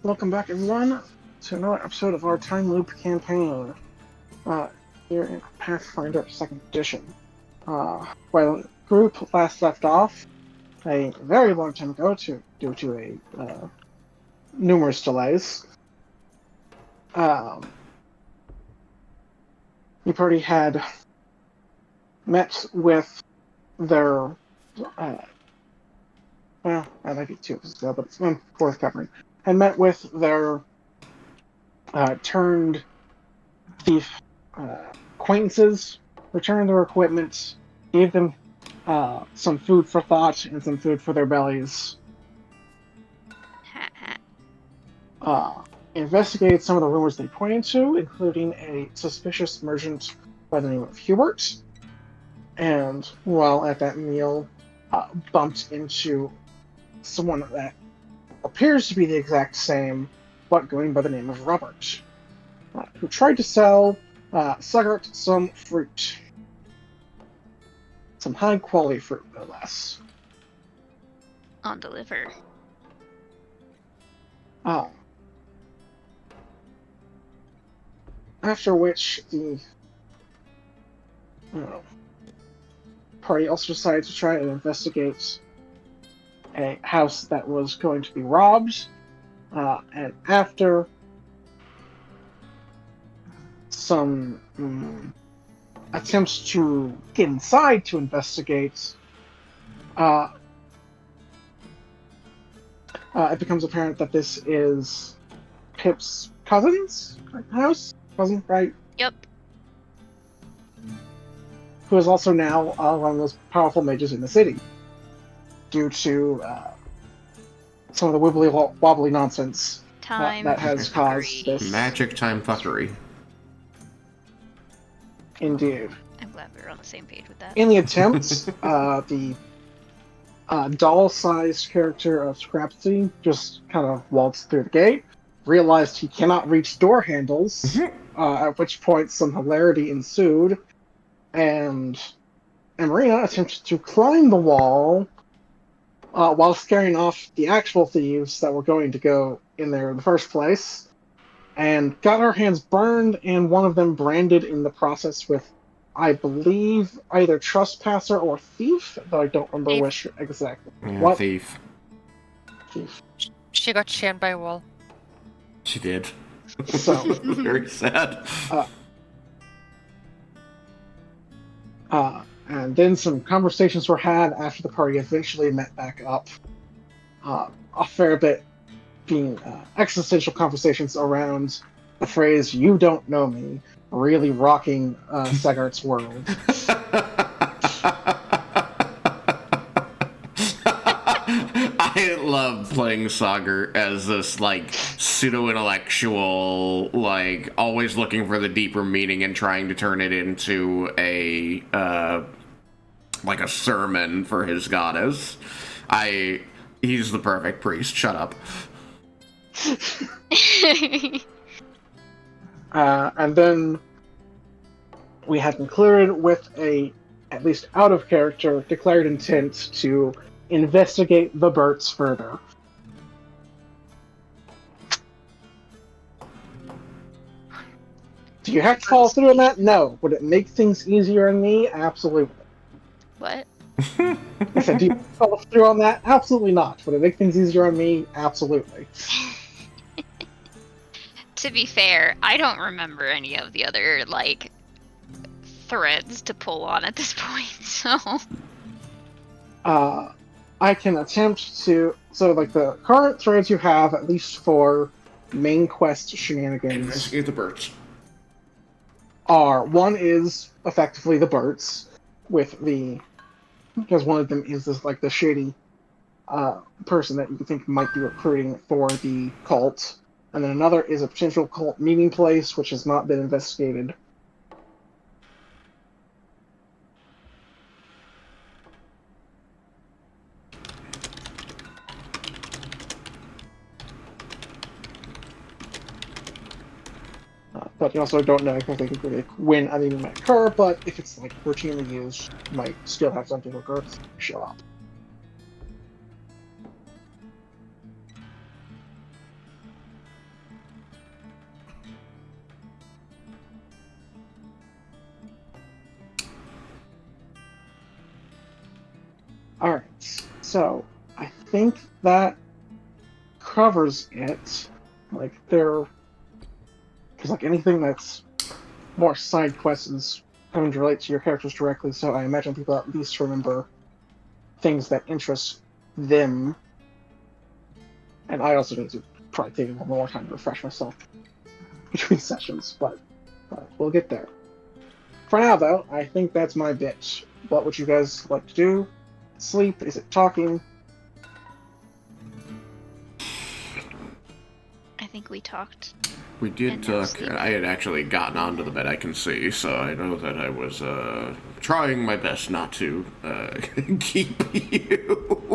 Welcome back, everyone, to another episode of our Time Loop campaign here in Pathfinder 2nd Edition. Where the group last left off a very long time ago due to numerous delays. The party had met with their well, that might be 2 episodes ago, but it's forthcoming. Had met with their turned thief acquaintances, returned their equipment, gave them some food for thought and some food for their bellies. Investigated some of the rumors they pointed to, including a suspicious merchant by the name of Hubert. And while at that meal, bumped into someone that appears to be the exact same, but going by the name of Robert, who tried to sell Sugart some fruit. Some high-quality fruit, no less. On deliver. After which, the party also decided to try and investigate a house that was going to be robbed, and after some attempts to get inside to investigate, it becomes apparent that this is Pip's cousin's house. Cousin, right? Yep. Who is also now one of the most powerful mages in the city, due to some of the wibbly wobbly nonsense that has caused this. Magic time fuckery. Indeed. I'm glad we're on the same page with that. In the attempt, the doll-sized character of Scrapsy just kind of waltzed through the gate, realized he cannot reach door handles, at which point some hilarity ensued, and Marina attempted to climb the wall while scaring off the actual thieves that were going to go in there in the first place, and got her hands burned and one of them branded in the process with, I believe, either trespasser or thief, though I don't remember which exactly. Yeah, what? Thief. Thief. She got shammed by a wall. She did. So, very sad. And then some conversations were had after the party eventually met back up. A fair bit being existential conversations around the phrase, "You don't know me," really rocking Sagart's world. I love playing Sagar as this, pseudo-intellectual, always looking for the deeper meaning and trying to turn it into a sermon for his goddess. He's the perfect priest. Shut up. And then we had concluded with at least out of character, declared intent to investigate the Burts further. Do you have to follow through on that? No. Would it make things easier on me? Absolutely. What? I said, do you follow through on that? Absolutely not. Would it make things easier on me? Absolutely. To be fair, I don't remember any of the other, threads to pull on at this point, so... I can attempt to... So, the current threads you have, at least for main quest shenanigans... Investigate the birds. One is, effectively, the Burts, with the... Because one of them is this, the shady person that you think might be recruiting for the cult. And then another is a potential cult meeting place, which has not been investigated. But you also don't know if they can predict when a meeting might occur, but if it's routinely used, you might still have something occur show up. So, I think that covers it. Like, because like anything that's more side quests is having to relate to your characters directly, so I imagine people at least remember things that interest them. And I also need to probably take a little more time to refresh myself between sessions, but we'll get there. For now, though, I think that's my bit. What would you guys like to do? Sleep? Is it talking? I think we talked. We did And now talk. sleep. I had actually gotten onto the bed, I can see, so I know that I was trying my best not to keep you.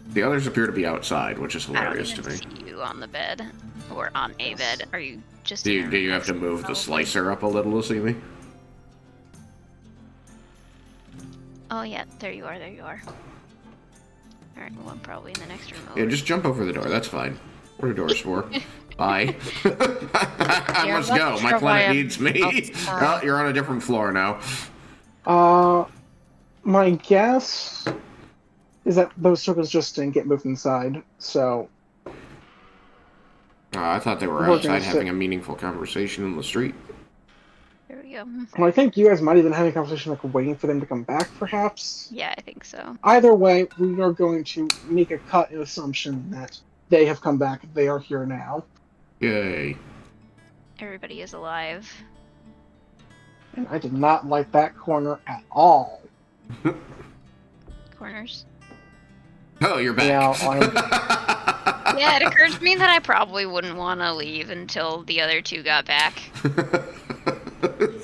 The others appear to be outside, which is I don't hilarious even to me. see you on the bed. Or on a bed. Are you just Do here you have next to move the probably? slicer up a little to see me? Oh yeah, there you are, there you are. Alright, well I'm probably in the next room over. Yeah, just jump over the door, that's fine. What are doors for? Bye. I Yeah, must I'm go, not my sure why planet I'm needs me. outside. Oh, you're on a different floor now. My guess is that those circles just didn't get moved inside, so I thought they were We're gonna outside having sit- a meaningful conversation in the street. There we go. well, I think you guys might have been having a conversation, like waiting for them to come back, perhaps. Yeah, I think so. Either way, we are going to make a cut in assumption that they have come back. They are here now, Yay. Everybody is alive. and I did not like that corner at all. Corners. Oh, you're back. Yeah, Yeah, it occurred to me that I probably wouldn't want to leave until the other two got back.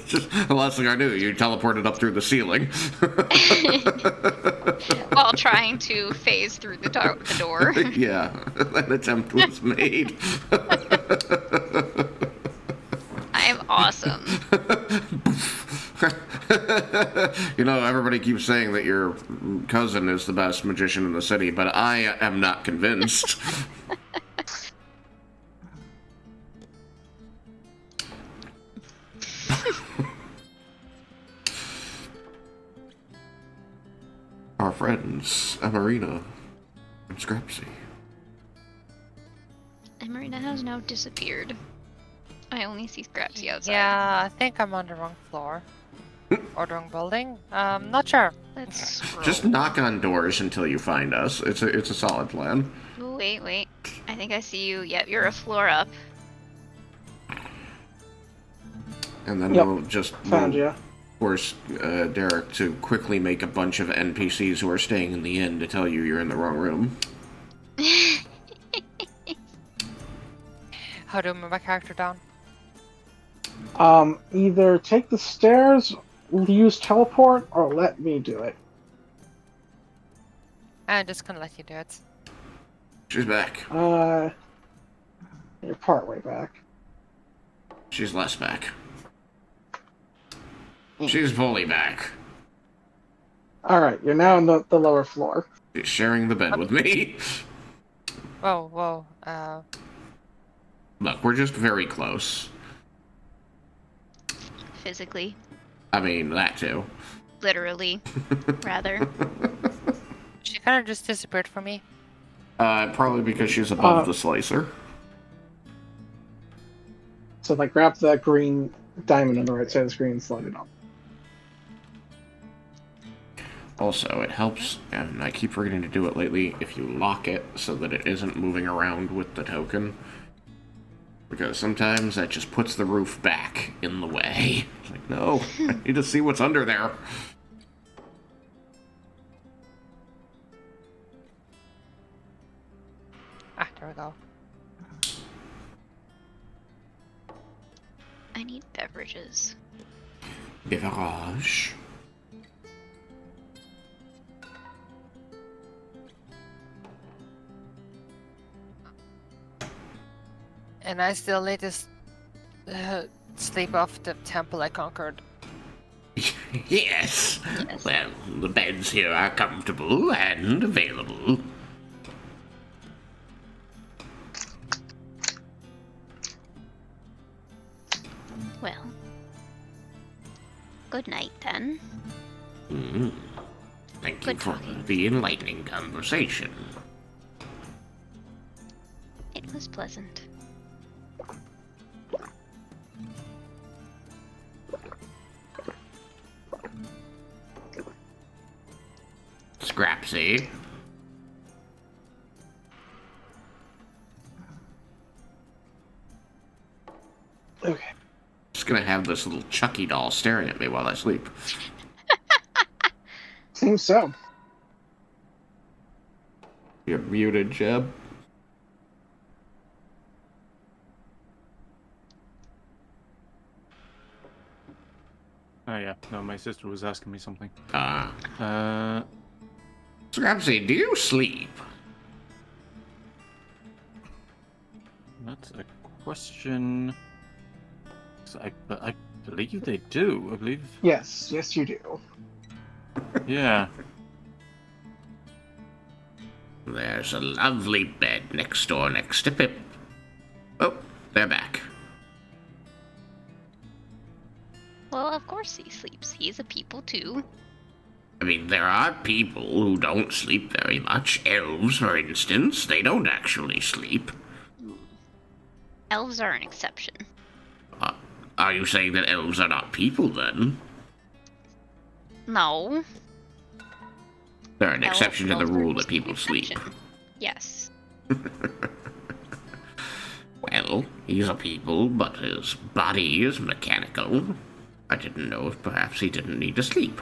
Just the last thing I knew, you teleported up through the ceiling. While trying to phase through the door. Yeah, that attempt was made. I am awesome. You know, everybody keeps saying that your cousin is the best magician in the city, but I am not convinced. Our friends, Amarina and Scrapsy. And Marina has now disappeared. I only see Scrappy outside. Yeah, I think I'm on the wrong floor. Or the wrong building. Not sure. Let's scroll. Just knock on doors until you find us. It's a solid plan. Oh, wait. I think I see you. Yep, you're a floor up. And then Yep, we'll just found you. force Derek to quickly make a bunch of NPCs who are staying in the inn to tell you you're in the wrong room. How do I move my character down? Either take the stairs, use teleport, or let me do it. I'm just gonna let you do it. She's back. You're part way back. She's less back. She's fully back. Alright, you're now on the lower floor. She's sharing the bed with me. Whoa. Look, we're just very close. Physically. I mean, that too. Literally. Rather. She kind of just disappeared from me. Probably because she's above the slicer. So, like, grab the green diamond on the right side of the screen and slide it up. Also, it helps, and I keep forgetting to do it lately, if you lock it so that it isn't moving around with the token. Because sometimes that just puts the roof back in the way. It's like, no, I need to see what's under there. There we go. I need beverages. Beverage. And I still need to sleep off the temple I conquered. Yes. Yes. Well, the beds here are comfortable and available. Well. Good night then. Mm. Thank you Good for talking. the enlightening conversation. It was pleasant. Scrapsy. Okay. Just gonna have this little Chucky doll staring at me while I sleep. Seems so. You're muted, Jeb. Oh yeah, no, my sister was asking me something. Scrapsy, do you sleep? That's a question. I believe they do. I believe. Yes, you do. Yeah. There's a lovely bed next door next to Pip. Oh, they're back. Well, of course he sleeps. He's a people too. I mean, there are people who don't sleep very much. Elves, for instance, they don't actually sleep. Elves are an exception. Are you saying that elves are not people, then? No. They're an exception to the Elves are rule just that people an sleep. exception. Yes. Well, he's a people, but his body is mechanical. I didn't know if perhaps he didn't need to sleep.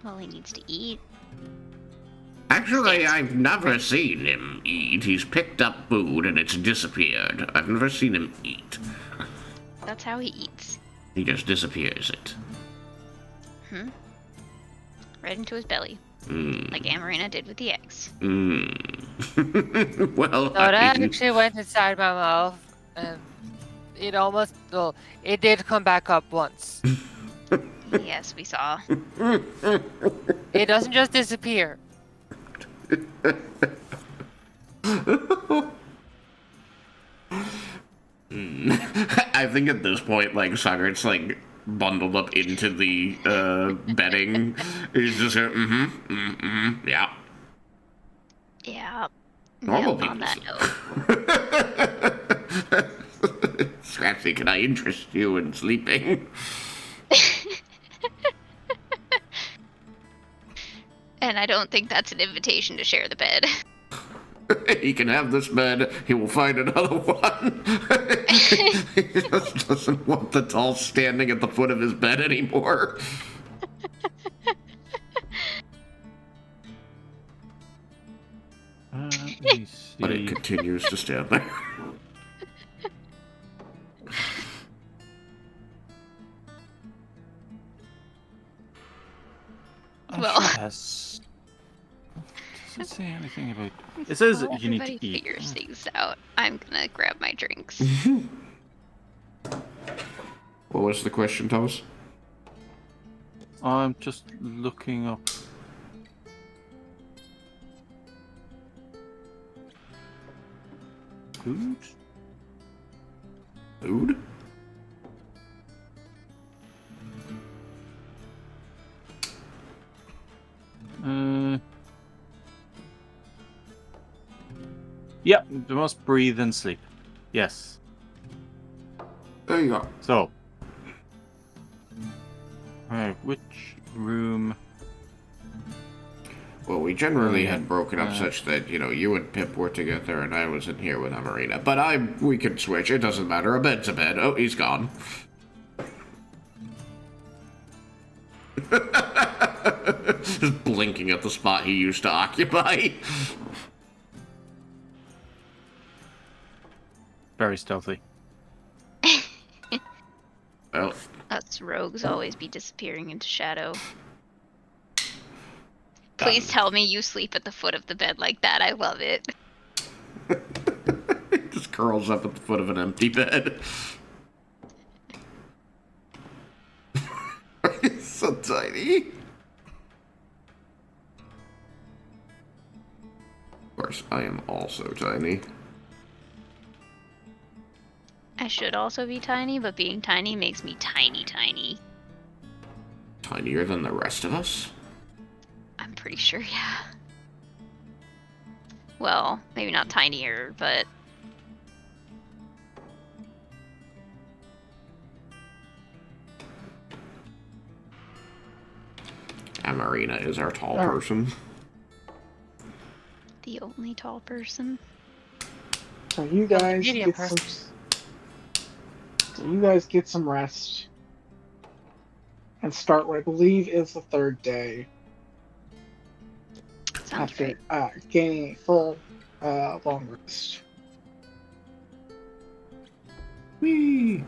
Well, he needs to eat. Actually, I've never seen him eat. He's picked up food and it's disappeared. I've never seen him eat. That's how he eats. He just disappears it. Right into his belly. Like Amarina did with the eggs. Well, No, that I mean, actually went inside my mouth. It almost. Well, it did come back up once. Yes, we saw. It doesn't just disappear. I think at this point, like, Sagart's, like, bundled up into the bedding. He's just going, yeah. Yeah. Normal Yep, on that people. note. Scrappy, can I interest you in sleeping? And I don't think that's an invitation to share the bed. He can have this bed. He will find another one. He just doesn't want the doll standing at the foot of his bed anymore. Let me see. But it continues to stand there. Well. Yes. Does it say anything about? It says While you need everybody to eat. figures things out. I'm gonna grab my drinks. What was the question, Thomas? I'm just looking up. Food? Food? Yep, they must breathe and sleep. Yes. There you go. So. Alright, which room? Well, we generally Yeah. had broken up such that, you know, you and Pip were together and I was in here with Amarina. But we could switch, it doesn't matter. A bed's a bed. Oh, he's gone. Just blinking at the spot he used to occupy. Very stealthy. Well, Us rogues always be disappearing into shadow. Please tell me you sleep at the foot of the bed like that. I love it. he just curls up at the foot of an empty bed. He's so tiny. Of course, I am also tiny. I I should also be tiny, but being tiny makes me tiny. Tinier than the rest of us? I'm pretty sure, yeah. Well, maybe not tinier, but... Amarina is our tall Oh. person. the only tall person. So you guys medium get some. So you guys get some rest and start what I believe is the third day Sounds after great. gaining a full long rest. Whee!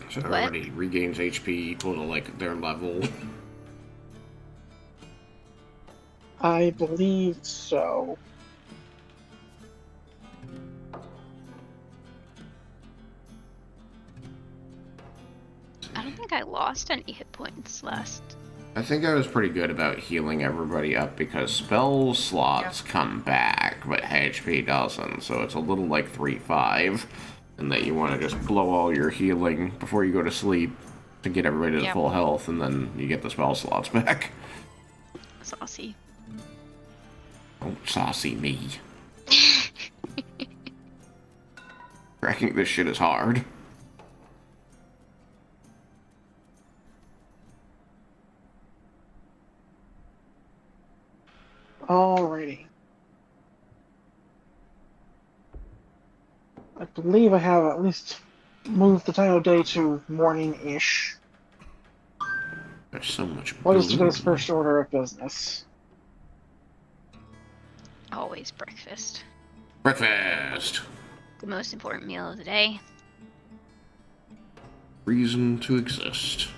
So What? everybody regains HP equal to like their level. I believe so. I don't think I lost any hit points last. I think I was pretty good about healing everybody up because spell slots come back, but HP doesn't, so it's a little like 3-5, and that you want to just blow all your healing before you go to sleep to get everybody to Yep. full health, and then you get the spell slots back. Saucy. Don't saucy me. Cracking this shit is hard. Alrighty. I believe I have at least moved the time of day to morning-ish. There's so much What is bloom. today's first order of business? Always breakfast. Breakfast! The most important meal of the day. Reason to exist.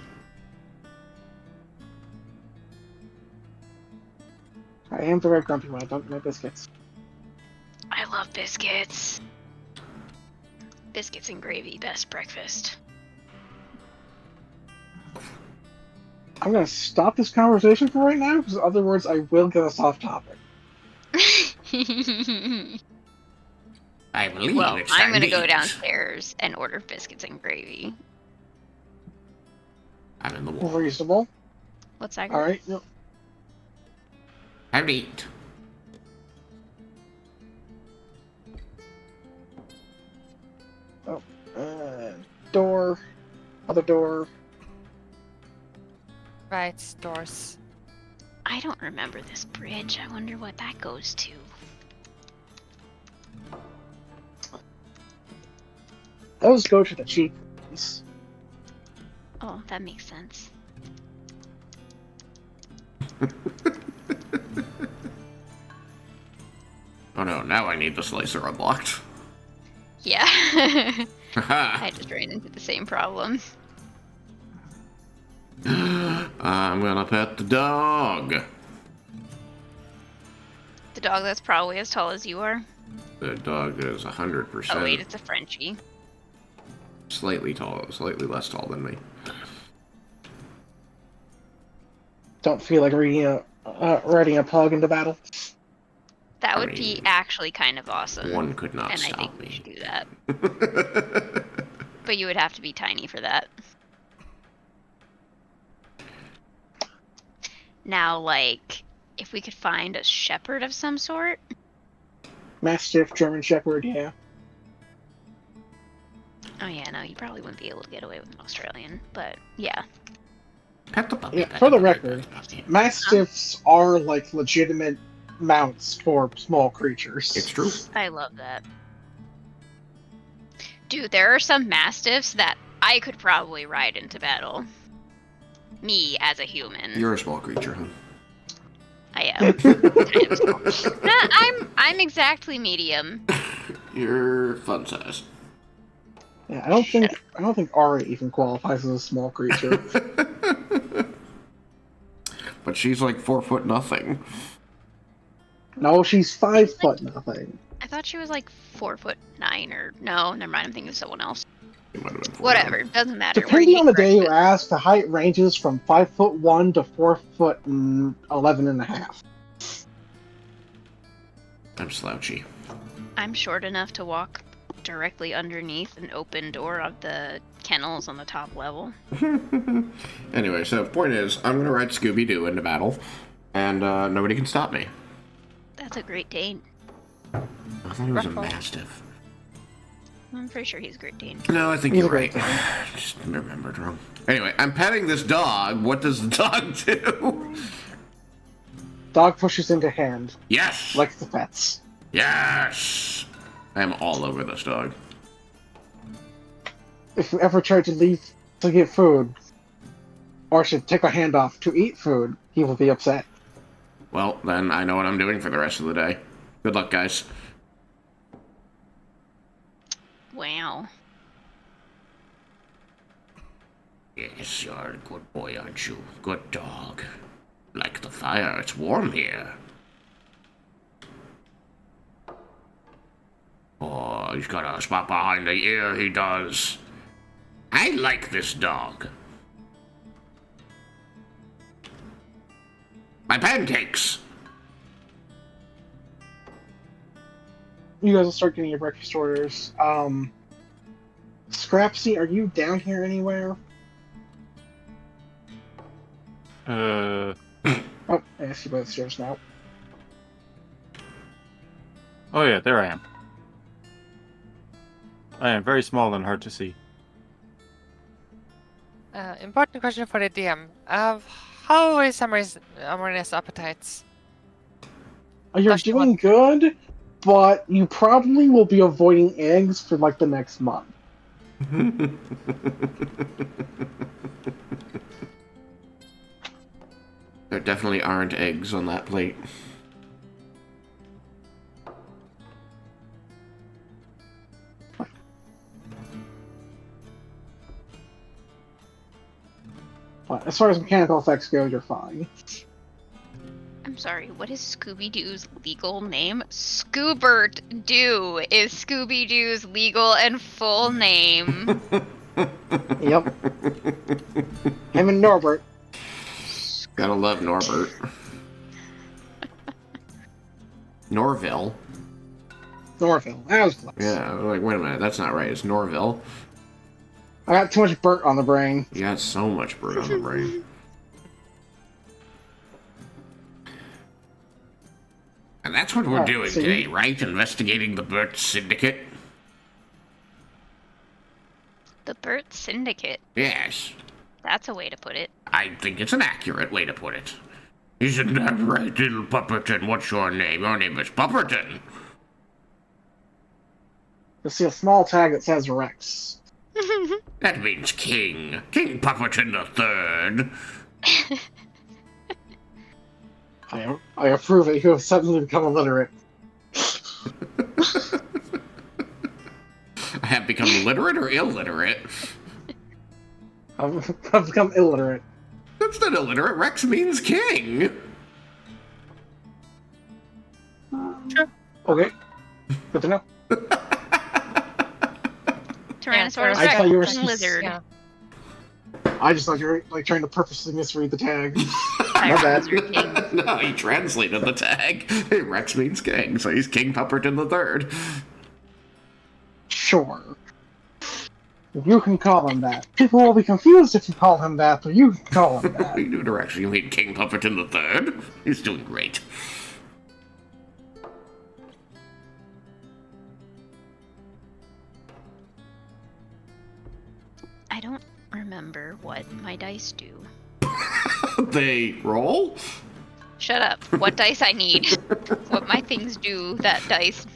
I am very grumpy when I don't make biscuits. I love biscuits. Biscuits and gravy, best breakfast. I'm gonna stop this conversation for right now, because otherwise I will get us off topic. I believe Well, it's I'm time gonna to go eat. downstairs and order biscuits and gravy. I'm in the wall. Reasonable. What's that? Alright, yep. Time to eat. Door. Other door. Right, doors. I don't remember this bridge. I wonder what that goes to. Those go to the cheap ones. Oh, that makes sense. Oh no, now I need the slicer unlocked. Yeah. I Haha. just ran into the same problem. I'm gonna pet the dog. The dog that's probably as tall as you are. The dog is 100% Oh wait, it's a Frenchie. slightly less tall than me. Don't feel like riding a pug into battle. That I would be mean, actually kind of awesome. One could not and I stop think we me. should do that. But you would have to be tiny for that. Now, like, if we could find a shepherd of some sort. Mastiff, German Shepherd, yeah. Oh yeah, no, you probably wouldn't be able to get away with an Australian, but yeah. Pet the puppy. Yeah, pet for the puppy, record, pet the puppy. Mastiffs are like legitimate mounts for small creatures. It's true. I love that. Dude, there are some mastiffs that I could probably ride into battle. Me as a human. You're a small creature, huh? I am. Kind of small. Nah, I'm exactly medium. You're fun size. Yeah, I don't think Ari even qualifies as a small creature. But she's like 4 foot nothing. No, she's 5 foot nothing. I thought she was like 4'9" or no, never mind. I'm thinking of someone else. It might have been 4 Whatever, doesn't matter. We're Depending on the day you eating ask, the height ranges from 5'1" to 4'11" and a half. I'm slouchy. breakfast. I'm short enough to walk directly underneath an open door of the kennels on the top level. Anyway, so the point is, I'm gonna ride Scooby-Doo into battle, and nobody can stop me. That's a Great Dane. I thought he was a Ruffle. Mastiff. I'm pretty sure he's a Great Dane. No, I think He's you're a Great right. Just remembered wrong. Anyway, I'm petting this dog. What does the dog do? Dog pushes into hand, Yes! like the pets. Yes! I am all over this dog. If you ever try to leave to get food, or should take a hand off to eat food, he will be upset. Well, then I know what I'm doing for the rest of the day. Good luck, guys. Wow. Yes, you're a good boy, aren't you? Good dog. Like the fire, it's warm here. Oh, he's got a spot behind the ear, he does. I like this dog. My pancakes! You guys will start getting your breakfast orders. Scrapsy, are you down here anywhere? Oh, I see both stairs now. Oh yeah, there I am. I am very small and hard to see. Important question for the DM. How is Amarine's appetites? You're Question doing good, but you probably will be avoiding eggs for like the next month. There definitely aren't eggs on that plate. But as far as mechanical effects go, you're fine. I'm sorry, what is Scooby-Doo's legal name? Scoobert Doo is Scooby-Doo's legal and full name. Yep. Him and Norbert. Gotta love Norbert. Norville? Norville. That was close. Yeah, like, wait a minute, that's not right. It's Norville. I got too much Bert on the brain. You got so much Bert on the brain. And that's what we're Alright, doing so today, right? Investigating the Burt Syndicate? The Burt Syndicate. Yes. That's a way to put it. I think it's an accurate way to put it. Isn't that right, little Pupperton? What's your name? Your name is Pupperton. You'll see a small tag that says Rex. That means King. King Pupperton III. I approve it. You have suddenly become illiterate. I have become literate or illiterate? I've become illiterate. That's not illiterate. Rex means king. Okay. Good to know. Tyrannosaurus I thought you were Rex lizard. Yeah. I just thought you were like trying to purposely misread the tag. My Tyrannosaurus bad. King. No, he translated the tag. Hey, Rex means king, so he's King Pupperton III. Sure. You can call him that. People will be confused if you call him that, but you can call him that. You do actually mean King Pupperton III. He's doing great. I don't remember what my dice do. They roll? Shut up. What dice I need. What my things do, that dice.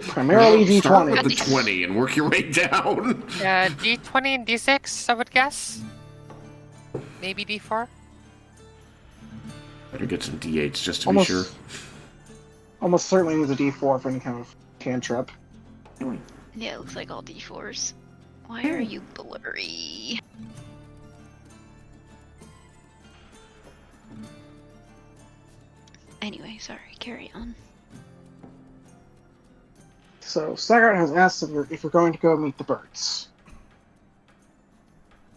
Primarily Start D20. with the 20 and work your way down. D20 and D6, I would guess. Maybe D4. Better get some D8s just to Almost- be sure. Almost certainly needs a D4 for any kind of cantrip. Yeah, it looks like all D4s. Why are you blurry? Anyway, sorry, carry on. So, Sagart has asked if you're going to go meet the Burts.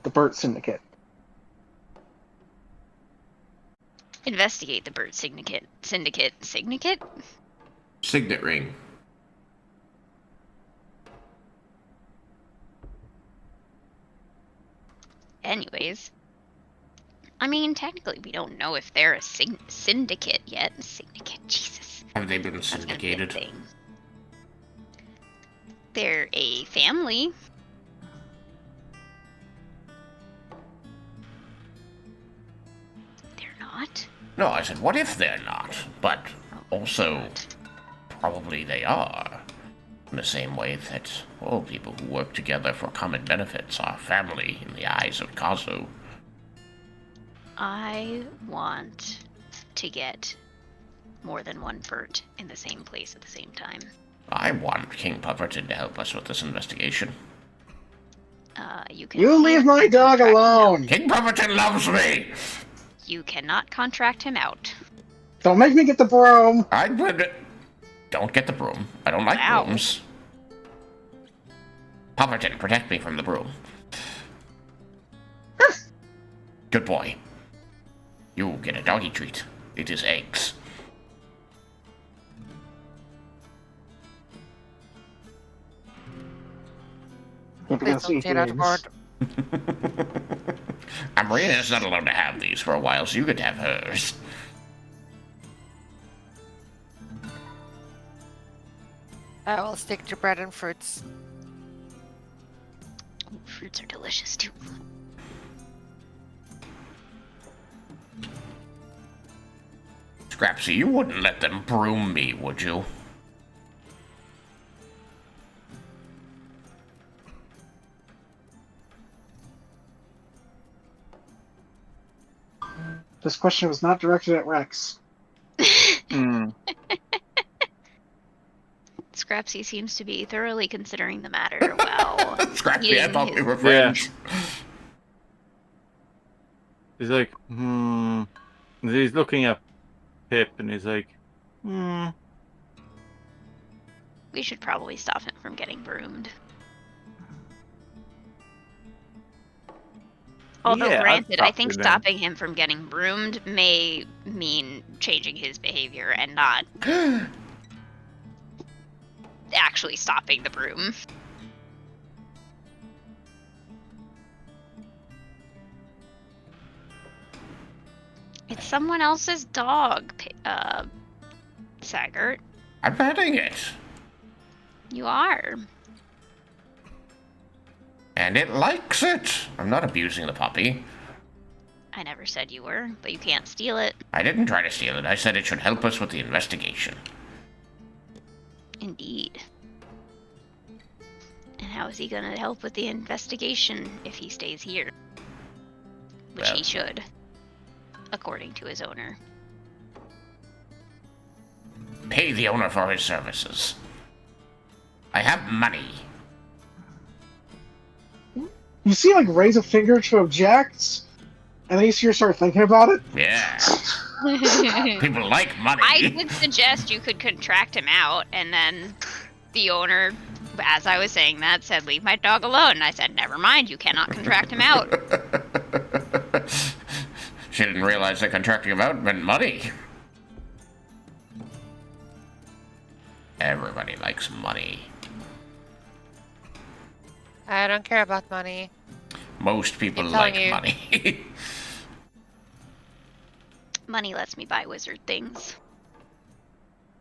The Burt Syndicate. Investigate the Burt Syndicate. Syndicate? Signet ring. Anyways, I mean, technically, we don't know if they're a syndicate yet. Syndicate, Jesus. Have they been That's gonna be a syndicated? thing. They're a family. They're not. No, I said, what if they're not? But Oh, also, God. probably they are. In the same way that all people who work together for common benefits are family in the eyes of Kazu. I want to get more than one Bert in the same place at the same time. I want King Pufferton to help us with this investigation. You can. You leave my dog contract him out. alone! King Pufferton loves me! You cannot contract him out. Don't make me get the broom! I would. Don't get the broom. I don't like Wow. brooms. Pufferton, protect me from the broom. Good boy. You get a doggy treat. It is eggs. Can't be Please gonna don't say that see word. Marina's not allowed to have these for a while, so you get to have hers. I will stick to bread and fruits. Ooh, fruits are delicious too. Scrapsy, you wouldn't let them broom me, would you? This question was not directed at Rex. Hmm. Scrapsy seems to be thoroughly considering the matter. Well, Scrapsy, I thought we were Yeah. friends. He's like, He's looking at Pip and he's like, we should probably stop him from getting broomed. Although, Yeah, I'd granted, I stop think him then. stopping him from getting broomed may mean changing his behavior and not actually stopping the broom. It's someone else's dog, Saggart. I'm petting it. You are. And it likes it. I'm not abusing the puppy. I never said you were, but you can't steal it. I didn't try to steal it. I said it should help us with the investigation. Indeed. And how is he gonna help with the investigation if he stays here? Which Well- he should, according to his owner. Pay the owner for his services. I have money. You see, like, raise a finger to object, and then you see her start thinking about it. Yeah. I People like money. would suggest you could contract him out, and then the owner, as I was saying that, said, "Leave my dog alone." And I said, "Never mind, you cannot contract him out." She didn't realize that contracting him out meant money. Everybody likes money. I don't care about money. Most people I'm like telling you. money. Money lets me buy wizard things.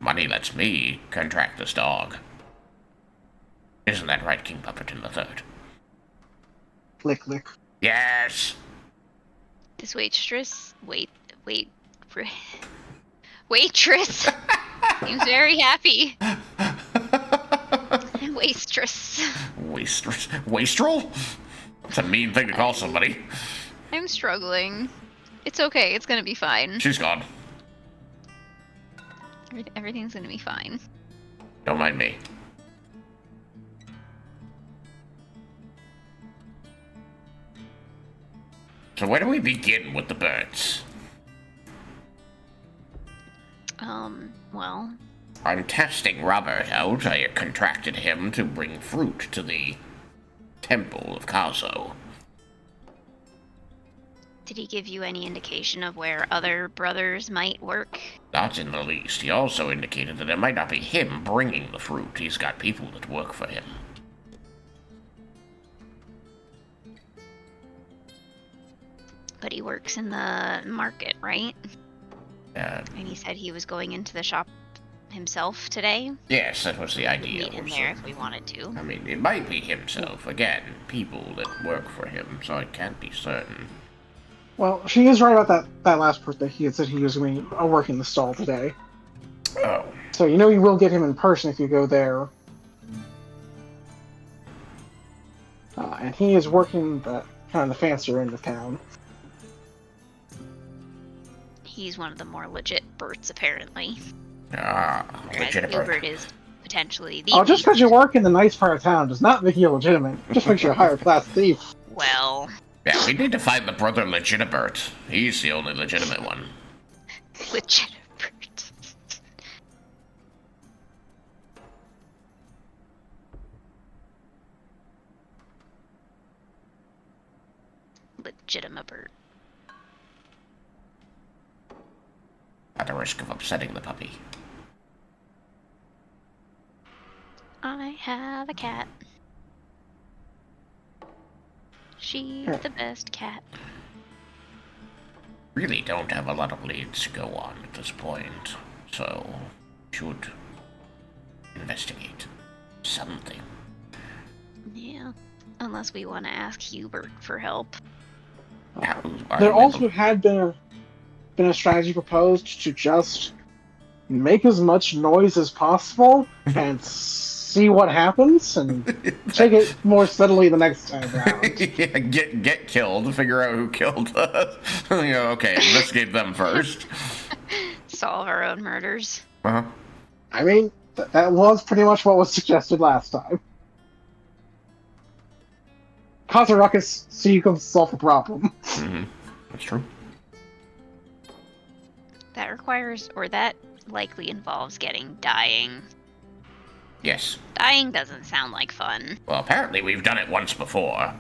Money lets me contract this dog. Isn't that right, King Pupperton III? Lick, lick. Yes! This waitress seems very happy. Waitress. Wastrel? It's a mean thing to call somebody. I'm struggling. It's okay. It's gonna be fine. She's gone. Everything's gonna be fine. Don't mind me. So where do we begin with the birds? Well, I'm testing Robert out. I contracted him to bring fruit to the Temple of Kazo. did he give you any indication of where other brothers might work? Not in the least. He also indicated that it might not be him bringing the fruit. He's got people that work for him. But he works in the market, right? Uh, And he said he was going into the shop himself today. yes, that was the We could idea. meet in also. there if we wanted to. I mean, it might be himself. Again, people that work for him, so I can't be certain. Well, she is right about that last part that he had said he was going to work in the stall today. Oh, So you know you will get him in person if you go there. And he is working the kind of the fancier end of town. He's one of the more legit Berts, apparently. Legitimate. Whereas Hubert is potentially the Oh, just because you least. work in the nice part of town does not make you legitimate. Just makes you a higher class thief. Well, Yeah, we need to find the brother Legitimate. He's the only legitimate one. legit Bert. Legitimate Bert. At the risk of upsetting the puppy. I have a cat. She's the best cat. Really don't have a lot of leads to go on at this point, so should investigate something. Yeah. Unless we want to ask Hubert for help. Now, There also had been a strategy proposed to just make as much noise as possible and see what happens and take it more steadily the next time around. yeah, get killed, figure out who killed us. Okay, investigate them first. Solve our own murders. Uh-huh. I mean, that was pretty much what was suggested last time. Cause a ruckus so you can solve the problem. Mm-hmm. That's true. That requires, or that likely involves dying. Yes. Dying doesn't sound like fun. Well, apparently we've done it once before.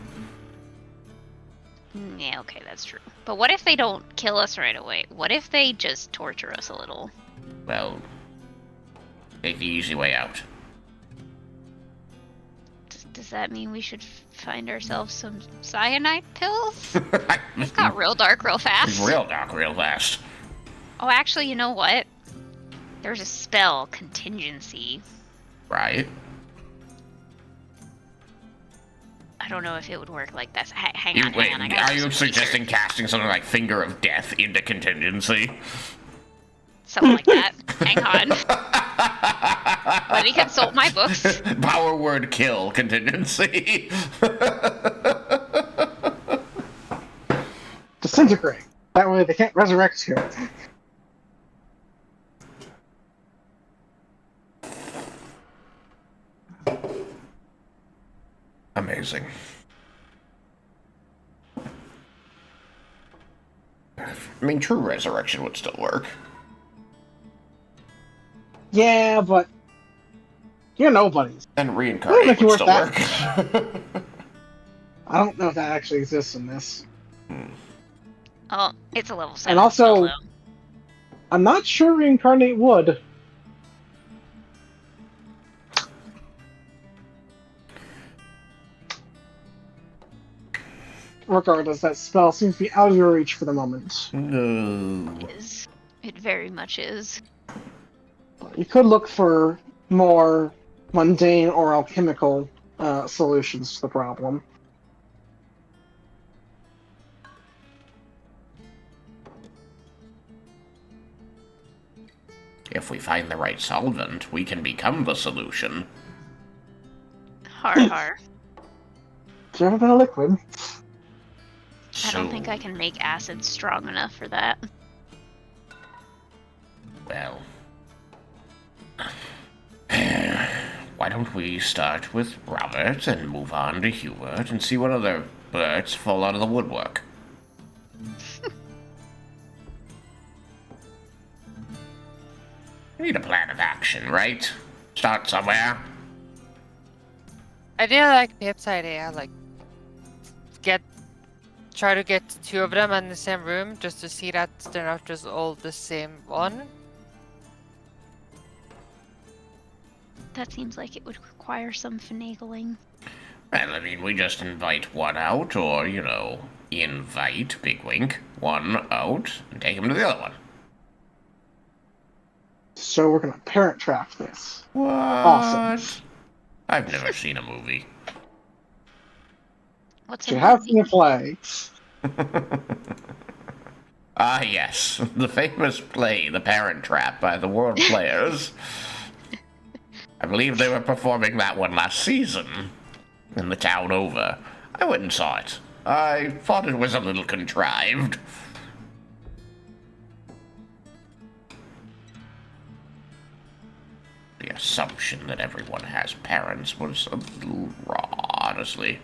Yeah, okay, that's true. But what if they don't kill us right away? What if they just torture us a little? Well, take the easy way out. Does that mean we should find ourselves some cyanide pills? This got real dark real fast. Real dark, real fast. Oh, actually, you know what? There's a spell, contingency. Right? I don't know if it would work like this. Hang on, Wait, I gotta are do you some suggesting research. casting something like Finger of Death into contingency? Something like that. Hang on. Let me consult my books. Power word kill contingency. Disintegrate. That way they can't resurrect you. Amazing. I mean, true resurrection would still work. Yeah, but you're nobodies. And Well, reincarnate if you would work still work. I don't know if that actually exists in this. Oh, it's a level 7 And also- spell, though. I'm not sure reincarnate would. Regardless, that spell seems to be out of your reach for the moment. No. It very much is. You could look for more mundane or alchemical solutions to the problem. If we find the right solvent, we can become the solution. Har har. Have you ever been a liquid? I don't think I can make acid strong enough for that. Well. Why don't we start with Robert and move on to Hubert and see what other birds fall out of the woodwork? We need a plan of action, right? Start somewhere. I really like Pip's idea, like try to get two of them in the same room just to see that they're not just all the same one. That seems like it would require some finagling. Well, I mean, we just invite one out, or, invite Big Wink one out and take him to the other one. So we're gonna parent trap this. What? Awesome. I've never seen a movie. What's You a have movie? to play. Ah, yes, the famous play, The Parent Trap, by the World Players. I believe they were performing that one last season in the town over. I went and saw it. I thought it was a little contrived. The assumption that everyone has parents was a little raw, honestly.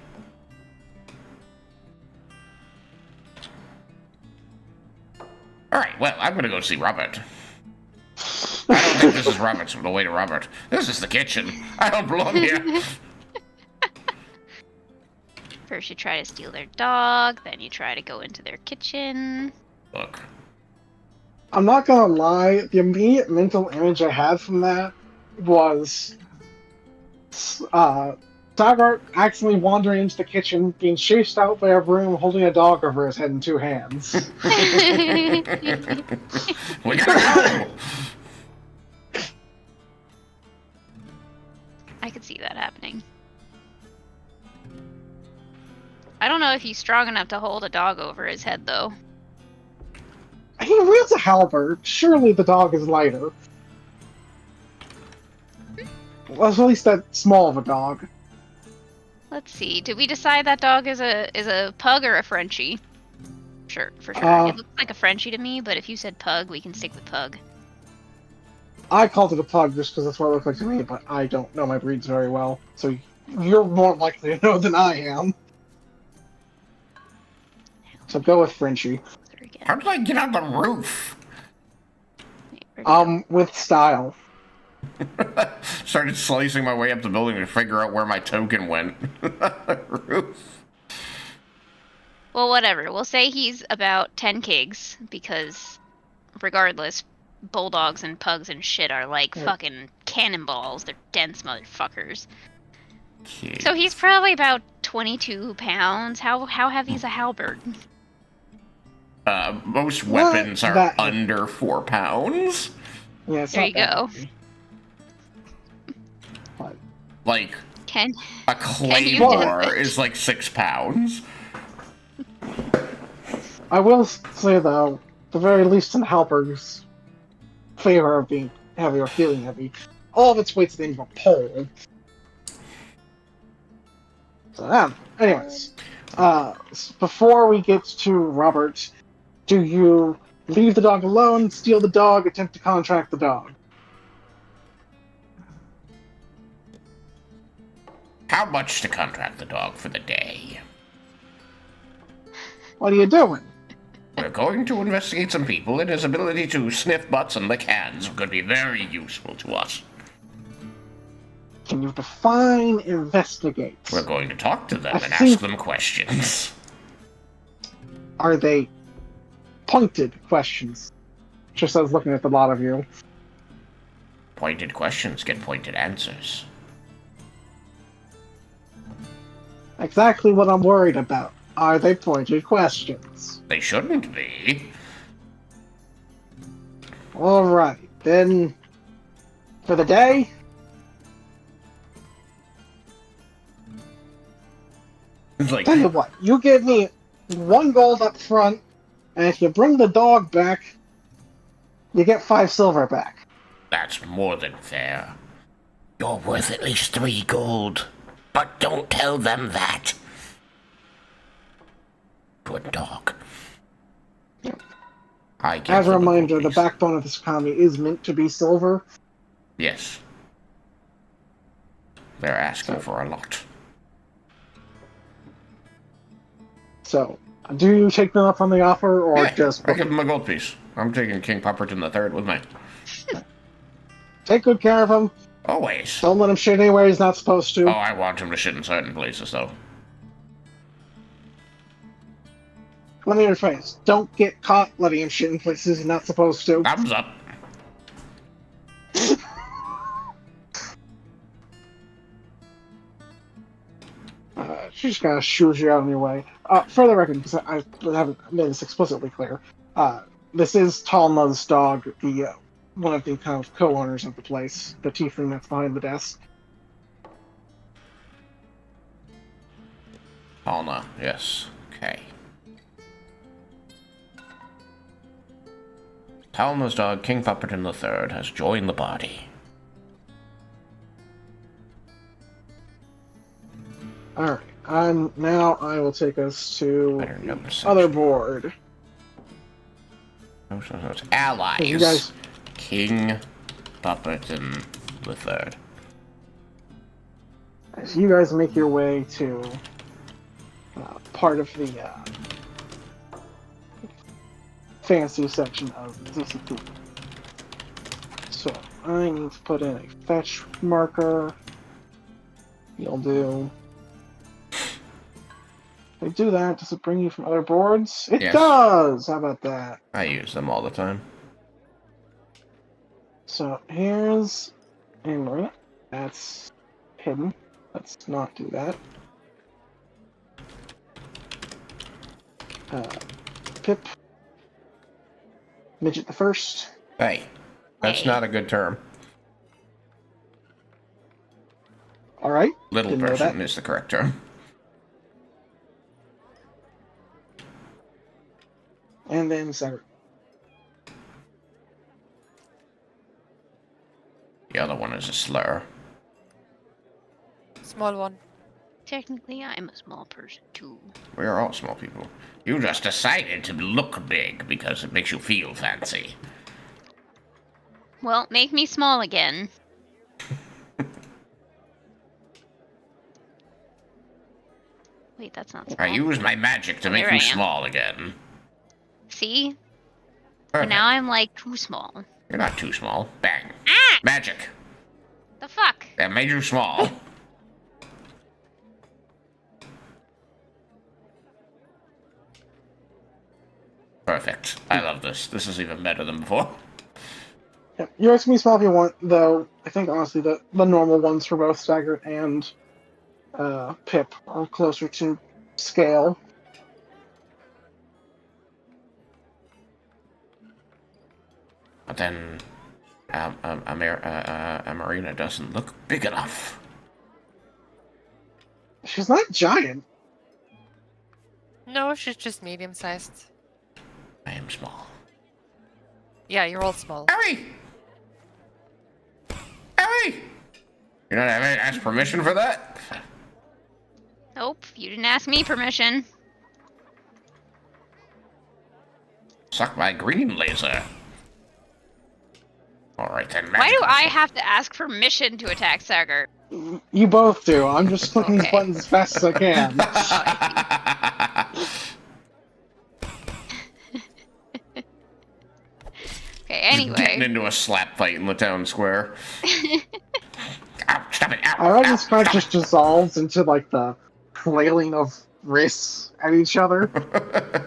Alright, well, I'm gonna go see Robert. I don't think this is Robert's the way to Robert. This is the kitchen. I don't belong here. First you try to steal their dog, then you try to go into their kitchen. Look, I'm not gonna lie, the immediate mental image I had from that was Sagart accidentally wandering into the kitchen, being chased out by a broom, holding a dog over his head in two hands. we gotta go! I could see that happening. I don't know if he's strong enough to hold a dog over his head, though. He wields a halberd. Surely the dog is lighter. Well, at least that small of a dog. Let's see. Did we decide that dog is a pug or a Frenchie? Sure, for sure. It looks like a Frenchie to me, but if you said pug, we can stick with pug. I called it a pug just because that's what it looked like to me, but I don't know my breeds very well, so you're more likely to know than I am. So go with Frenchie. How did I get on the roof? With style. Started slicing my way up the building to figure out where my token went. Roof. Well, whatever. We'll say he's about 10 kigs, because regardless, bulldogs and pugs and shit are like fucking cannonballs. They're dense motherfuckers. Okay. So he's probably about 22 pounds. How heavy is a halberd? Most weapons are That- under 4 pounds. Yeah, it's There not you that go. heavy. But Like, Can a you claymore do it? is like 6 pounds. I will say though, the very least in halberd's favor of being heavy or feeling heavy, all of its weight's the end of a pole. So yeah. Anyways, before we get to Robert, do you leave the dog alone, steal the dog, attempt to contract the dog? How much to contract the dog for the day? What are you doing? We're going to investigate some people, and his ability to sniff butts and lick hands could be very useful to us. Can you define investigate? We're going to talk to them I and think- ask them questions. Are they pointed questions? Just as looking at the lot of you. Pointed questions get pointed answers. Exactly what I'm worried about. Are they pointed questions? They shouldn't be. Alright, then for the day, It's like, tell you what, you give me 1 gold up front, and if you bring the dog back, you get 5 silver back. that's more than fair. You're worth at least 3 gold. But don't tell them that. Good dog. I give As a them reminder, gold the piece. backbone of this economy is meant to be silver. Yes. They're asking for a lot. So, do you take them up on the offer, or Yeah, just I give them a gold piece. I'm taking King Pupperton III with me. take good care of him? Always. Don't let him shit anywhere he's not supposed to. Oh, I want him to shit in certain places, though. Let me rephrase. Don't get caught letting him shit in places he's not supposed to. Thumbs up. She just kind of shoos you out on your way. for the record, because I haven't made this explicitly clear, this is Talma's dog, the one of the kind of co-owners of the place, the tiefling that's behind the desk. Talna, yes. Okay. Talma's dog, King Pupperton III, has joined the party. Alright, and now I will take us to Better know the the section. other board. No, it's allies. You guys, King Pupperton III. as you guys make your way to part of the fancy section of ZCP. So, I need to put in a fetch marker. You'll do. If I do that, does it bring you from other boards? It Yes. does! How about that? I use them all the time. So, here's a marina. That's hidden. Let's not do that. Pip. Midget the first. Hey, that's Hey. not a good term. Alright. Little Didn't know person that. is the correct term. And then Sarah. The other one is a slur. Small one. Technically, I'm a small person too. We are all small people. You just decided to look big because it makes you feel fancy. Well, make me small again. Wait, that's not small. I use my magic to make Here you I am. small again. See? But Perfect. now I'm like too small. You're not too small. Bang. Ah! Magic. The fuck? That made you small. Perfect. I love this. This is even better than before. Yeah, you guys can be small if you want, though. I think honestly the normal ones for both Staggart and Pip are closer to scale. But then, Marina doesn't look big enough. She's not giant. No, she's just medium sized. I am small. Yeah, you're all small. Harry! Harry! You don't have to ask permission for that? Nope, you didn't ask me permission. Suck my green laser. Alright then, Why do magical. I have to ask permission to attack Sagar? You both do. I'm just clicking these Okay. buttons as fast as I can. Okay, Getting anyway. into a slap fight in the town square. Ow, stop it, ow, I reckon ow, this kind of stop just dissolves into like the flailing of wrists at each other.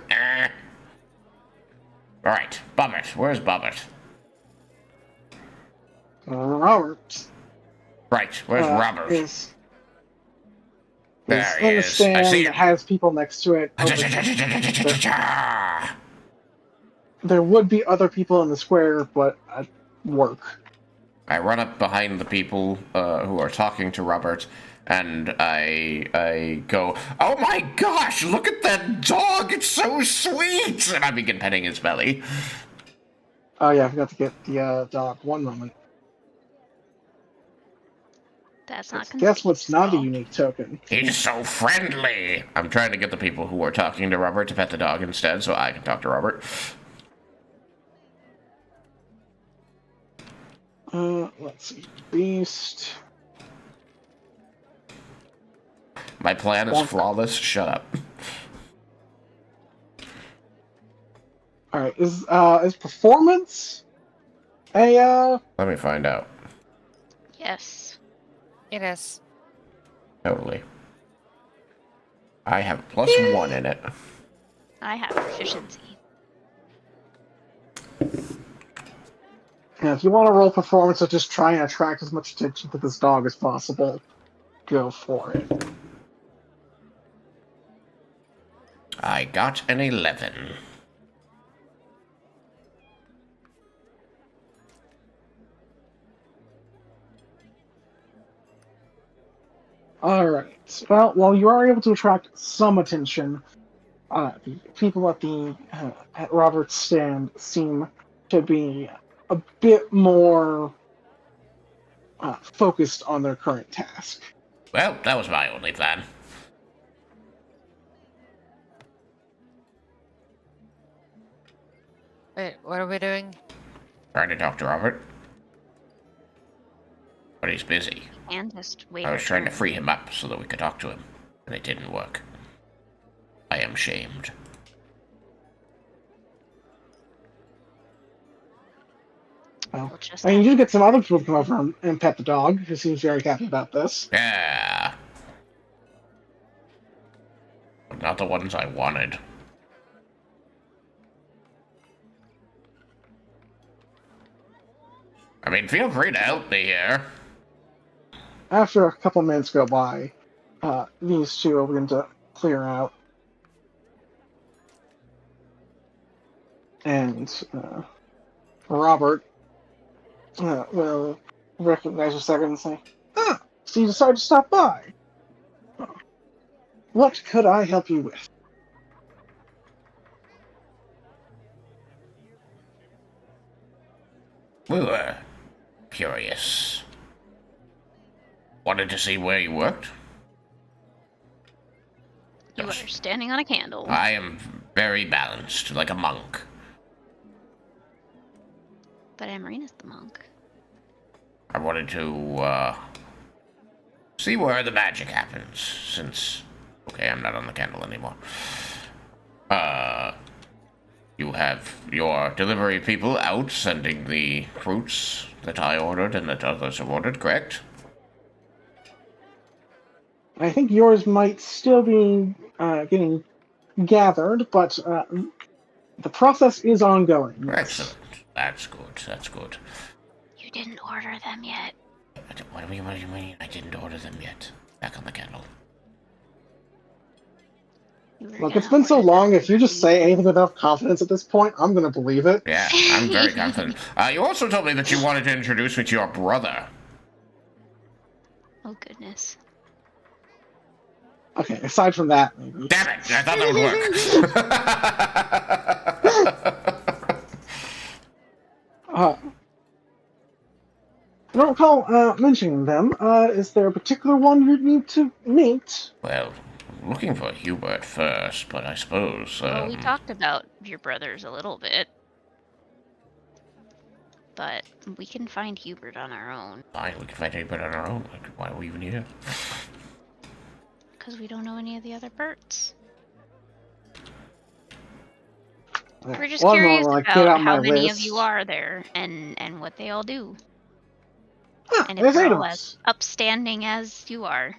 it. Alright, Bobbert. Where's Bobbert? Robert. Right, where's Robert? Is There he in a is. I stand see that him. has people next to it. There would be other people in the square, but at work. I run up behind the people who are talking to Robert, and I go, "Oh my gosh, look at that dog! It's so sweet!" And I begin petting his belly. Oh yeah, I forgot to get the dog. One moment. That's not Guess what's not a consensual. unique token? He's so friendly. I'm trying to get the people who are talking to Robert to pet the dog instead, so I can talk to Robert. Let's see. Beast. My plan is Bonk. flawless. Shut up. Alright, is performance a Let me find out. Yes. It is. Totally. I have +1 in it. I have proficiency. yeah, if you want to roll performance or just try and attract as much attention to this dog as possible, go for it. I got an 11. Alright. Well, while you are able to attract some attention, the people at Robert's stand seem to be a bit more focused on their current task. Well, that was my only plan. Wait, what are we doing? Trying to talk to Robert. But he's busy. And just wait. I was our trying to turn. free him up so that we could talk to him. And it didn't work. I am shamed. Well, We'll just I mean, have- you do get some other people to come over and pet the dog, who seems very happy about this. Yeah. But not the ones I wanted. I mean, feel free to help me here. After a couple minutes go by, these two are begin to clear out. And Robert will recognize a second and say, "Ah, so you decided to stop by. Oh. What could I help you with?" We were curious. Wanted to see where you worked? You are standing on a candle. I am very balanced, like a monk. But Amarina's the monk. I wanted to, see where the magic happens, since... Okay, I'm not on the candle anymore. You have your delivery people out sending the fruits that I ordered and that others have ordered, correct? I think yours might still be getting gathered, but the process is ongoing. Yes. Excellent. That's good, that's good. You didn't order them yet. What do you mean? I didn't order them yet. Back on the candle. You were Look, it's gonna been so order long, them if you just before say anything with enough confidence at this point, I'm gonna believe it. Yeah, I'm very confident. You also told me that you wanted to introduce me to your brother. Oh goodness. Okay, aside from that, maybe. Damn it! I thought that would work. I don't recall mentioning them. Is there a particular one you need to meet? Well, I'm looking for Hubert first, but I suppose. Well, we talked about your brothers a little bit. But we can find Hubert on our own. Fine, we can find Hubert on our own. Like, why are we even here? Because we don't know any of the other Berts. We're just One curious moment, I get about out my how many list. of you are there and what they all do. And if There's they're 8 of all us. as upstanding as you are.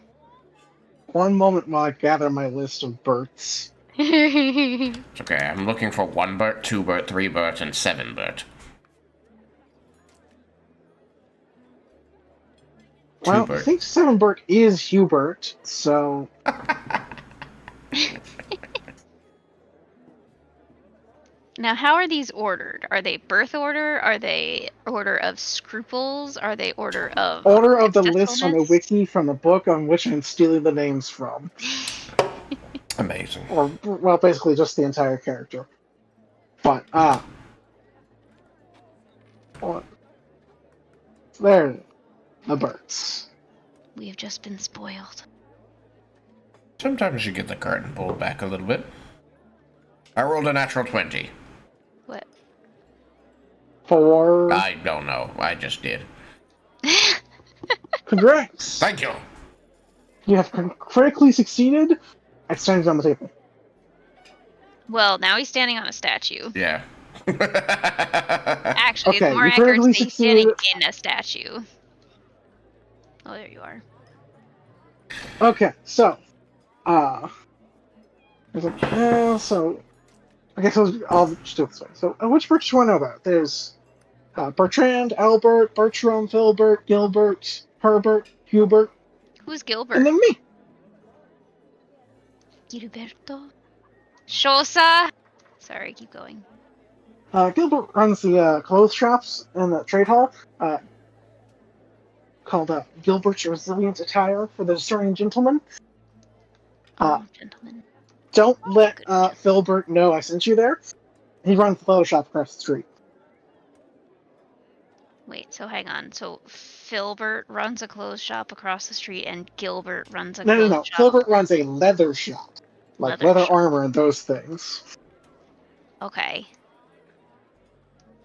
One moment while I gather my list of Berts. It's okay, I'm looking for 1 Bert, 2 Bert, 3 Bert, and 7 Bert. Well, I Hubert. think 7 Bert is Hubert, so... Now, how are these ordered? Are they birth order? Are they order of scruples? Are they order of Order of the list on the successfulness? wiki from the book on which I'm stealing the names from. Amazing. Or, well, basically just the entire character. But, well, there, the Berts. We have just been spoiled. Sometimes you get the curtain pulled back a little bit. I rolled a natural 20. What? For... I don't know. I just did. Congrats! Thank you. You have critically succeeded at standing on the table. Well, now he's standing on a statue. Yeah. Actually, Okay, it's more you accurate to critically say he's standing succeeded. in a statue. Oh, there you are. Okay, so, there's so, I guess I'll just do it this way. So, which Berts do you want to know about? There's Bertrand, Albert, Bertram, Filbert, Gilbert, Herbert, Hubert, Who's Gilbert? and then me. Gilberto? Shosa! Sorry, keep going. Gilbert runs the clothes shops in the trade hall, called Gilbert's Resilient Attire for the Discerning Gentleman. Oh, gentlemen. Don't let Good gentleman. Filbert know I sent you there. He runs the clothes shop across the street. Wait, so hang on. So Filbert runs a clothes shop across the street and Gilbert runs a No. clothes shop. Filbert runs a leather shop. Like Leather leather shop. armor and those things. Okay.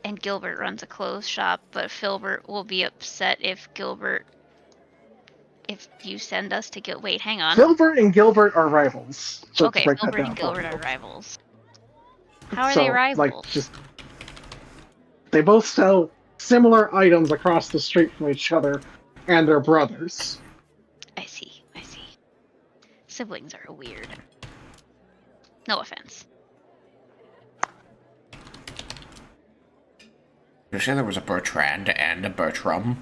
And Gilbert runs a clothes shop, but Filbert will be upset if you send us to Wait, hang on. Filbert and Gilbert are rivals. To Okay, break that Filbert down and for Gilbert you. are rivals. How are they So, rivals? like, just they both sell similar items across the street from each other, and they're brothers. I see. Siblings are weird. No offense. You say there was a Bertrand and a Bertram?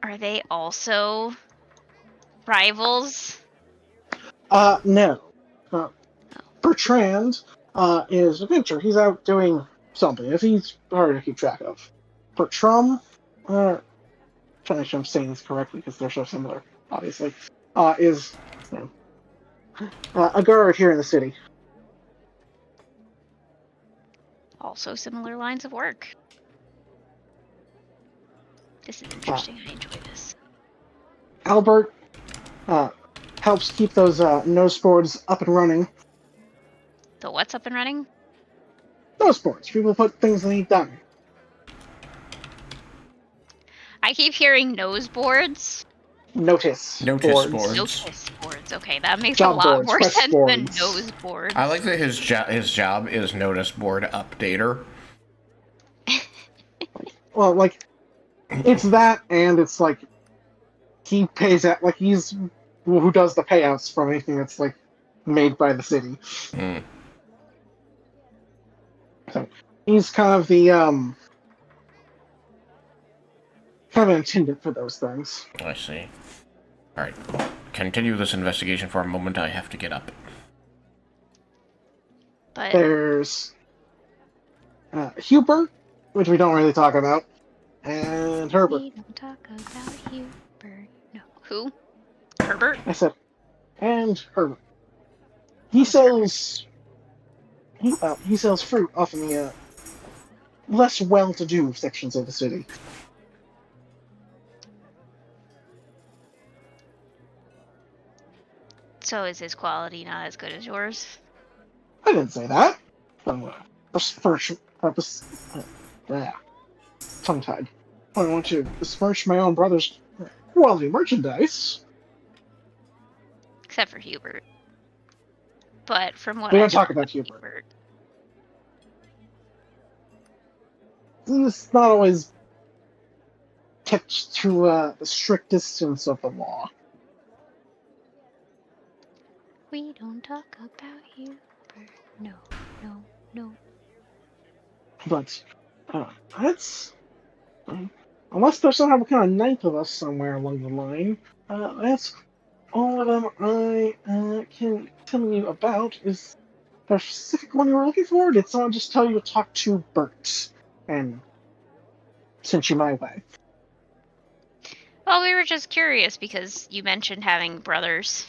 Are they also rivals? No. Bertrand is a adventurer. He's out doing something. If he's hard to keep track of. Bertram, trying to make sure I'm saying this correctly because they're so similar, obviously, is a guard here in the city. Also similar lines of work. This is interesting. I enjoy this. Albert helps keep those nose boards up and running. The what's up and running? Nose boards. People put things they need done. I keep hearing nose boards. Notice boards. Notice boards. Okay, that makes Job a lot boards, more quest sense than boards. nose boards. I like that his job is notice board updater. Well, like, it's that, and it's like he pays out, like he's who does the payouts from anything that's like made by the city. Mm. So he's kind of the kind of an attendant for those things. I see. Alright. Continue this investigation for a moment. I have to get up. But There's Hubert, which we don't really talk about, and Herbert. we don't talk about Hubert. No. Who? Herbert? I said, and Herbert. He sells. He sells fruit off in the less well-to-do sections of the city. So is his quality not as good as yours? I didn't say that. Tongue-tied. I want to besmirch my own brother's quality merchandise. Except for Hubert. But from what We I don't talk know about Hubert. Hubert, He's not always kept to the strict distance of the law. we don't talk about Hubert. No, no, no. But that's unless there's some kind of ninth of us somewhere along the line. That's all of them I can tell you about. Is there a specific one you were looking for? Or did someone just tell you to talk to Bert and sent you my way? Well, we were just curious because you mentioned having brothers.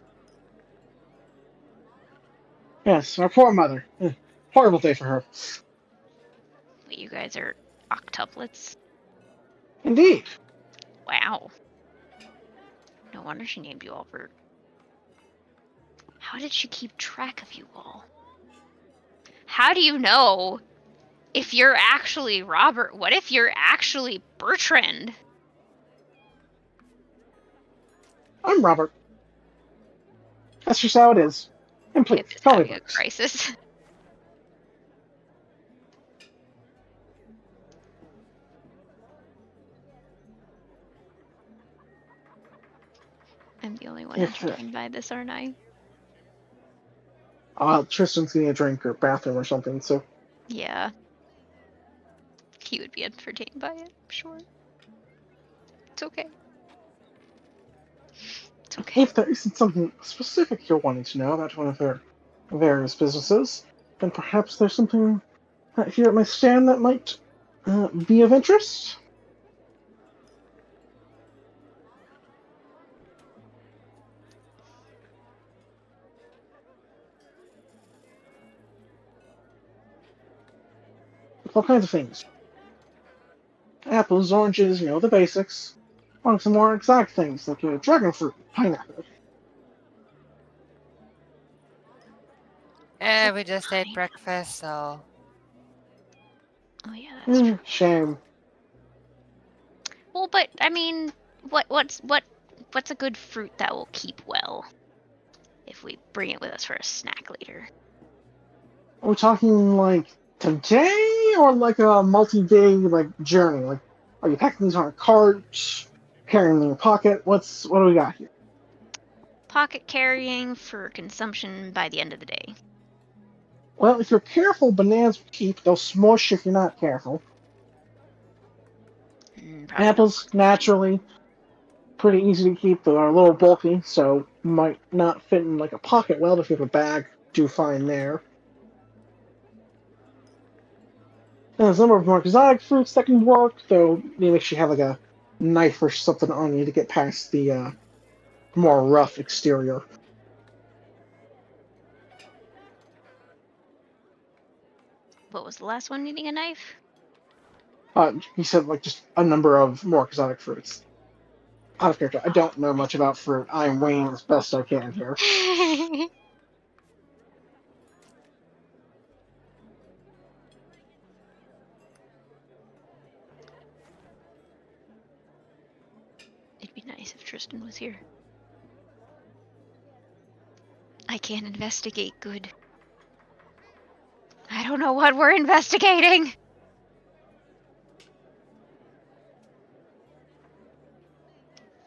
Yes, our poor mother. Horrible day for her. But you guys are octuplets. Indeed. Wow. No wonder she named you Albert. How did she keep track of you all? How do you know if you're actually Robert? What if you're actually Bertrand? I'm Robert. That's just how it is. And please, If it's call me having a Bert. crisis. I'm the only one If, entertained by this, aren't I? Tristan's getting a drink or bathroom or something, so Yeah. He would be entertained by it, I'm sure. It's okay. It's okay. if there isn't something specific you're wanting to know about one of her various businesses, then perhaps there's something here at my stand that might be of interest. All kinds of things. Apples, oranges, the basics. Wanting some more exotic things, like dragon fruit, pineapple. We just ate breakfast, so Oh yeah, that's true. Shame. Well, but I mean, what's a good fruit that will keep well? If we bring it with us for a snack later. Are we talking like today or like a multi-day journey? Like, are you packing these on a cart, carrying them in your pocket? What do we got here? Pocket carrying for consumption by the end of the day. Well, if you're careful, bananas will keep. They'll smush if you're not careful. Probably Apples, naturally, pretty easy to keep. They're a little bulky, so might not fit in like a pocket well. If you have a bag, do fine there. And there's a number of more exotic fruits that can work, though you make sure you have like a knife or something on you to get past the more rough exterior. What was the last one needing a knife? He said like just a number of more exotic fruits. Out of character. I don't know much about fruit. I'm weighing as best I can here. It'd be nice if Tristan was here. I can't investigate good. I don't know what we're investigating.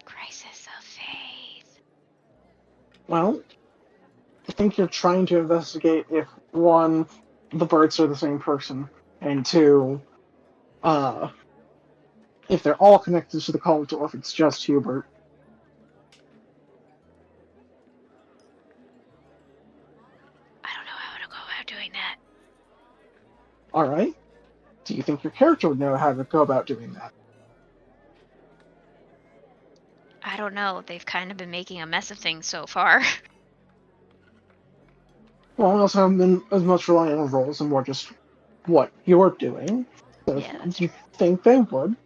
Crisis of faith. Well, I think you're trying to investigate if, one, the birds are the same person, and two, if they're all connected to the cult or if it's just Hubert. I don't know how to go about doing that. Alright. Do you think your character would know how to go about doing that? I don't know. They've kind of been making a mess of things so far. Well, I also haven't been as much relying on rolls and more just what you're doing. So Yeah, if you think they would,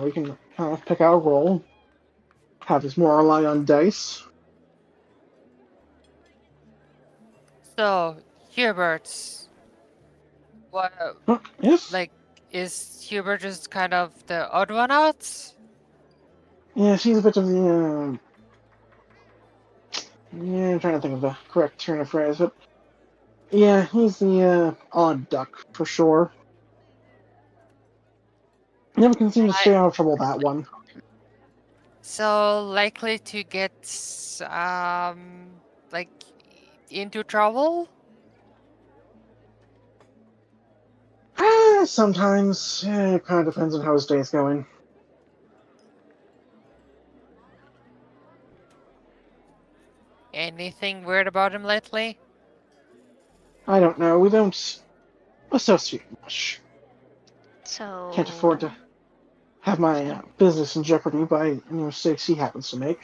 we can kind of pick out a roll. Have us more rely on dice. So, Hubert's. What, Yes? like, is Hubert just kind of the odd one out? Yeah, she's a bit of the, yeah, I'm trying to think of the correct turn of phrase, but yeah, he's the odd duck, for sure. Never can seem to stay out of trouble, that one. So, likely to get, like, into trouble? Sometimes. It kind of depends on how his day's going. Anything weird about him lately? I don't know, we don't associate much. So Can't afford to have my business in jeopardy by any mistakes he happens to make.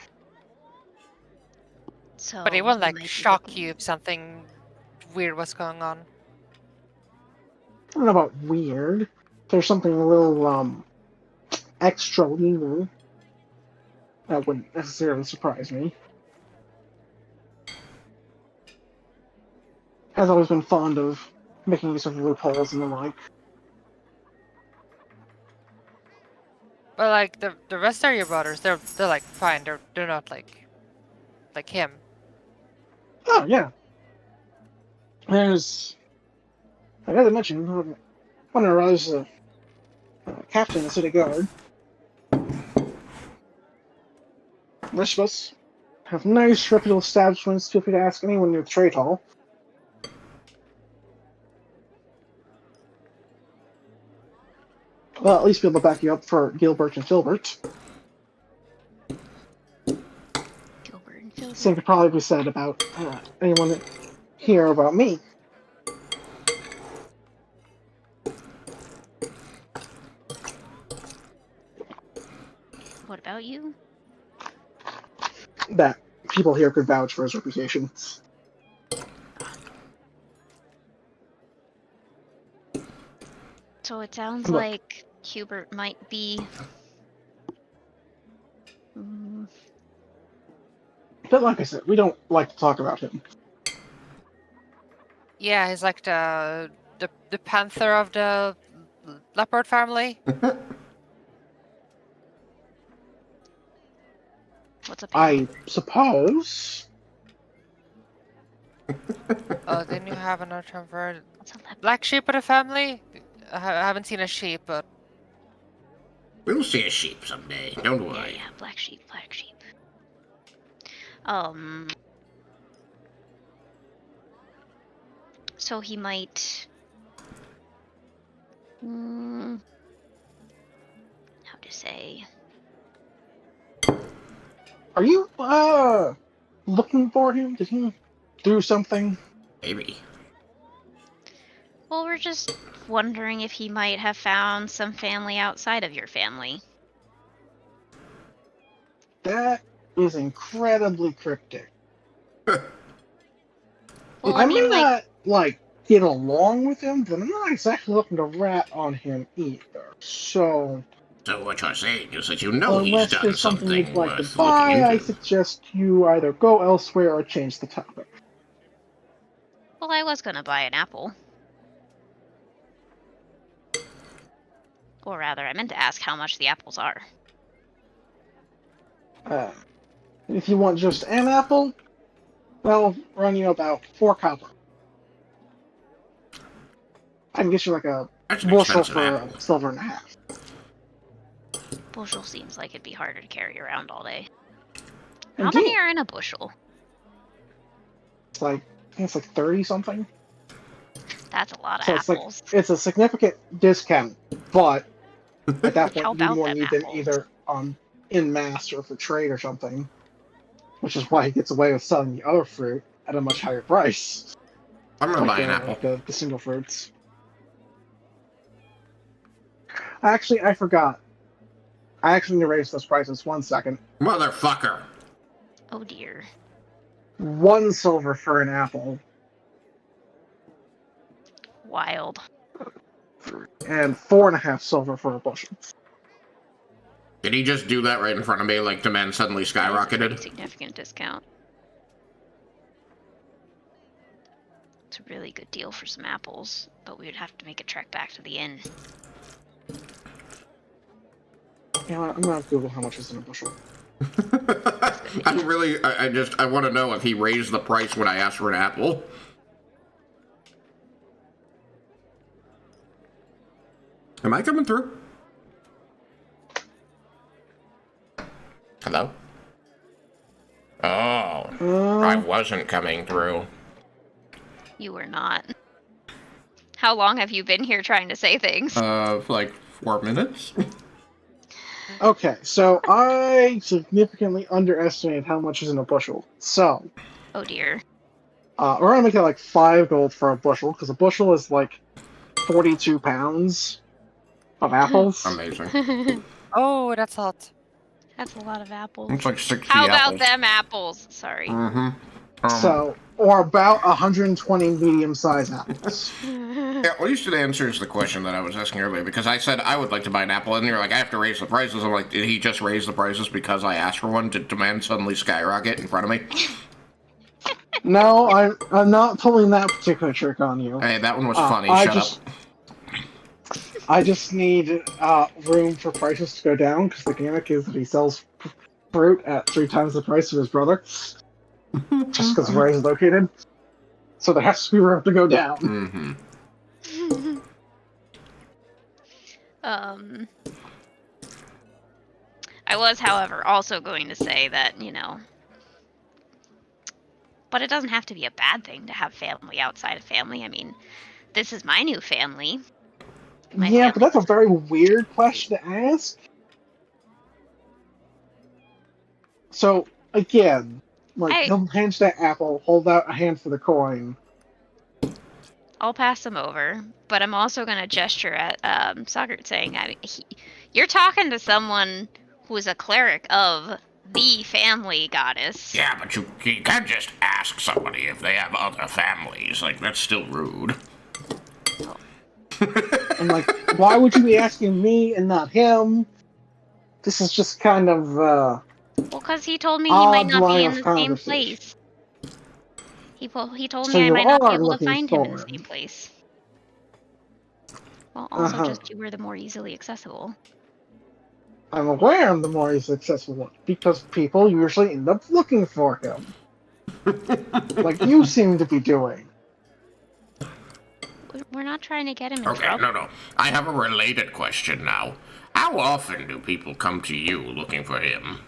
So But it won't, you like, might be shock looking- you if something weird was going on. I don't know about weird. There's something a little, extra legal. That wouldn't necessarily surprise me. Has always been fond of making use of loopholes and the like. But like the rest of your brothers, they're like fine. They're not like him. Oh, yeah. There's... I gotta mention, one of us is a captain of the city guard. The rest of us have nice, reputable establishments. Feel free to ask anyone near the trade hall. Well, at least be able to back you up for Gilbert and Filbert. Gilbert and Phil. Same could probably be said about anyone that hear about me. What about you? That people here could vouch for his reputation. So it sounds Look. like Hubert might be. Mm, But like I said, we don't like to talk about him. Yeah, he's like the panther of the leopard family. what's up? I suppose. Oh, then you have another term for it. What's a leopard? Black sheep of the family. I haven't seen a sheep, but We'll see a sheep someday. Don't Yeah, worry. yeah, black sheep, black sheep. So he might. How to say? Are you looking for him? Did he do something? Maybe. Well, we're just wondering if he might have found some family outside of your family. That is incredibly cryptic. Well, I I mean, may not get along with him, but I'm not exactly looking to rat on him either. So So what you're saying is that you know he's unless done there's something you'd something like to worth looking buy, I into. suggest you either go elsewhere or change the topic. well, I was gonna buy an apple. Or rather, I meant to ask how much the apples are. If you want just an apple, well, run you about 4 copper. I can get you like a That's an bushel expensive for apple. a silver and a half. Bushel seems like it'd be harder to carry around all day. How many Indeed. are in a bushel? It's like I think it's like 30 something. That's a lot of So it's like apples. it's a significant discount, but at that point How you need about more them need than apples? either in mass or for trade or something. Which is why he gets away with selling the other fruit at a much higher price. I'm gonna buy an apple. The single fruits. Actually, I forgot. I actually need to raise those prices 1 second. Motherfucker! Oh dear. 1 silver for an apple, Wild. and 4.5 silver for a bushel. Did he just do that right in front of me, like demand suddenly That is a pretty skyrocketed? significant discount. It's a really good deal for some apples, but we would have to make a trek back to the inn. You know what, I'm gonna Google how much is in a bushel. I want to know if he raised the price when I asked for an apple. Am I coming through? Hello? Oh, I wasn't coming through. You were not. How long have you been here trying to say things? For like 4 minutes? Okay, so I significantly underestimated how much is in a bushel. So, Oh dear. we're gonna make it like 5 gold for a bushel, because a bushel is like 42 pounds of apples. Amazing. oh, that's hot. That's a lot of apples. It's like 60 How about apples. them apples? Sorry. Mm-hmm. So, or about 120 medium-sized apples. Yeah, at least it answers the question that I was asking earlier, because I said I would like to buy an apple, and you're like, I have to raise the prices. I'm like, did he just raise the prices because I asked for one? Did demand suddenly skyrocket in front of me? No, I'm not pulling that particular trick on you. Hey, that one was Uh, funny. I Shut just- up. I just need room for prices to go down, because the gimmick is that he sells fruit at 3 times the price of his brother. Just because where he's located. So there has to be room to go down. Mm-hmm. I was, however, also going to say that, but it doesn't have to be a bad thing to have family outside of family. I mean, this is my new family. My Yeah, but family- that's a very weird question to ask. So, again, Hey. he'll hand you that apple, hold out a hand for the coin, I'll pass him over, but I'm also gonna gesture at Sokert saying that you're talking to someone who is a cleric of the family goddess. Yeah, but you can't just ask somebody if they have other families. Like, that's still rude. And like, why would you be asking me and not him? This is just kind of Well, because he told me he might odd not line be in of the same conversation. place. He told So me I you might not be are able to looking find him in for the him. same place. Well, also Uh-huh. just you were the more easily accessible. I'm aware I'm the more successful one, because people usually end up looking for him. Like you seem to be doing. We're not trying to get him in Okay, trouble. no. I have a related question now. How often do people come to you looking for him?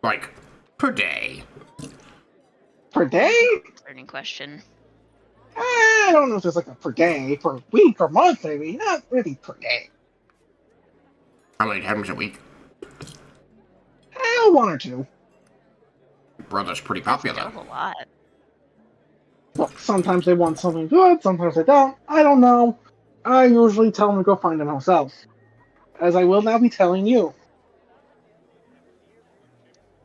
Like, per day? Per day? Concerning question. I don't know if it's like a per day, per week, or month, maybe. Not really per day. How many times a week? One or two. Brother's pretty That's popular. still a lot. Well, sometimes they want something good, sometimes they don't. I don't know. I usually tell them to go find him myself. As I will now be telling you.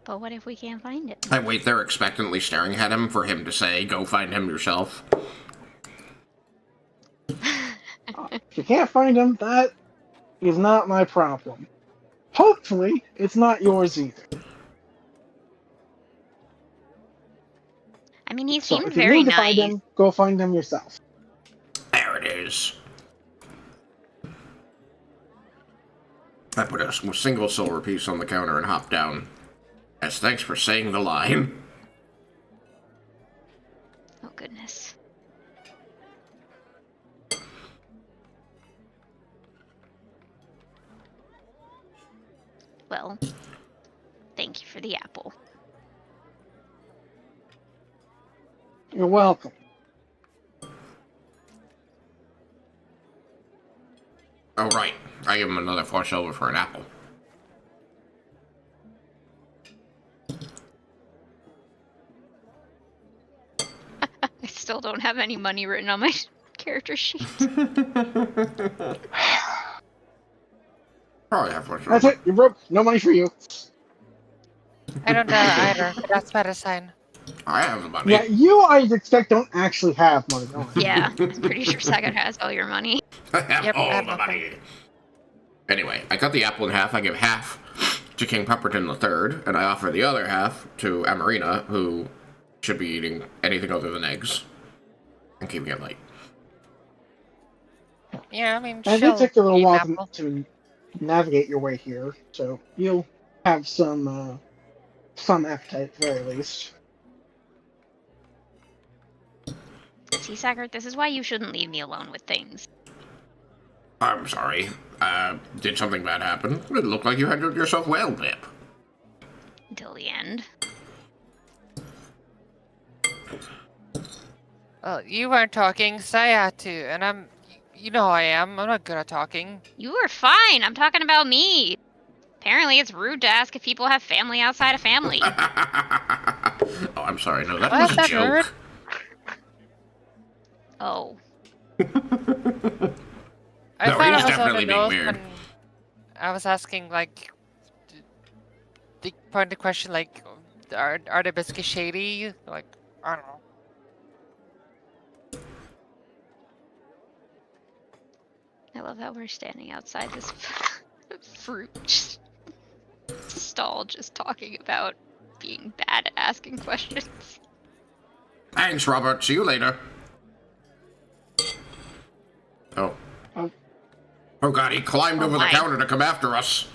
But what if we can't find him? I wait there expectantly staring at him for him to say, go find him yourself. If you can't find him, that is not my problem. Hopefully, it's not yours either. I mean, he So seemed if you very need to find nice. him, go find him yourself. There it is. I put a single silver piece on the counter and hopped down. As thanks for saying the line. Oh, goodness. Well, thank you for the apple. You're welcome. Oh, right. I give him another 4 silver for an apple. I still don't have any money written on my character sheet. Probably have 4 silver. That's it. You're broke. No money for you. I don't know either, but that's better sign. I have the money. Yeah, you, I expect, don't actually have money. Oh, Yeah, I'm pretty sure Sagat has all your money. I have Yep, I all have the nothing. money. Anyway, I cut the apple in half. I give half to King Pepperton III, and I offer the other half to Amarina, who should be eating anything other than eggs and keeping it light. Yeah, I mean, And she'll it took you a little eat an while apple. to navigate your way here, so you'll have some appetite at the very least. See, Sagat, this is why you shouldn't leave me alone with things. I'm sorry. Did something bad happen? It looked like you handled yourself well, Pip. Until the end. Well, you weren't talking, so I had to, and you know how I am. I'm not good at talking. You were fine. I'm talking about me. Apparently, it's rude to ask if people have family outside of family. Oh, I'm sorry. No, that Why was is a that joke. rude? Oh. I No, thought he it was was definitely being weird. when I was asking, like, the point of the question, like, are they basically shady? Like, I don't know. I love how we're standing outside this fruit stall just talking about being bad at asking questions. Thanks, Robert. See you later. Oh. Oh. Oh god, he climbed Oh over my. the counter to come after us.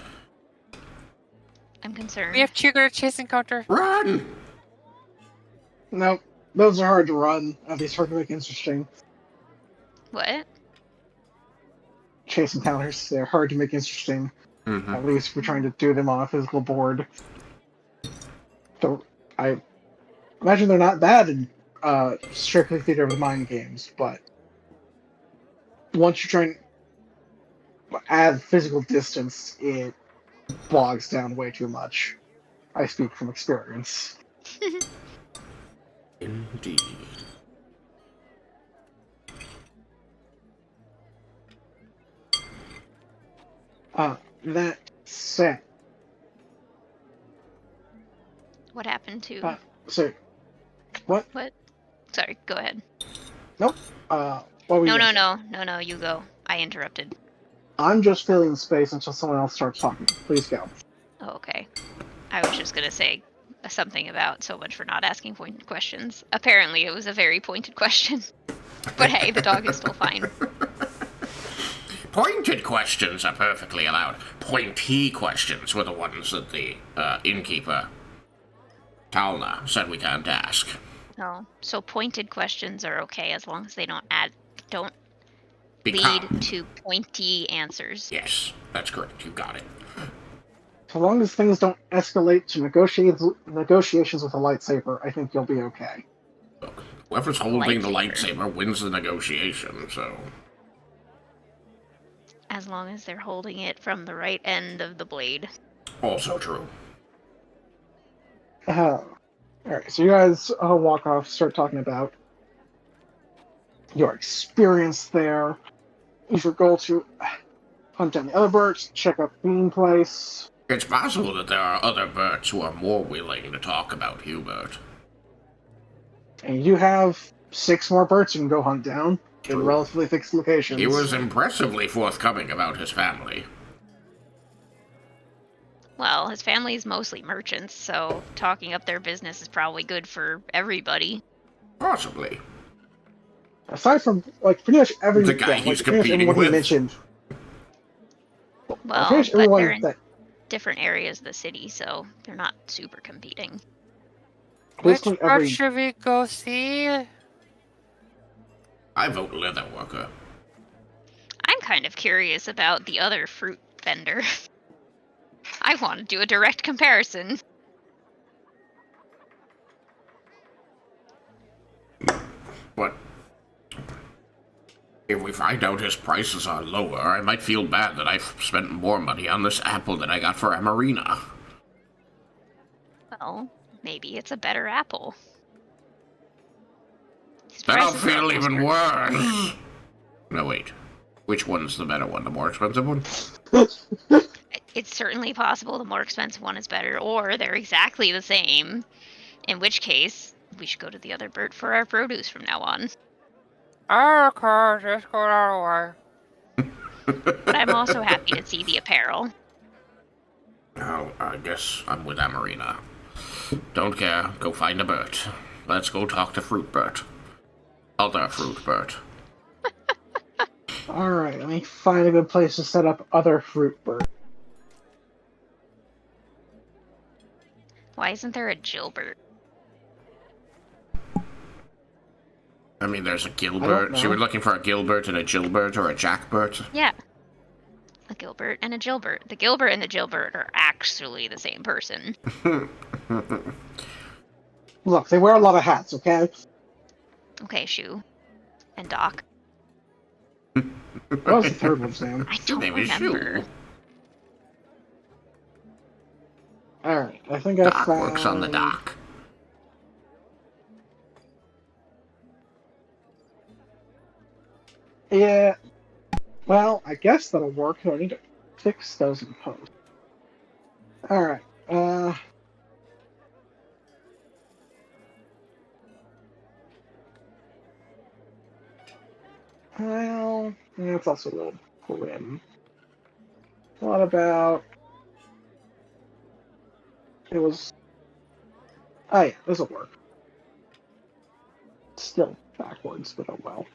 I'm concerned. We have triggered a chase encounter. Run! No, those are hard to run. At least hard to make interesting. What? Chase encounters, they're hard to make interesting. Mm-hmm. At least if we're trying to do them on a physical board. So, I imagine they're not bad in strictly Theater of the Mind games, but once you're trying to add physical distance, it bogs down way too much. I speak from experience. Indeed. That said, What happened to so what? what? Sorry, go ahead. Nope. What were you No, gonna no, say? no, no, no. You go. I interrupted. I'm just filling the space until someone else starts talking. Please go. Oh, okay. I was just gonna say something about so much for not asking pointed questions. Apparently, it was a very pointed question. But hey, the dog is still fine. Pointed questions are perfectly allowed. Pointy questions were the ones that the innkeeper, Talna, said we can't ask. No, so pointed questions are okay as long as they don't Become. lead to pointy answers. Yes, that's correct. You got it. So long as things don't escalate to negotiations with a lightsaber, I think you'll be okay. Look, whoever's holding the Lightsaber. lightsaber wins the negotiation, so... As long as they're holding it from the right end of the blade. Also true. Alright, so you guys walk off, start talking about your experience there. Is your goal to hunt down the other birds, check out the bean place? It's possible that there are other birds who are more willing to talk about Hubert. And you have 6 more birds you can go hunt down in True. relatively fixed locations. He was impressively forthcoming about his family. Well, his family's mostly merchants, so talking up their business is probably good for everybody. Possibly. Aside from, like, pretty much every... The guy yeah, he's like, pretty much competing everyone he with. mentioned. Well, pretty much but everyone they're in that... different areas of the city, so they're not super competing. Which Basically part every... should we go see? I vote Leatherworker. I'm kind of curious about the other fruit vendor. I want to do a direct comparison. But if we find out his prices are lower, I might feel bad that I've spent more money on this apple that I got for Amarina. Well, maybe it's a better apple. His Then I'll prices are feel almost even perfect. worse. No, wait. Which one's the better one? The more expensive one? It's certainly possible the more expensive one is better, or they're exactly the same. In which case, we should go to the other bird for our produce from now on. Okay, just go that way. But I'm also happy to see the apparel. Well, I guess I'm with Amarina. Don't care. Go find a bird. Let's go talk to Fruitbert. Other Fruitbert. Alright, let me find a good place to set up other fruit bird. Why isn't there a Gilbert? I mean, there's a I don't Gilbert. So know. we're looking for a Gilbert and a Gilbert or a Jackbert? Yeah. A Gilbert and a Gilbert. The Gilbert and the Gilbert are actually the same person. Look, they wear a lot of hats, okay? Okay, Shu. And Doc. What was the third one's name? I don't Name is remember. Shu. Alright, I think I Doc found... works on the dock. Yeah. Well, I guess that'll work. I need to fix those in post. Alright, well, that's also a little grim. What about... It was... Oh yeah, this'll work. Still backwards, but oh well.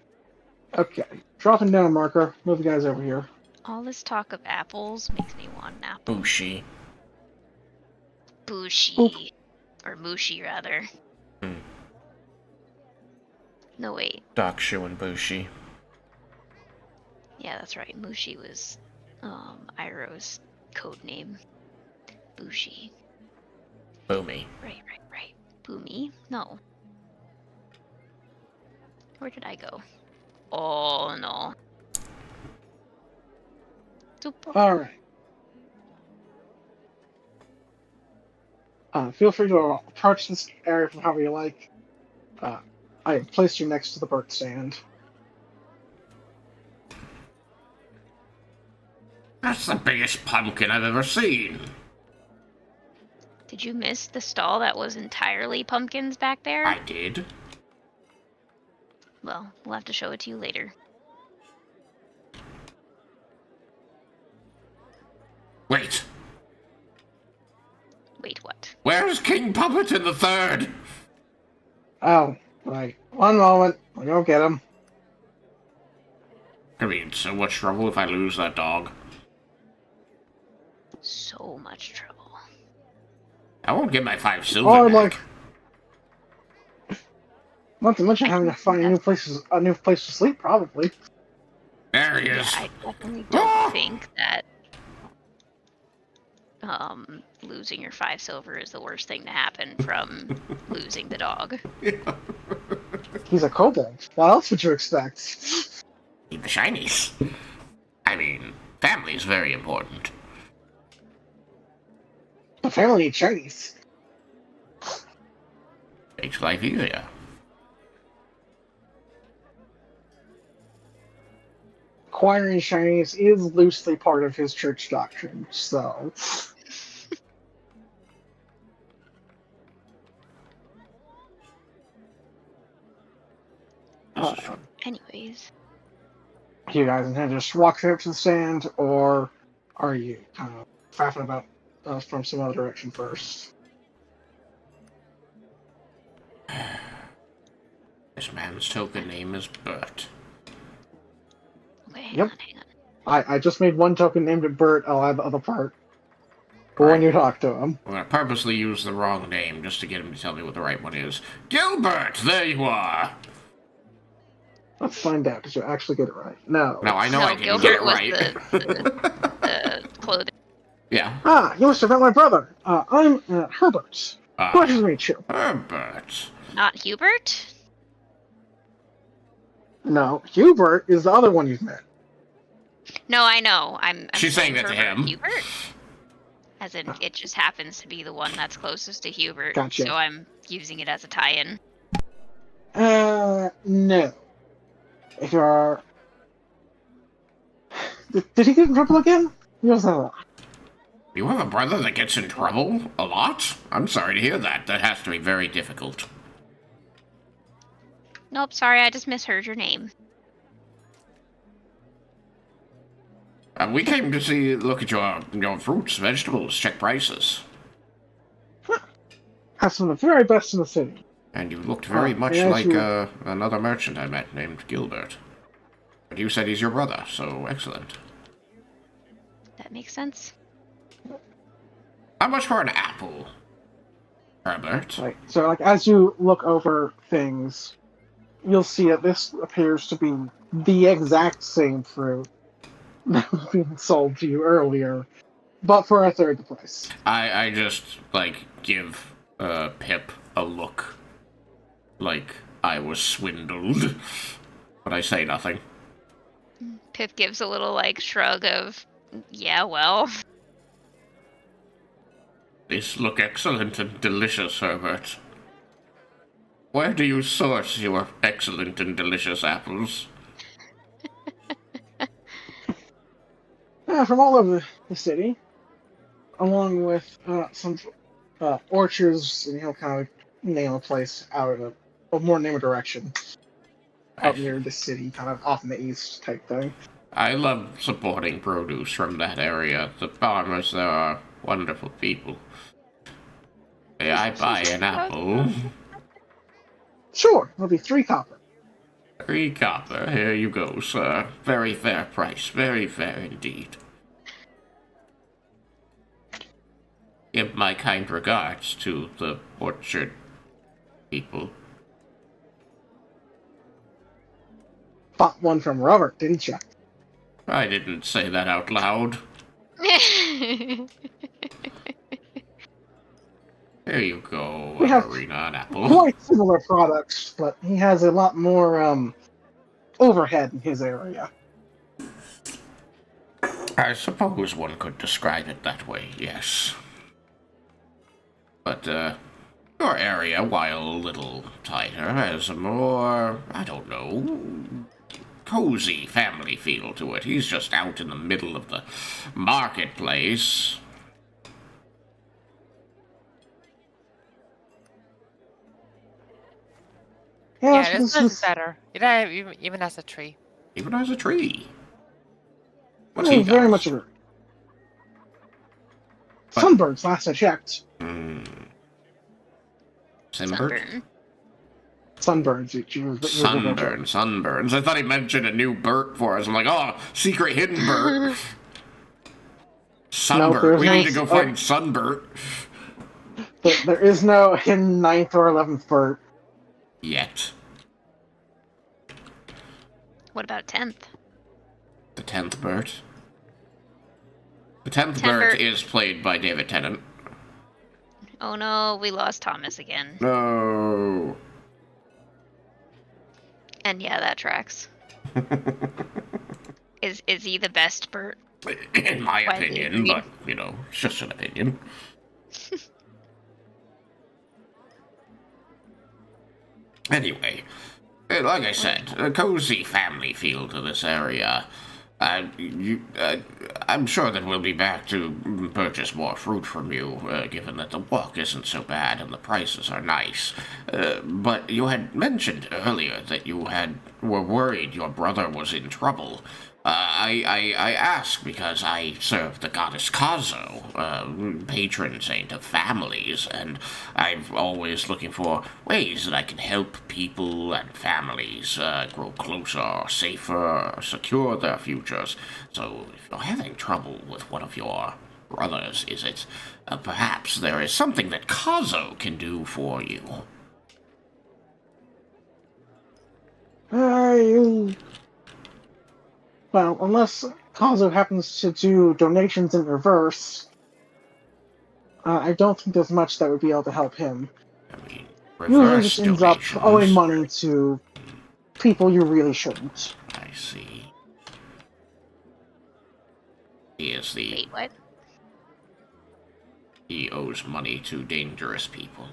Okay, dropping down a marker. Move the guys over here. All this talk of apples makes me want an apple. Bushi. Bushi. Boop. Or Mushi, rather. Hmm. No, wait. Doc, Shu, and Bushi. Yeah, that's right. Mushi was Iroh's code name. Bushi. Boomy. Right. Boomy? No. Where did I go? Oh, no. Alright. Feel free to approach this area from however you like. I have placed you next to the bird stand. That's the biggest pumpkin I've ever seen. Did you miss the stall that was entirely pumpkins back there? I did. Well, we'll have to show it to you later. Wait, Wait, what? where's King Puppleton the Third? Oh, right. One moment. I'll go get him. Gonna be in so much trouble if I lose that dog. So much trouble. I won't get my 5 silver Or back. like, not to mention having to find a new place to sleep. Probably. There he Yeah, is. I definitely don't think that losing your 5 silver is the worst thing to happen from losing the dog. He's a kobold. What else would you expect? Need the shinies. I mean, family is very important. The family needs Chinese. Makes life easier. Acquiring Chinese is loosely part of his church doctrine, so. Anyways, You guys intend to just walk straight up to the stand, or are you kind of faffing about from some other direction first? This man's token name is Bert. okay, Yep. hang on. I just made one token named it Bert. I'll add the other part for when you talk to him. I'm gonna purposely use the wrong name just to get him to tell me what the right one is. Gilbert, there you are. Let's find out. Did you actually get it right? No. No, I know No, I didn't Gilbert get it was right. the clothing. Yeah. Ah, you must have met my brother. I'm Herbert. Pleasure to meet you. Herbert. Not Hubert? No, Hubert is the other one you've met. No, I know. I'm She's saying that to Herbert him. Hubert? As in, it just happens to be the one that's closest to Hubert. Gotcha. So I'm using it as a tie-in. No. If you're... Did he get in trouble again? He was You have a brother that gets in trouble a lot? I'm sorry to hear that. That has to be very difficult. Nope, sorry, I just misheard your name. We came to look at your fruits, vegetables, check prices. have some of the very best in the city. And you looked very much yes, like you- another merchant I met named Gilbert. But you said he's your brother, so excellent. That makes sense. How much for an apple, Herbert? So, as you look over things, you'll see that this appears to be the exact same fruit that was being sold to you earlier, but for a third the price. I just, give Pip a look like I was swindled. But I say nothing. Pip gives a little, shrug of, yeah, well. These look excellent and delicious, Herbert. Where do you source your excellent and delicious apples? From all over the city, along with some orchards, and kind of name a place out of a more name a direction out near the city, kind of off in the east type thing. I love supporting produce from that area. The farmers there are wonderful people. May I buy an apple? Sure, it'll be 3 copper. 3 copper. Here you go, sir. Very fair price. Very fair indeed. Give my kind regards to the orchard people. Bought one from Robert, didn't you? I didn't say that out loud. Here you go, We have Arena, an apple. Quite similar products, but he has a lot more overhead in his area. I suppose one could describe it that way, yes. But, your area, while a little tighter, has a more, I don't know, cozy family feel to it. He's just out in the middle of the marketplace. Yeah, Yeah, this is better. Yeah, even as a tree. Even as a tree. What's he very got? much agree. Sunbirds, last I checked. Sunburn? Sunburns. Sunburns. I thought he mentioned a new Bert for us. I'm like, oh, secret hidden Bert. Sunbird. We need to go find Sunbird. There is no hidden 9th or 11th Bert. Yet. What about 10th? The 10th Bert? The 10th Bert is played by David Tennant. Oh no, we lost Thomas again. No. And yeah, that tracks. Is he the best Bert? In my Widely opinion, agreed. but, you know, it's just an opinion. Anyway, like I said, a cozy family feel to this area. I'm sure that we'll be back to purchase more fruit from you, given that the walk isn't so bad and the prices are nice. But you had mentioned earlier that you were worried your brother was in trouble. I ask because I serve the goddess Kazo, patron saint of families, and I'm always looking for ways that I can help people and families grow closer, safer, secure their futures. So if you're having trouble with one of your brothers, is it perhaps there is something that Kazo can do for you? Well, unless Kazo happens to do donations in reverse, I don't think there's much that would be able to help him. I mean, Usually just reverse ends up donations. owing money to people you really shouldn't. I see. He is the... Wait, what? He owes money to dangerous people.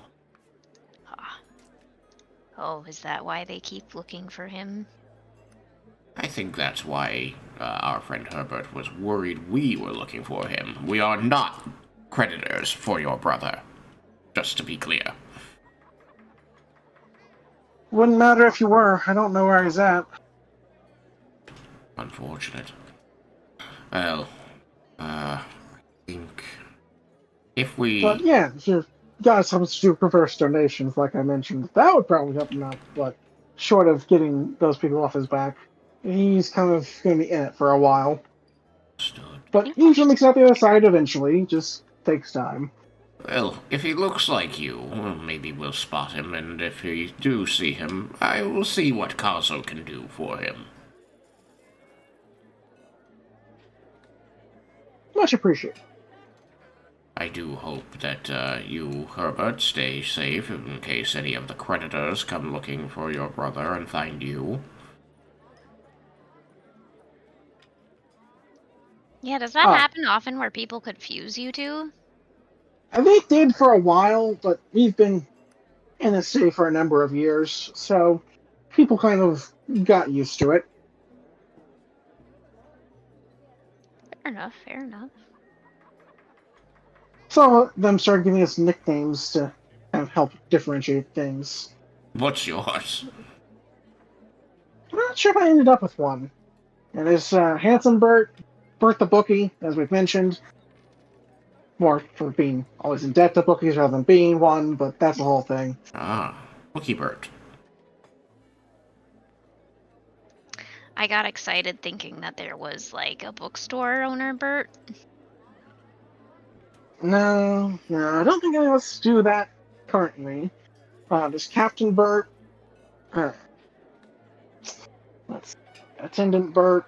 Ah. Oh, is that why they keep looking for him? I think that's why our friend Herbert was worried we were looking for him. We are not creditors for your brother. Just to be clear. Wouldn't matter if you were. I don't know where he's at. Unfortunate. Well, I think if we... But yeah, if you guys happen to do reverse donations, like I mentioned, that would probably help him out. But short of getting those people off his back, he's kind of going to be in it for a while. Understood. But he usually makes it out the other side eventually. Just takes time. Well, if he looks like you, maybe we'll spot him, and if we do see him, I will see what Kazo can do for him. Much appreciated. I do hope that you, Herbert, stay safe in case any of the creditors come looking for your brother and find you. Yeah, does that happen often where people confuse you two? And they did for a while, but we've been in the city for a number of years, so people kind of got used to it. Fair enough. Some of them started giving us nicknames to kind of help differentiate things. What's yours? I'm not sure if I ended up with one. And there's Handsome Bert, Bert the Bookie, as we've mentioned. More for being always in debt to bookies rather than being one, but that's the whole thing. Ah, Bookie Bert. I got excited thinking that there was like a bookstore owner Bert. No, I don't think any of us do that currently. There's Captain Bert, Attendant Bert,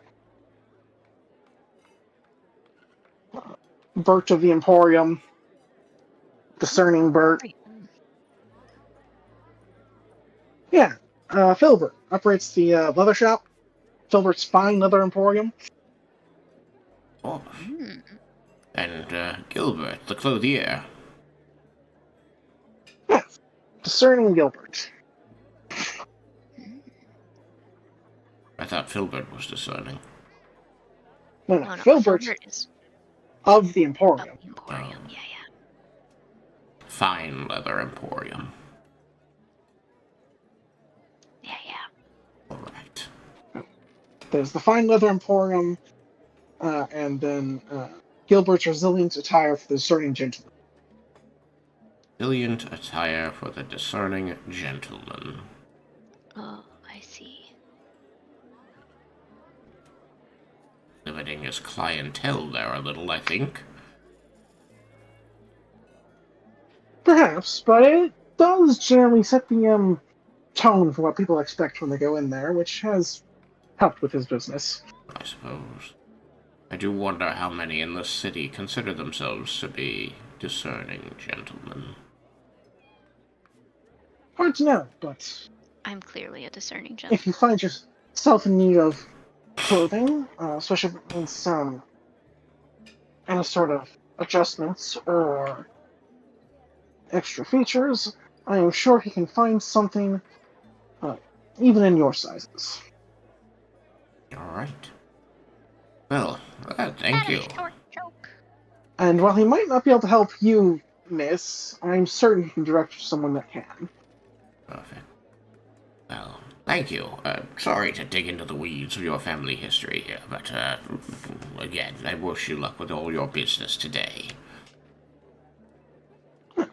Bert of the Emporium, Discerning Bert. Yeah, Filbert operates the leather shop, Filbert's Fine Leather Emporium. Oh. And Gilbert, the clothier. Yes, Discerning Gilbert. I thought Filbert was discerning. No, No, no, Filbert Filbert is of the of Emporium. the Emporium. Yeah, Fine leather emporium. yeah. All right. There's the Fine Leather Emporium, and then Gilbert's Resilient Attire for the Discerning Gentleman. Brilliant attire for the discerning gentleman. Oh, I see. Limiting his clientele there a little, I think. Perhaps, but it does generally set the tone for what people expect when they go in there, which has helped with his business. I suppose. I do wonder how many in this city consider themselves to be discerning gentlemen. Hard to know, but I'm clearly a discerning if gentleman. you find yourself in need of clothing, especially in some any sort of adjustments or extra features, I am sure he can find something even in your sizes. Alright. Well, thank you. Short joke. And while he might not be able to help you, miss, I'm certain he can direct you to someone that can. Perfect. Well, thank you. Sorry to dig into the weeds of your family history here, but, again, I wish you luck with all your business today.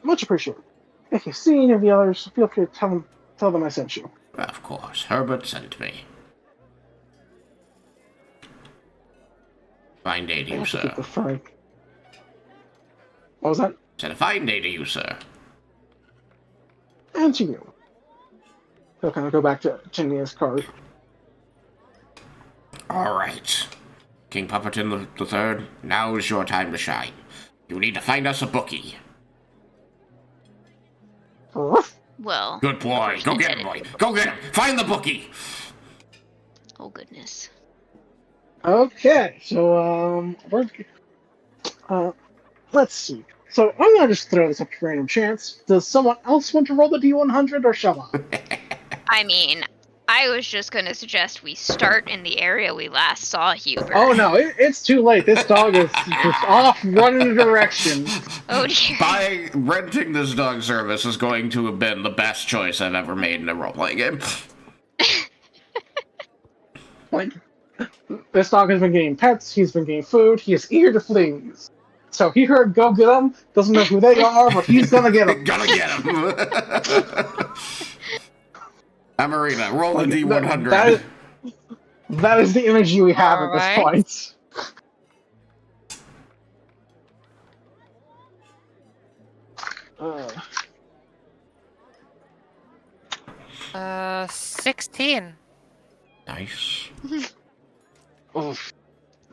Much appreciated. If you see any of the others, feel free to tell them I sent you. Of course, Herbert sent me. Fine day to I you, have to keep sir. referring. What was that? Said a fine day to you, sir. And to you. He'll kind of go back to Tinia's card. Alright. King Pupperton the Third, now is your time to shine. You need to find us a bookie. Well. Good boy. Go get him, boy. Go get him. Find the bookie. Oh goodness. Okay, so let's see. So I'm gonna just throw this up to random chance. Does someone else want to roll the D100, or shall I? I mean, I was just gonna suggest we start in the area we last saw Hubert. Oh no, it's too late. This dog is just off running a direction. Oh dear. By renting this dog service is going to have been the best choice I've ever made in a role-playing game. Like, this dog has been getting pets. He's been getting food. He is eager to fleas. So he heard "go get them." Doesn't know who they are, but he's gonna get them. Gonna get him. Amarina, roll a Like, D100. that is the energy we have at this point. 16. Nice. Oof.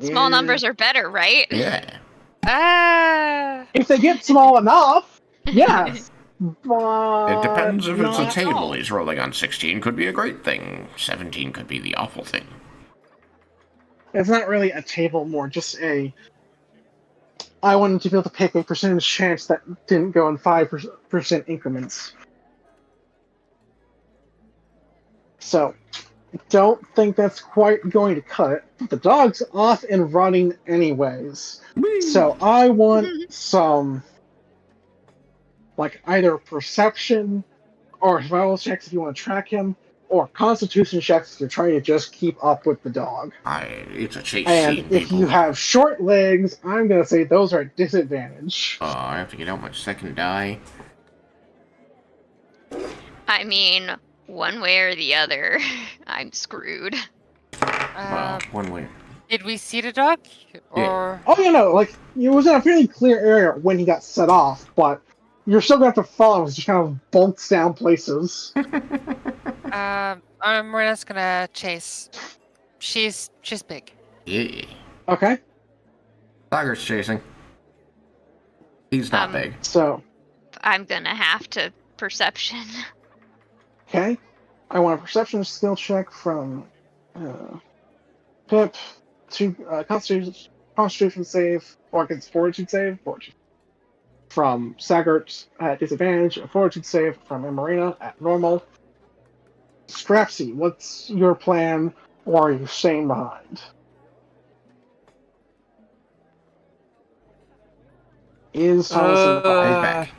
Small Yeah. numbers are better, right? Yeah. Ah. If they get small enough, yes. But It depends if it's a not table all. he's rolling on. 16 could be a great thing. 17 could be the awful thing. It's not really a table, more just a. I wanted to be able to pick a percentage chance that didn't go in 5% increments. So, don't think that's quite going to cut it. The dog's off and running anyways. So I want some, like, either perception or survival checks if you want to track him, or constitution checks if you're trying to just keep up with the dog. It's a chase And scene, if people. you have short legs, I'm going to say those are a disadvantage. I have to get out my second die. I mean, one way or the other, I'm screwed. Well, one way. Did we see the dog? Or Oh, you know, like, it was in a fairly clear area when he got set off, but you're still going to have to follow as he kind of bolts down places. Marina's gonna chase. She's big. Yeah. Okay, Tiger's chasing. He's not big. so, I'm gonna have to perception. okay. I want a perception skill check from Pip to Constitution save, or against Fortitude save. Fortitude. From Saggart at disadvantage, a Fortitude save from Marina at normal. Scrapsy, what's your plan Or are you staying behind? Is Thomas in the He's car? back.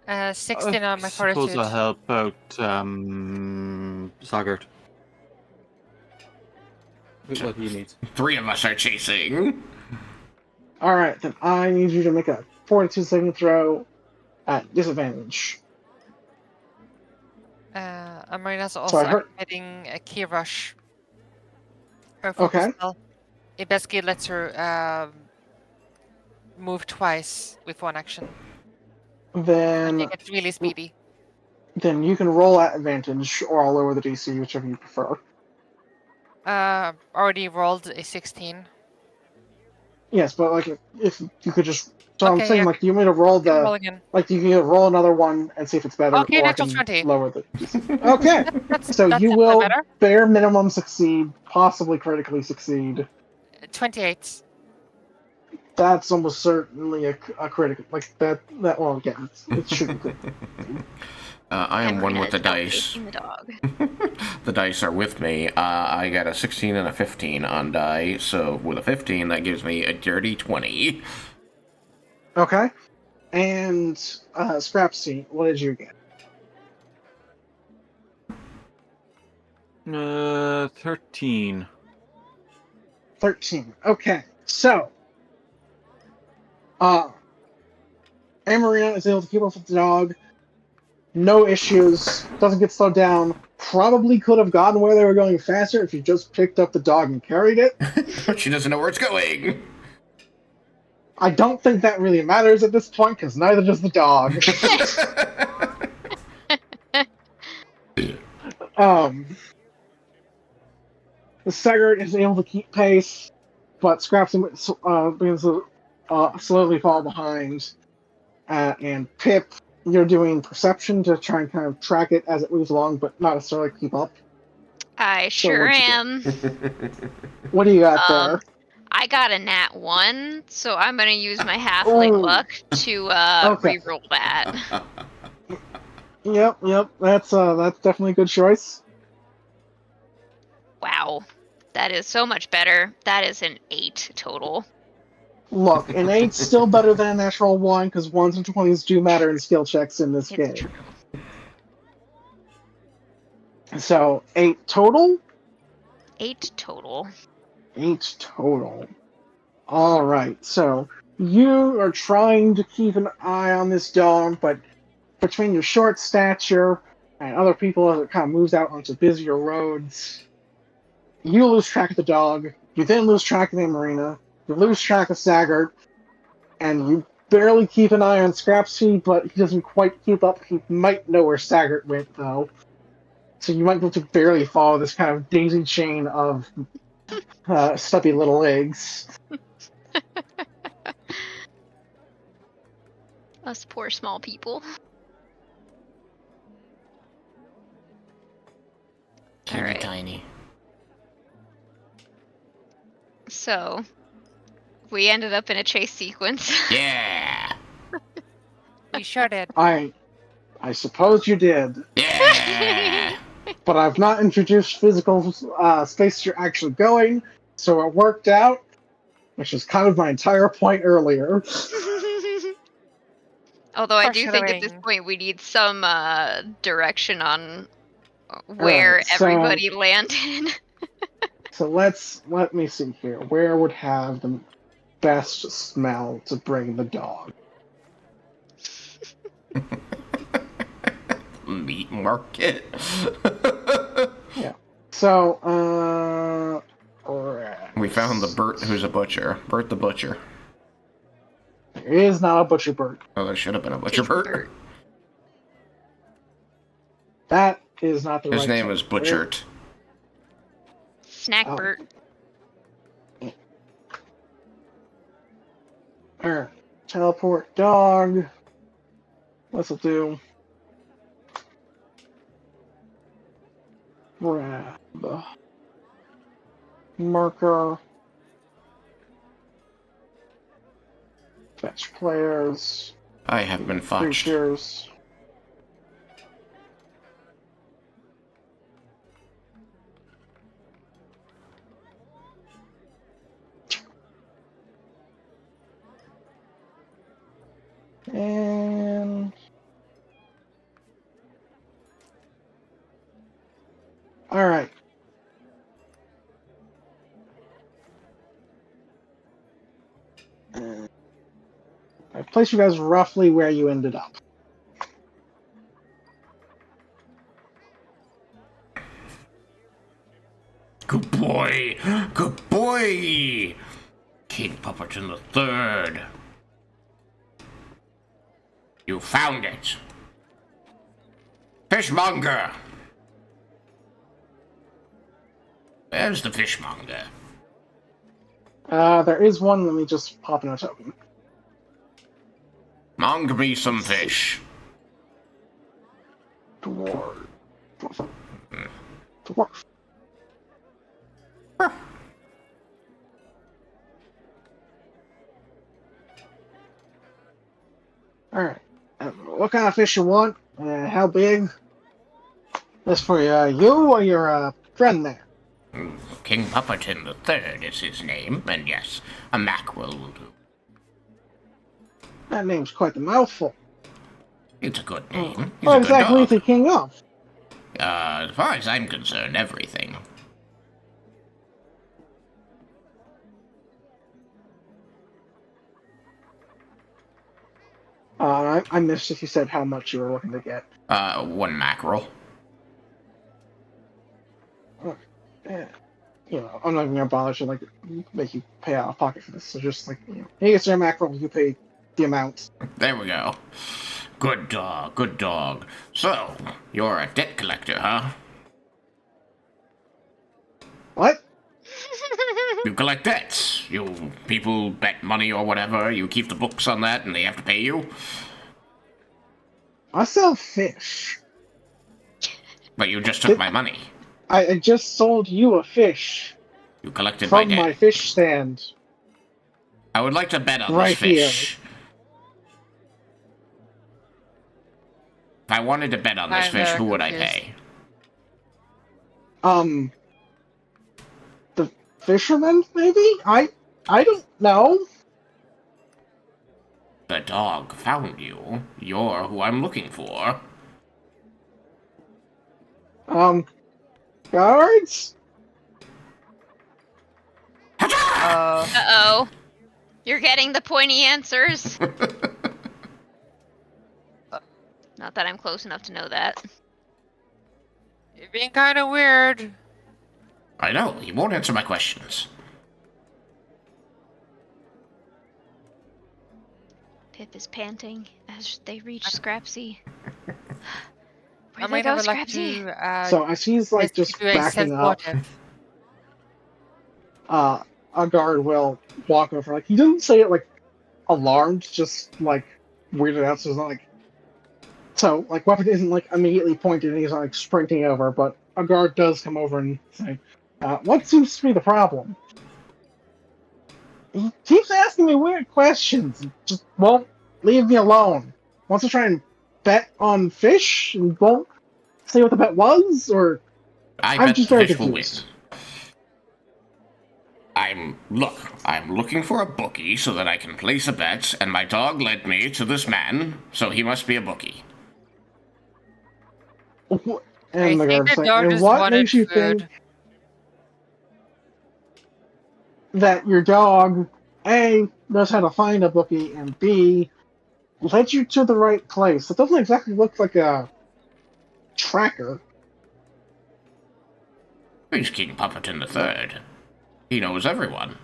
Uh, 16 on my I suppose fortitude. I'll help out Saggart. With what he needs. 3 of us are chasing. Alright, then I need you to make a fortitude saving throw at disadvantage. Marina's I also heard- activating a key rush. Her focus Okay. spell. It basically lets her move twice with one action. And Then it gets really speedy. you can roll at advantage, or I'll lower the DC, whichever you prefer. Already rolled a 16. Yes, but like if you could just, so I'm Okay, saying yeah. like you want me to roll Can roll the again. like you can roll another one and see if it's better, Okay, or I natural can 20. lower the DC. Okay, That's so that's you definitely will better. bare minimum succeed, possibly critically succeed. 28. That's almost certainly a critical, like that. Well, yeah, it should be critical. I am one with the dice. The dog. The dice are with me. I got a 16 and a 15 on die, so with a 15, that gives me a dirty 20. Okay, and Scrapsy, what did you get? 13. 13. Okay, so Amarina is able to keep up with the dog. No issues. Doesn't get slowed down. Probably could have gotten where they were going faster if you just picked up the dog and carried it. But she doesn't know where it's going. I don't think that really matters at this point, because neither does the dog. The Saggart is able to keep pace, but Scraps begins to slowly fall behind. And Pip, you're doing perception to try and kind of track it as it moves along, but not necessarily keep up. I So sure what'd you get? am. What do you got there? I got a nat 1, so I'm gonna use my halfling Ooh. luck to Okay. reroll that. Yep, that's definitely a good choice. Wow. That is so much better. That is an 8 total. Look, an 8's still better than a natural 1, because 1s and 20s do matter in skill checks in this It's game. true. So, 8 total? 8 total. 8 total. Alright, so you are trying to keep an eye on this dog, but between your short stature and other people as it kind of moves out onto busier roads, you lose track of the dog, you then lose track of the marina, you lose track of Saggart, and you barely keep an eye on Scrapsy, but he doesn't quite keep up. He might know where Saggart went, though. So you might be able to barely follow this kind of daisy chain of stubby little legs. Us poor small people. Alright. Tiny. So, we ended up in a chase sequence. Yeah! We sure did. I suppose you did, Yeah! but I've not introduced physical space you're actually going, so it worked out, which is kind of my entire point earlier. Although I do think at this Foreshadowing. point we need some direction on where Alright, so- everybody landed. So let me see here. Where would have the best smell to bring the dog? Meat market. So, We found the Bert who's a butcher. Bert the butcher. There is not a butcher bird. Oh, there should have been a butcher Tasty Bert. Bert. That is not the right His name type. is Butchert. Snack Oh. Bert. Teleport dog. This'll do. Grab marker. Fetch players. I have been fotched. Creatures. And all right. I placed you guys roughly where you ended up. Good boy! Good boy! King Pupperton the Third. You found it. Fishmonger! Where's the fishmonger? There is one. Let me just pop in a token. Monger me some fish. Dwarf. Dwarf. Alright. What kind of fish you want? How big? This for you or your friend there? King Pupperton the Third is his name, and yes, a mackerel will do. That name's quite the mouthful. It's a good name. He's What a good exactly is dog. he king of? As far as I'm concerned, everything. I missed if you said how much you were looking to get. 1 mackerel. Yeah. You know, I'm not even gonna bother to like make you pay out of pocket for this. So just like, you know, he gets your mackerel, you pay the amount. There we go. Good dog, good dog. So, you're a debt collector, huh? What? You collect debts. You people bet money or whatever. You keep the books on that, and they have to pay you. I sell fish. But you just took my money. I just sold you a fish You collected my from debt. my fish stand. I would like to bet on Right this fish. here. If I wanted to bet on this I'm fish, very who would I confused. pay? The fisherman, maybe? I don't know. The dog found you. You're who I'm looking for. Guards? Uh-oh. You're getting the pointy answers. Not that I'm close enough to know that. You're being kind of weird. I know, he won't answer my questions. Pip is panting as they reach Scrapsy. I Where'd they might go, have like Scrapsy? to So as he's like just investigate backing up, self-motive. a guard will walk over. Like he doesn't say it like alarmed, just like weirded out. So it's not like weapon isn't like immediately pointed, and he's not like sprinting over. But a guard does come over and say, "What seems to be the problem?" He keeps asking me weird questions. And just won't leave me alone. Wants to try and bet on fish and won't say what the bet was, or I I'm bet just the very fish will win. confused. I'm looking for a bookie so that I can place a bet, and my dog led me to this man, so he must be a bookie. And I the think guard's the like, dog and just what wanted makes you food. think that your dog, A, knows how to find a bookie, and B, led you to the right place? It doesn't exactly look like a tracker. He's King Pupperton the Third. He knows everyone.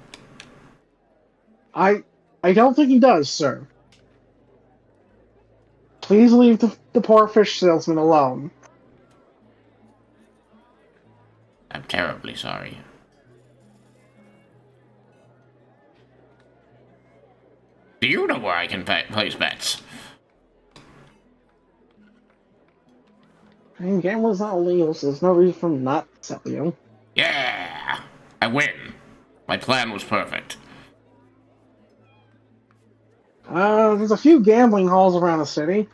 I don't think he does, sir. Please leave the poor fish salesman alone. I'm terribly sorry. Do you know where I can place bets? I mean, gambling's not illegal, so there's no reason for him not to sell you. Yeah! I win. My plan was perfect. There's a few gambling halls around the city.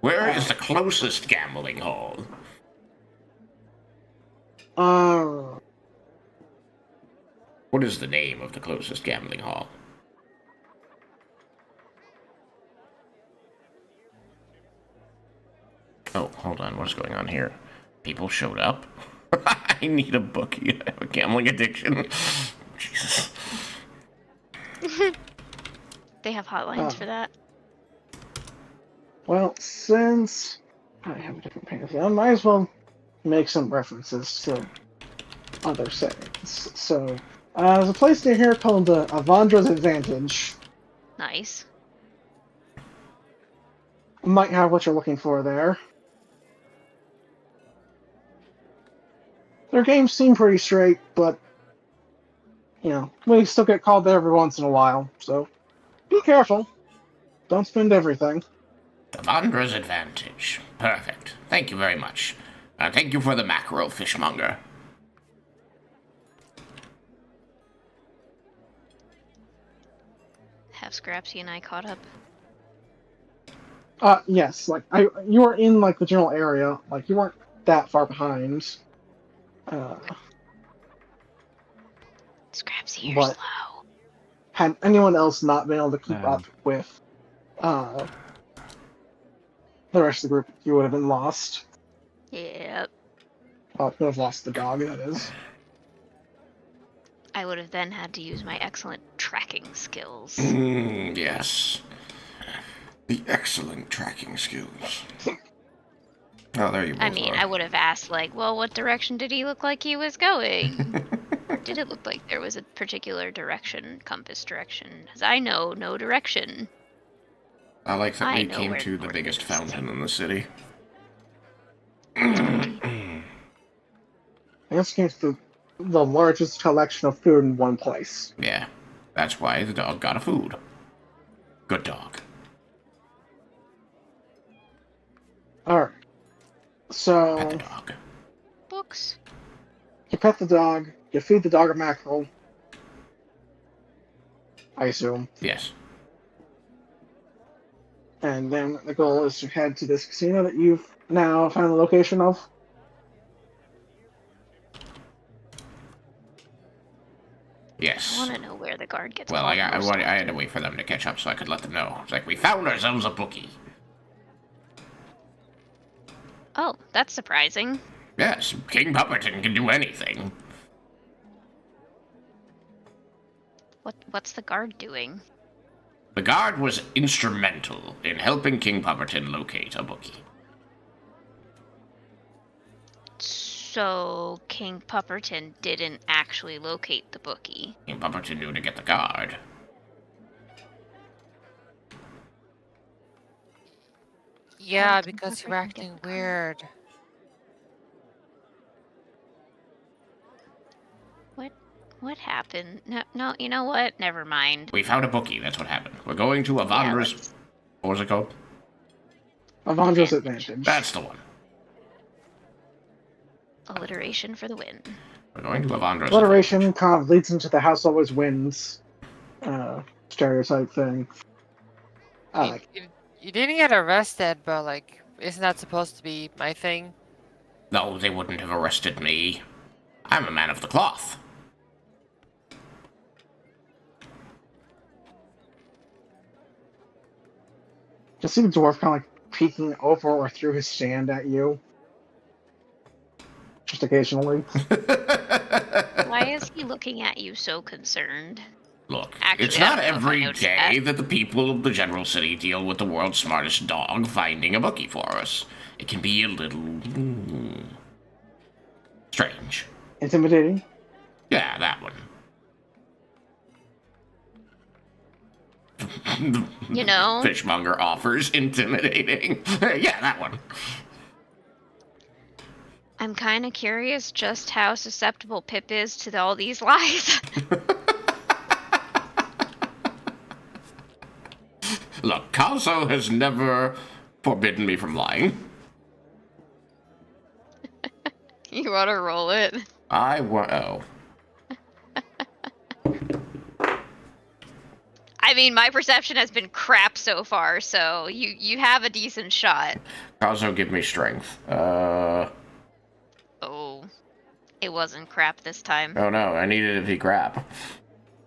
Where is the closest gambling hall? What is the name of the closest gambling hall? hold on, what's going on here? People showed up? I need a bookie. I have a gambling addiction. Jesus. They have hotlines for that. Well, since I have a different pantheon, I might as well make some references to other settings. So, there's a place near here called the Avandra's Advantage. Nice. Might have what you're looking for there. Their games seem pretty straight, but, you know, we still get called there every once in a while, so be careful. Don't spend everything. Avandra's Advantage. Perfect. Thank you very much. Thank you for the mackerel, fishmonger. Have Scrapsy and I caught up? Yes, like, you were in, like, the general area, like, you weren't that far behind. Scrapsy, you're But- slow. Had anyone else not been able to keep up with, the rest of the group, you would have been lost. Yep. Well, you would have lost the dog, that is. I would have then had to use my excellent tracking skills. Yes. The excellent tracking skills. Oh, there you both I mean, are. I would have asked, like, well, what direction did he look like he was going? Or did it look like there was a particular direction, compass direction? Because I know no direction. I like that I we know came where to the the biggest north is. fountain in the city. I guess you came to the largest collection of food in one place. Yeah, that's why the dog got a food. Good dog. Alright. Pet the So, dog. Books. you pet the dog, you feed the dog a mackerel. I assume. Yes. And then the goal is to head to this casino that you've now found the location of. I Yes. want to know where the guard gets Well, called I most had to often. wait for them to catch up so I could let them know. It's like, we found ourselves a bookie. Oh, that's surprising. Yes, King Pupperton can do anything. What's the guard doing? The guard was instrumental in helping King Pupperton locate a bookie. So King Pupperton didn't actually locate the bookie. King Pupperton knew to get the guard. Yeah, How did because you Pupperton were get acting the card? weird. What happened? No, you know what? Never mind. We found a bookie, that's what happened. We're going to Yeah, Avandra's... let's- What was it called? Avandra's Advantage. Advantage. That's the one. alliteration for the win. We're going to Avandra's... Alliteration kind of leads into the house always wins stereotype thing. I You, like you, you didn't get arrested, but like, isn't that supposed to be my thing? No, they wouldn't have arrested me. I'm a man of the cloth. Just see the dwarf kind of like peeking over or through his stand at you. Just occasionally. Why is he looking at you so concerned? Look, Actually, it's I not don't know if I every noticed day that the people of the general city deal with the world's smartest dog finding a bookie for us. It can be a little... strange. Intimidating. Yeah, that one. You know? Fishmonger offers intimidating. Yeah, that one. I'm kind of curious just how susceptible Pip is to all these lies. Look, Kazo has never forbidden me from lying. You want to roll it? Oh. I mean, my perception has been crap so far, so you have a decent shot. Kazo, give me strength. Oh, it wasn't crap this time. Oh no, I needed it to be crap.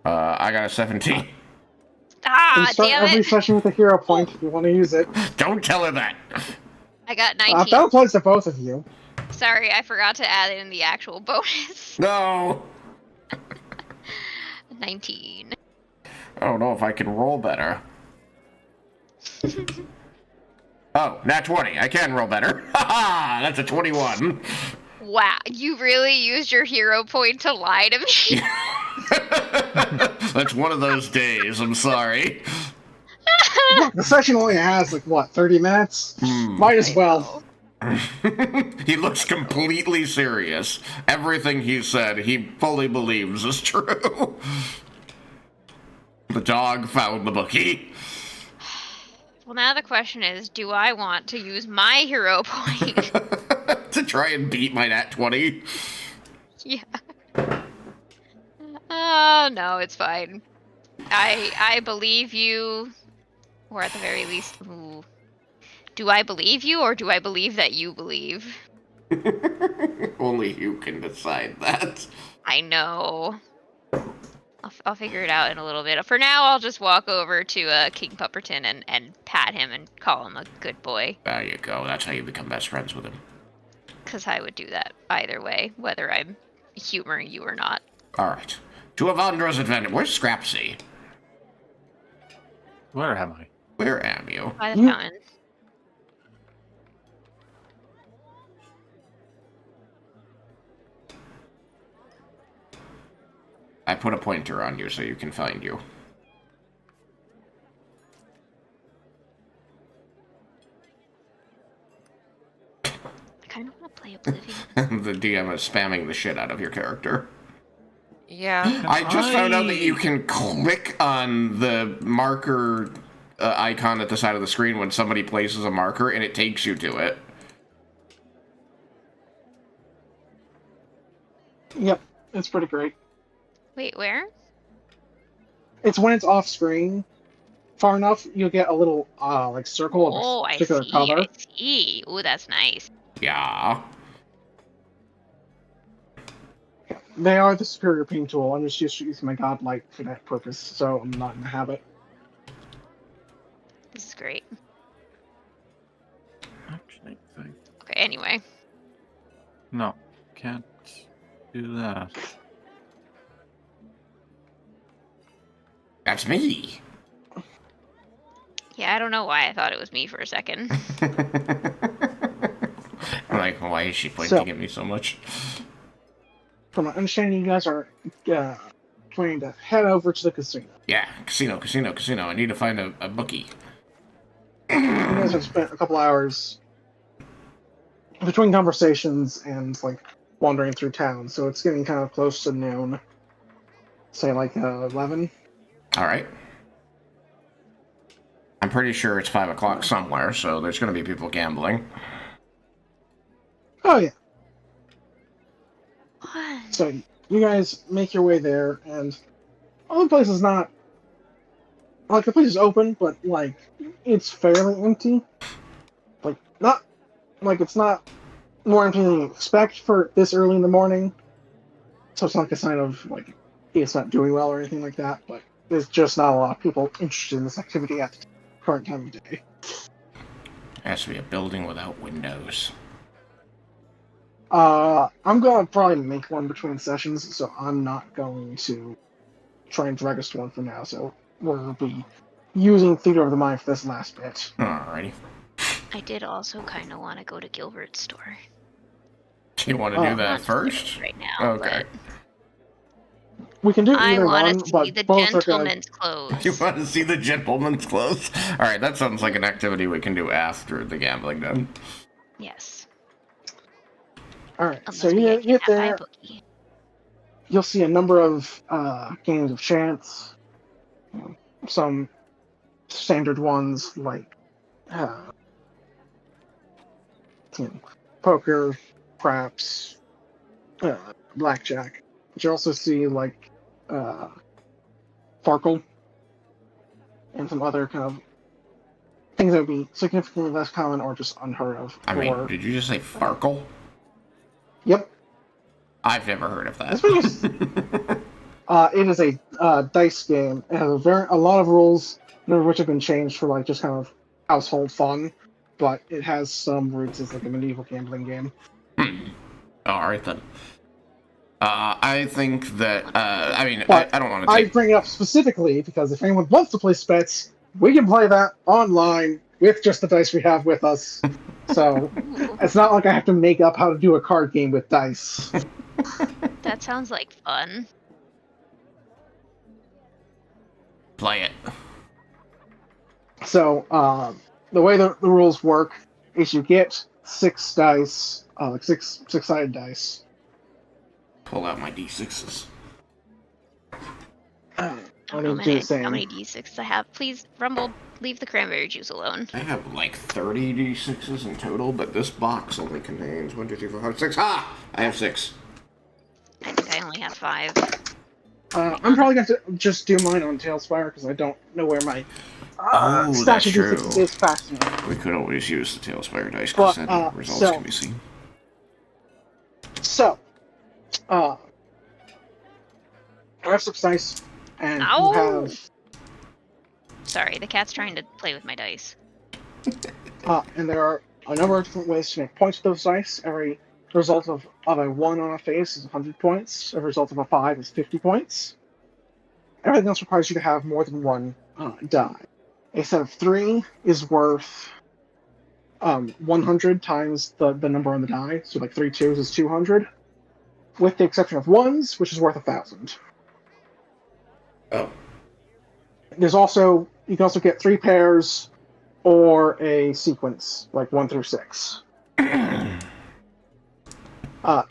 I got a 17. You Ah, start damn every it! session with a hero point if you want to use it. Don't tell her that. I got 19. That applies to both of you. Sorry, I forgot to add in the actual bonus. No! 19. I don't know if I can roll better. Oh, nat 20. I can roll better. Haha! That's a 21. Wow, you really used your hero point to lie to me? That's one of those days. I'm sorry. Look, the session only has, like, what, 30 minutes? Might as well. He looks completely serious. Everything he said, he fully believes is true. The dog found the bookie. Well, now the question is, do I want to use my hero point? To try and beat my nat 20. Yeah. Oh, no, it's fine. I believe you, or at the very least, ooh. Do I believe you, or do I believe that you believe? Only you can decide that. I know. I'll figure it out in a little bit. For now, I'll just walk over to King Pupperton and pat him and call him a good boy. There you go. That's how you become best friends with him. Because I would do that either way, whether I'm humoring you or not. Alright. To Avandra's advantage. Where's Scrapsy? Where am I? Where am you? By the fountain. I put a pointer on you so you can find you. I kind of want to play Oblivion. The DM is spamming the shit out of your character. Yeah. I just found out that you can click on the marker icon at the side of the screen when somebody places a marker, and it takes you to it. Yep, it's pretty great. Wait, where? It's when it's off screen, far enough, you'll get a little, like, circle of Oh, a I particular see. color. I see. Ooh, that's nice. Yeah. They are the superior paint tool. I'm just used to using my godlight for that purpose, so I'm not in the habit. This is great. Actually, think. Okay, anyway. No, can't do that. That's me. Yeah, I don't know why I thought it was me for a second. I'm like, why is she pointing at me so much? From my understanding, you guys are planning to head over to the casino. Yeah, casino. I need to find a bookie. You guys have spent a couple hours between conversations and, like, wandering through town, so it's getting kind of close to noon. Say, like, 11? Alright. I'm pretty sure it's 5 o'clock somewhere, so there's going to be people gambling. Oh, yeah. What? So, you guys make your way there, and the place is not... Like, the place is open, but, like, it's fairly empty. Like, not... Like, it's not more empty than you expect for this early in the morning. So it's not like a sign of, like, it's not doing well or anything like that, but there's just not a lot of people interested in this activity at the current time of day. Has to be a building without windows. I'm gonna probably make one between sessions, so I'm not going to try and drag us to one for now, so we'll be using Theater of the Mind for this last bit. Alrighty. I did also kind of want to go to Gilbert's store. Do you want to do Not that to first? right now, Okay. We can do I either one, want to see but the both are good. gentleman's clothes. You want to see the gentleman's clothes? Alright, that sounds like an activity we can do after the gambling done. Yes. Alright, Unless so we you get get kidnapped by a there, bookie. you'll see a number of games of chance. Some standard ones like poker, craps, blackjack. But you also see like Farkle and some other kind of things that would be significantly less common or just unheard of. I mean, did you just say Farkle? Yep. I've never heard of This that. it is a dice game. It has a lot of rules, none of which have been changed for like just kind of household fun. but it has some roots as like a medieval gambling game. Alright then. I think that, I mean, But I don't want to I take... bring it up specifically because if anyone wants to play Spets, we can play that online with just the dice we have with us. So Ooh, it's not like I have to make up how to do a card game with dice. that sounds like fun. Play it. So the way the rules work is you get 6 dice, like six-sided dice. Pull out my d6s. I don't I know need to do the how many same. d6s I have. Please, Rumble, leave the cranberry juice alone. I have like 30 d6s in total, but this box only contains 1, 2, 3, 4, 5, 6. Ah! I have 6. I think I only have 5. I'm probably going to just do mine on Tailspire because I don't know where my Oh, stash that's of D6 true. is fast enough. We could always use the Tailspire dice because But, then results so- can be seen. So, I have 6 dice, and Ow! you have Sorry, the cat's trying to play with my dice. and there are a number of different ways to make points with those dice. Every result of a 1 on a face is 100 points. Every result of a 5 is 50 points. Everything else requires you to have more than 1 die. A set of 3 is worth 100 times the number on the die, so like 3 2s is 200, with the exception of 1s, which is worth 1,000. Oh. There's also, you can also get 3 pairs or a sequence, like 1 through 6.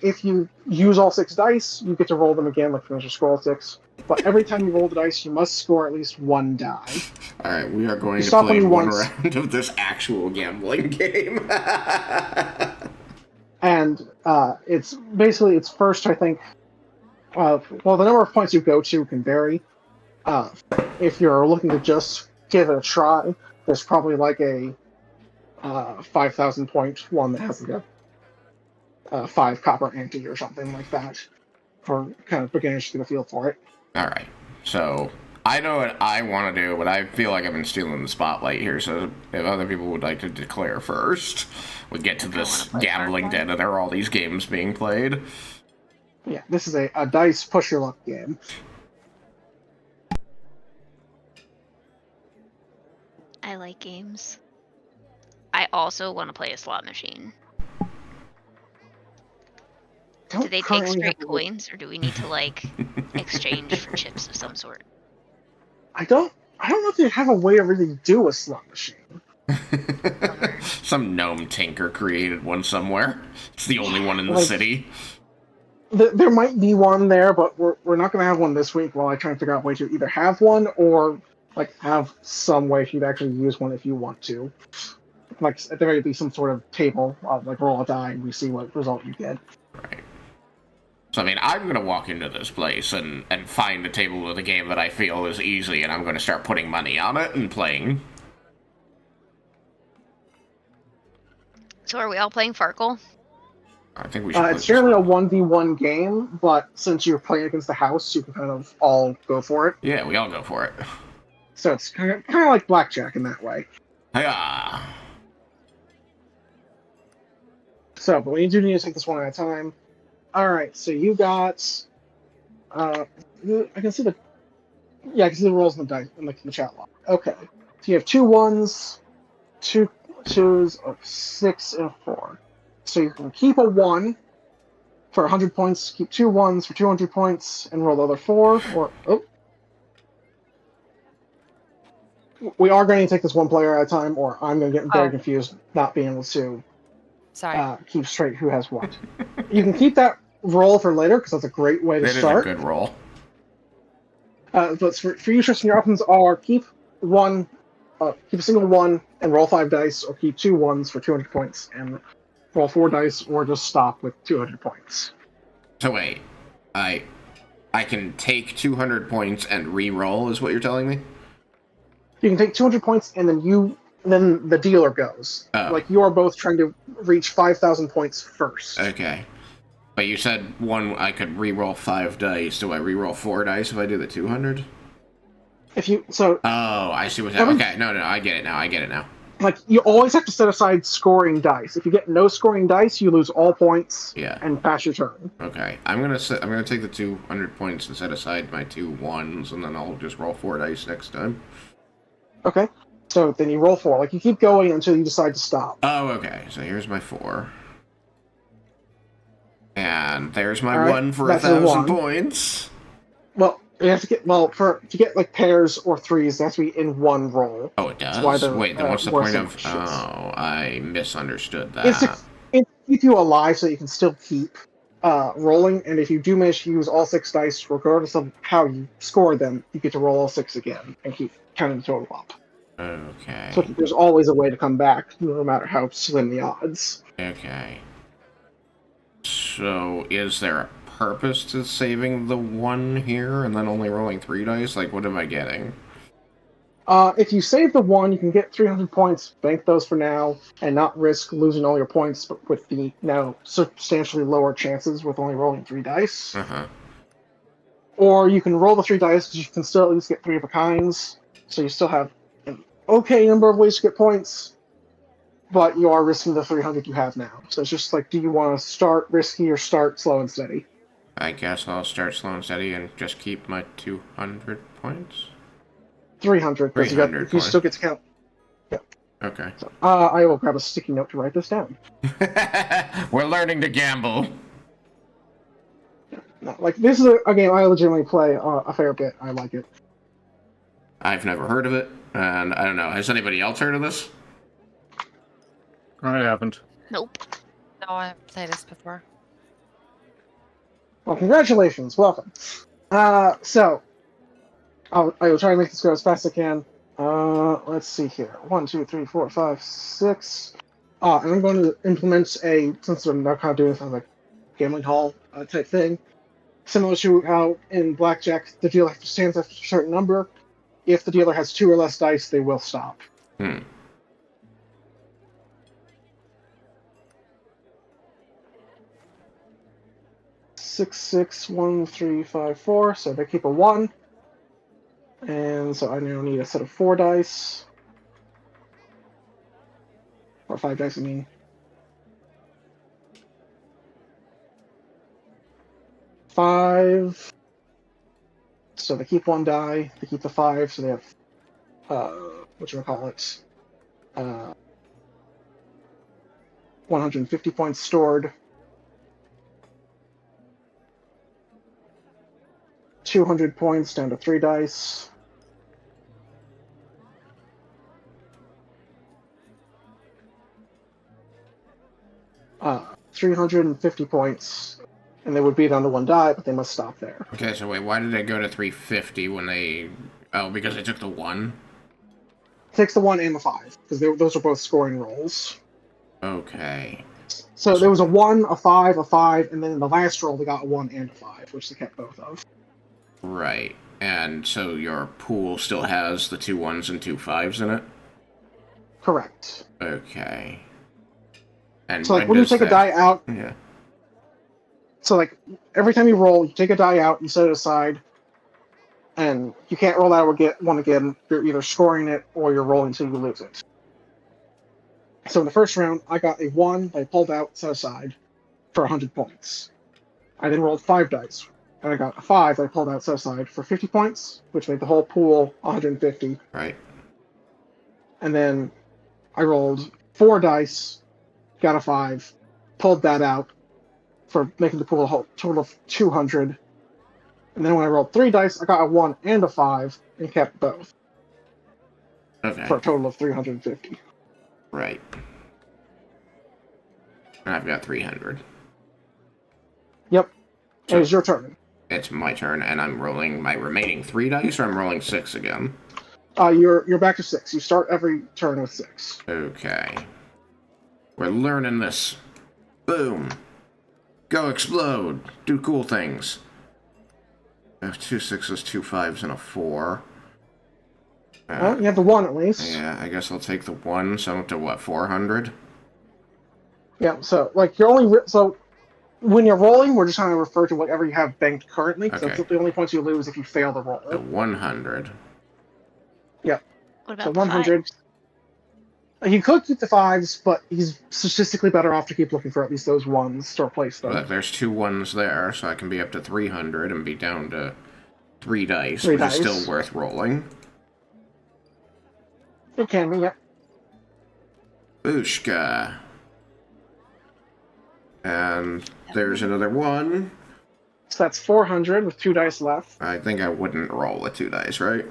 If you use all 6 dice, you get to roll them again, like finish your scroll 6. But every time you roll the dice, you must score at least 1 die. Alright, we are going You to stop play when you one want. round of this actual gambling game. And it's basically, it's first, I think, well, the number of points you go to can vary. If you're looking to just give it a try, there's probably like a 5,000 point one that has like a 5 copper ante or something like that for kind of beginners to get a feel for it. Alright, so I know what I want to do, but I feel like I've been stealing the spotlight here, so if other people would like to declare first, we get to this wanna play gambling Farfall. den and there are all these games being played. Yeah, this is a dice push your luck game. I like games. I also want to play a slot machine. Do they take currently straight have a- coins, or do we need to, like, exchange for chips of some sort? I don't know if they have a way to really do a slot machine. Some gnome tinker created one somewhere. It's the only one in the Like- city. There might be one there, but we're not going to have one this week while I try and figure out a way to either have one or like have some way for you to actually use one if you want to. Like at the very least, some sort of table, like roll a die and we see what result you get. Right. So, I mean, I'm going to walk into this place and find a table with a game that I feel is easy, and I'm going to start putting money on it and playing. So are we all playing Farkle? I think we should play It's generally a 1v1 game, but since you're playing against the house, you can kind of all go for it. Yeah, we all go for it. So it's kind of like blackjack in that way. Hiya! So, but we do need to take this one at a time. Alright, so you got... I can see the... Yeah, I can see the rolls in the dice in the chat log. Okay. So you have 2 1s, 2 2s, a 6, and a 4. So you can keep a 1 for 100 points, keep 2 1s for 200 points, and roll the other 4, or... Oh. We are going to take this one player at a time, or I'm going to get very Oh. confused not being able to Sorry. keep straight who has what. You can keep that roll for later, because that's a great way to It is a start. good roll. But for you, Tristan, your options are keep keep a single 1 and roll 5 dice, or keep 2 1s for 200 points and roll 4 dice, or just stop with 200 points. So wait, I can take 200 points and re-roll, is what you're telling me? You can take 200 points, and then the dealer goes. Oh. Like, you are both trying to reach 5,000 points first. Okay. But you said I could re-roll 5 dice. Do I re-roll 4 dice if I do the 200? If you... So, Oh, I see what's Every- happening. Okay, no, I get it now. like you always have to set aside scoring dice. If you get no scoring dice, you lose all points Yeah. and pass your turn. Okay. I'm gonna take the 200 points and set aside my 2 1s, and then I'll just roll 4 dice next time. Okay. So then you roll 4. Like you keep going until you decide to stop. Oh, okay. So here's my 4. And there's my All right, 1 for that's a 1,000 1. points. Well, you have to get to get like pairs or threes. They have to be in one roll. Oh, it does? That's why they're, Wait, then what's the worse point than of... shits. Oh, I misunderstood that. It's to keep you alive so you can still keep rolling. And if you do manage to use all 6 dice, regardless of how you score them, you get to roll all 6 again and keep counting the total up. Okay. So there's always a way to come back, no matter how slim the odds. Okay. So, is there a purpose to saving the 1 here and then only rolling 3 dice? Like, what am I getting? If you save the 1, you can get 300 points, bank those for now, and not risk losing all your points, but with the now substantially lower chances with only rolling 3 dice. Uh-huh. Or you can roll the 3 dice because you can still at least get 3 of a kinds, so you still have an okay number of ways to get points, but you are risking the 300 you have now. So it's just like, do you want to start risky or start slow and steady? I guess I'll start slow and steady and just keep my 200 points. 300, because 300 you still get to count. Okay. So, I will grab a sticky note to write this down. We're learning to gamble. No, like, this is a game I legitimately play a fair bit. I like it. I've never heard of it, and I don't know. Has anybody else heard of this? I haven't. Nope. No, I haven't played this before. Well, congratulations. Welcome. So, I will try and make this go as fast as I can. Let's see here. 1, 2, 3, 4, 5, 6. And I'm going to implement since I'm not kind of doing something like gambling hall type thing, similar to how in blackjack the dealer stands after a certain number. If the dealer has 2 or less dice, they will stop. 6, 6, 1, 3, 5, 4. So they keep a 1. And so I now need a set of 4 dice. Or 5 dice, I mean. 5. So they keep 1 die. They keep the 5, so they have, whatchamacallit, 150 points stored. 200 points down to 3 dice. Uh, 350 points, and they would be down to 1 die, but they must stop there. Okay, so wait, why did they go to 350 when they... Oh, because they took the 1? Takes the 1 and the 5, because those are both scoring rolls. Okay. So there was a 1, a 5, and then in the last roll they got a 1 and a 5, which they kept both of. Right. And so your pool still has the 2 1s and 2 5s in it? Correct. Okay. And So like when you take a die out, Yeah. so like every time you roll, you take a die out, you set it aside, and you can't roll out or get one again. You're either scoring it or you're rolling until you lose it. So in the first round, I got a 1 I pulled out, set aside, for 100 points. I then rolled 5 dice, and I got a 5 I pulled out, set aside, for 50 points, which made the whole pool 150. Right. And then I rolled 4 dice, got a 5, pulled that out for making the pool a whole total of 200. And then when I rolled 3 dice, I got a 1 and a 5 and kept both Okay. for a total of 350. Right. And I've got 300. Yep. So It is your turn. it's my turn, and I'm rolling my remaining 3 dice, or I'm rolling 6 again? You're back to 6. You start every turn with 6. Okay. We're learning this. Boom. Go explode. Do cool things. I have 2 6s, 2 5s, and a 4. Well, you have the 1 at least. Yeah, I guess I'll take the 1, so I'm up to what, 400? Yeah, so like you're only so when you're rolling, we're just trying to refer to whatever you have banked currently. So Okay. that's the only points you lose if you fail the roll. The 100. What about So the 100. He could keep the 5s, but he's statistically better off to keep looking for at least those 1s to replace them. But there's 2 1s there, so I can be up to 300 and be down to 3 dice, 3 which dice. is still worth rolling. It can be, yep. Booshka. And there's another 1. So that's 400 with 2 dice left. I think I wouldn't roll with 2 dice, right?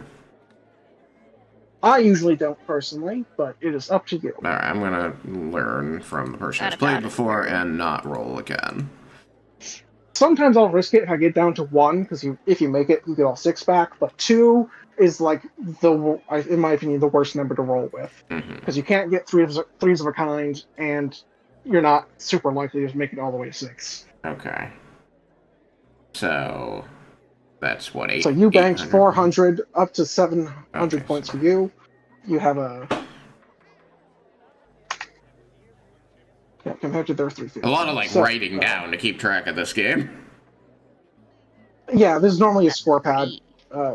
I usually don't personally, but it is up to you. Alright, I'm gonna learn from the person who's Got played it. before and not roll again. Sometimes I'll risk it if I get down to 1, because if you make it, you get all 6 back, but 2 is, like, in my opinion, the worst number to roll with. Mm-hmm. Because you can't get 3s of a kind, and you're not super likely to make it all the way to 6. Okay. So that's what, 8? So you banked 800? 400 up to 700 Okay, points so- for you. You have a... Yeah, compared to their 350. A lot of, like, So, writing down to keep track of this game. Yeah, there's normally a score pad Eight.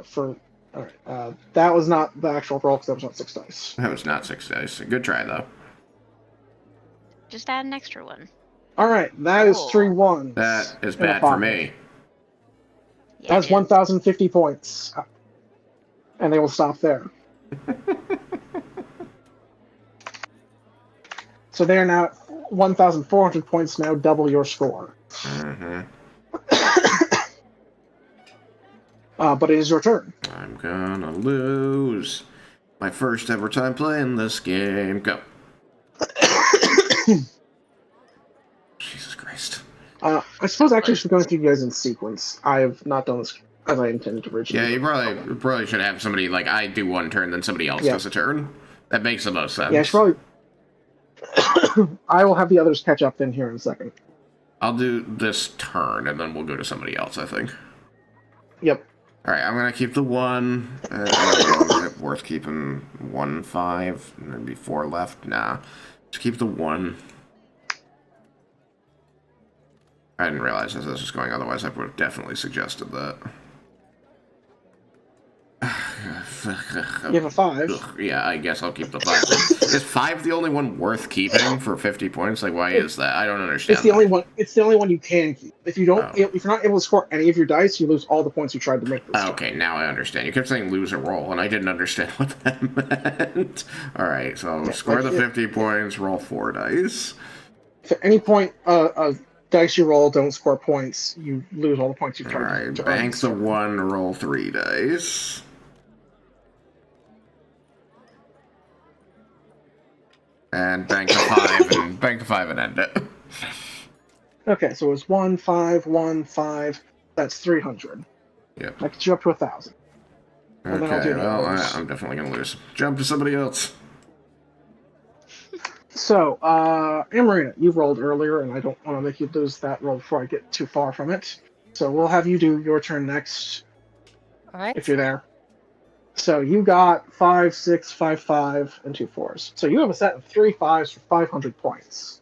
for... Alright, that was not the actual roll, because that was not 6 dice. That was not 6 dice. Good try, though. Just add an extra one. Alright, that is Cool. 3 1s. That is and a bad for 5. me. Yeah, That's it is. 1,050 points. And they will stop there. So they are now at 1,400 points, now double your score. Mm-hmm. But it is your turn. I'm gonna lose. My first ever time playing this game. Go. Jesus Christ. I suppose actually I should go through you guys in sequence. I have not done this as I intended originally. Yeah, you probably should have somebody, like, I do one turn, then somebody else Yeah. does a turn. That makes the most sense. Yeah, I should probably... I will have the others catch up then here in a second. I'll do this turn, and then we'll go to somebody else, I think. Yep. Alright, I'm gonna keep the 1. Worth keeping 1, 5, and there'd be 4 left. Nah. Just keep the 1. I didn't realize this was going, otherwise I would have definitely suggested that. You have a 5. Ugh, yeah, I guess I'll keep the 5. Is 5 the only one worth keeping for 50 points? Like, why is that? I don't understand. It's the only one. It's the only one you can keep. If you don't, Oh. if you're not able to score any of your dice, you lose all the points you tried to make this turn. Okay, now I understand. You kept saying lose a roll, and I didn't understand what that meant. Alright, so Yeah, score like the it- 50 points, roll 4 dice. If at any point dice you roll don't score points, you lose all the points you've tried Alright, to earn bank this the turn. 1, roll 3 dice. And bank the 5 and bank the 5 and end it. Okay, so it's 1, 5, 1, 5. That's 300. Yep. That gets you up to 1,000. And then I'll do Okay, the well, others. I'm definitely gonna lose. Jump to somebody else. So, Amarina, you rolled earlier, and I don't want to make you lose that roll before I get too far from it. So we'll have you do your turn next, Alright. if you're there. So you got 5, 6, 5, 5, and 2 4s. So you have a set of 3 5s for 500 points.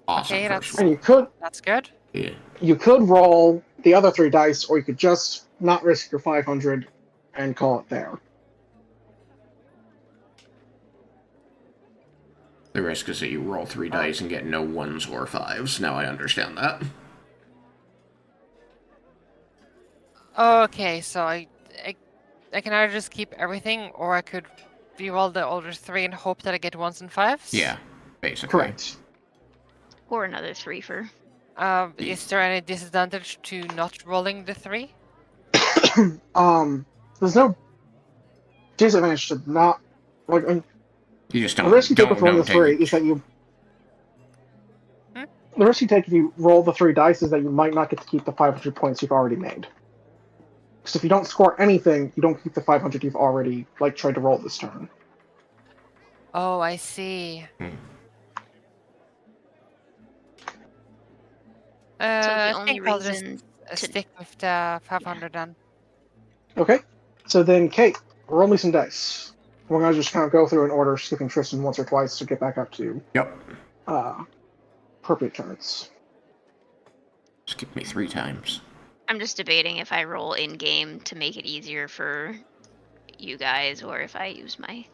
Awesome Okay, first And roll. That's good. Yeah. you could roll the other 3 dice, or you could just not risk your 500 and call it there. The risk is that you roll 3 dice and get no 1s or 5s. Now I understand that. Okay, so I can either just keep everything, or I could re-roll the older 3 and hope that I get 1s and 5s. Yeah, basically. Correct. Or another 3 for. Is there any disadvantage to not rolling the 3? There's no disadvantage to not like. You just The don't. risk you take with rolling the take 3 it. is that you. Hmm? The risk you take if you roll the 3 dice is that you might not get to keep the 500 points you've already made. Because if you don't score anything, you don't keep the 500 you've already tried to roll this turn. Oh, I see. the I only think I'll just reason to- stick with the 500 then. Okay. So then, Kate, roll me some dice. We're gonna just kind of go through in order, skipping Tristan once or twice to get back up to Yep. appropriate turns. Skip me 3 times. I'm just debating if I roll in game to make it easier for you guys, or if I use my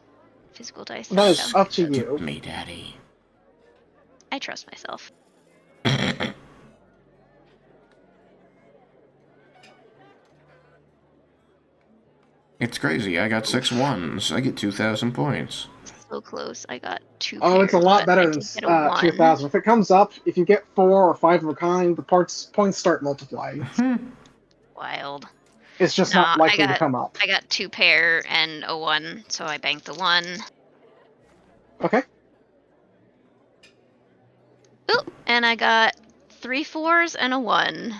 physical dice. That is so up to you. Me, Daddy. I trust myself. It's crazy. I got 6 ones. I get 2,000 points. So close. I got 2 Oh, it's a pairs, lot but better I than did get a 1. 2,000. If it comes up, if you get 4 or 5 of a kind, the points start multiplying. Wild. It's just No, not likely to come up. I got 2 pair and a 1, so I banked the 1. Okay. Ooh, and I got 3 4s and a 1.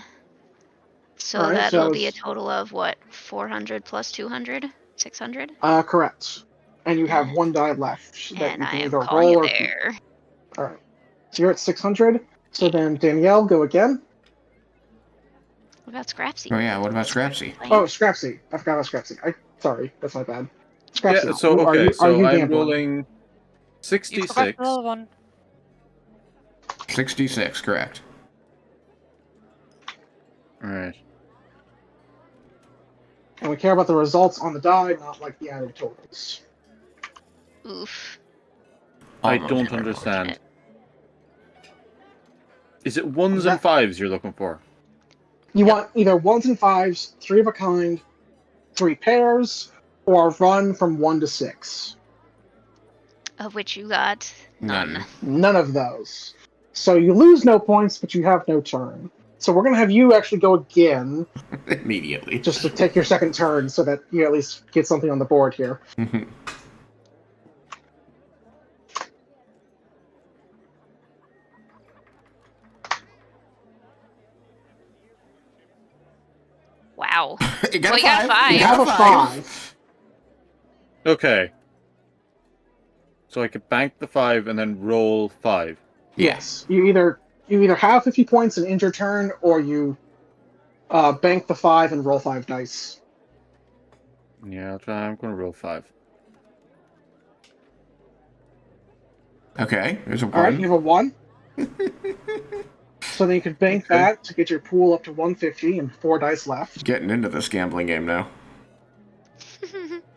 So Alright, that'll so be a it's- total of what? 400 plus 200? 600? Correct. And you have 1 die left that And you I can am either calling roll it or. there. Alright. So you're at 600. So then Danielle, go again. What about Scrapsy? Oh yeah, what about Scrapsy? Playing? Oh, Scrapsy. I forgot about Scrapsy. Sorry, that's my bad. Scrapsy. Yeah, so are okay, you so I'm gambling? rolling You forgot 66. the little one. 66, correct. Alright. And we care about the results on the die, not like the added totals. Oof. I Almost. don't understand. Is it ones and That- fives you're looking for? You want either 1s and 5s, 3 of a kind, 3 pairs, or run from 1 to 6. Of which you got none. None of those. So you lose no points, but you have no turn. So we're going to have you actually go again, Immediately. just to take your second turn, so that you at least get something on the board here. Wow. You Well, you got 5. You have a 5. Okay. So I could bank the 5 and then roll 5. Yes. You either have 50 points and end your turn, or you bank the 5 and roll 5 dice. Yeah, I'll try. I'm going to roll 5. Okay, there's a All right, you 1. have a 1. So then you could bank Okay. that to get your pool up to 150 and 4 dice left. Getting into this gambling game now.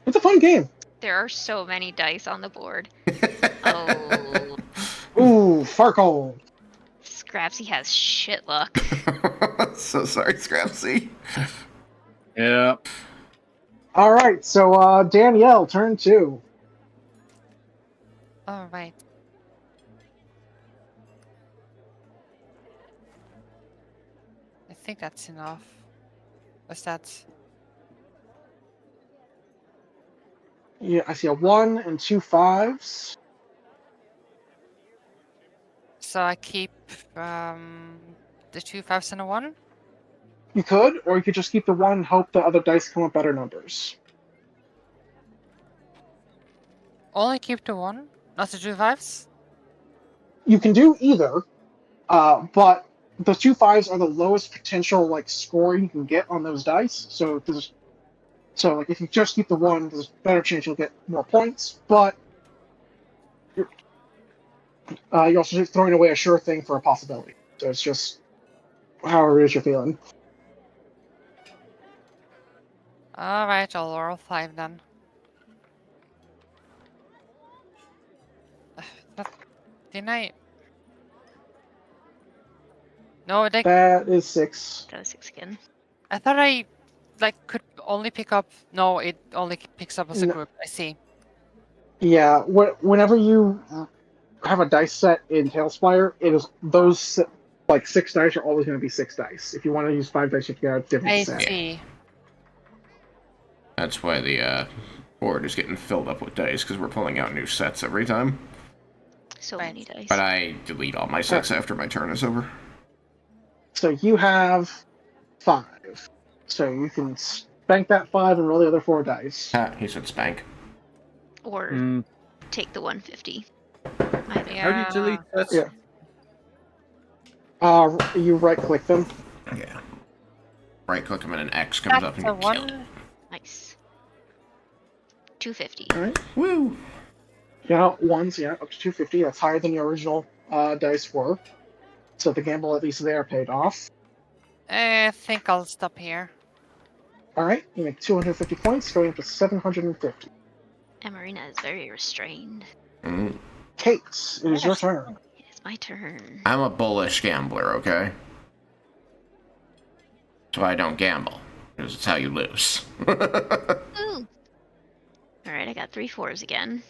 It's a fun game. There are so many dice on the board. Oh, Ooh, Farkle. Scrapsy has shit luck. So sorry, Scrapsy. Yeah. All right, so Danielle, turn 2. Alright. I think that's enough. What's that? Yeah, I see a 1 and 2 5s. So I keep the 2 5s and a 1? You could, or you could just keep the 1 and hope the other dice come up better numbers. Only keep the 1? Not the 2 5s? You can do either, but the 2 5s are the lowest potential score you can get on those dice. So if you just keep the 1, there's a better chance you'll get more points. But you're also throwing away a sure thing for a possibility. So it's just however it is you're feeling. Alright, I'll roll 5 then. Didn't I? No, That is 6. That was 6 again. I thought I could only pick up. No, it only picks up as a No. group. I see. Yeah, whenever you have a dice set in Tailspire, it is those 6 dice are always going to be 6 dice. If you want to use 5 dice, you have to get a different I set. see. That's why the board is getting filled up with dice, because we're pulling out new sets every time. So Right. many dice. But I delete all my sets after my turn is over. So you have 5. So you can bank that 5 and roll the other 4 dice. Ha, he said spank. Or Mm, take the 150. how do you delete that? Yeah. You right click them. Yeah. Right click him and an X comes up That's and a you kill it. 1. Nice. 250. Alright. Woo! Yeah, 1s, yeah, up to 250. That's higher than your original dice were. So the gamble, at least there, paid off. I think I'll stop here. Alright, you make 250 points, going up to 750. Emarina is very restrained. Mm. Kate, it is your turn. It's my turn. I'm a bullish gambler, okay? So I don't gamble, because it's how you lose. Ooh. Alright, I got 3 4s again.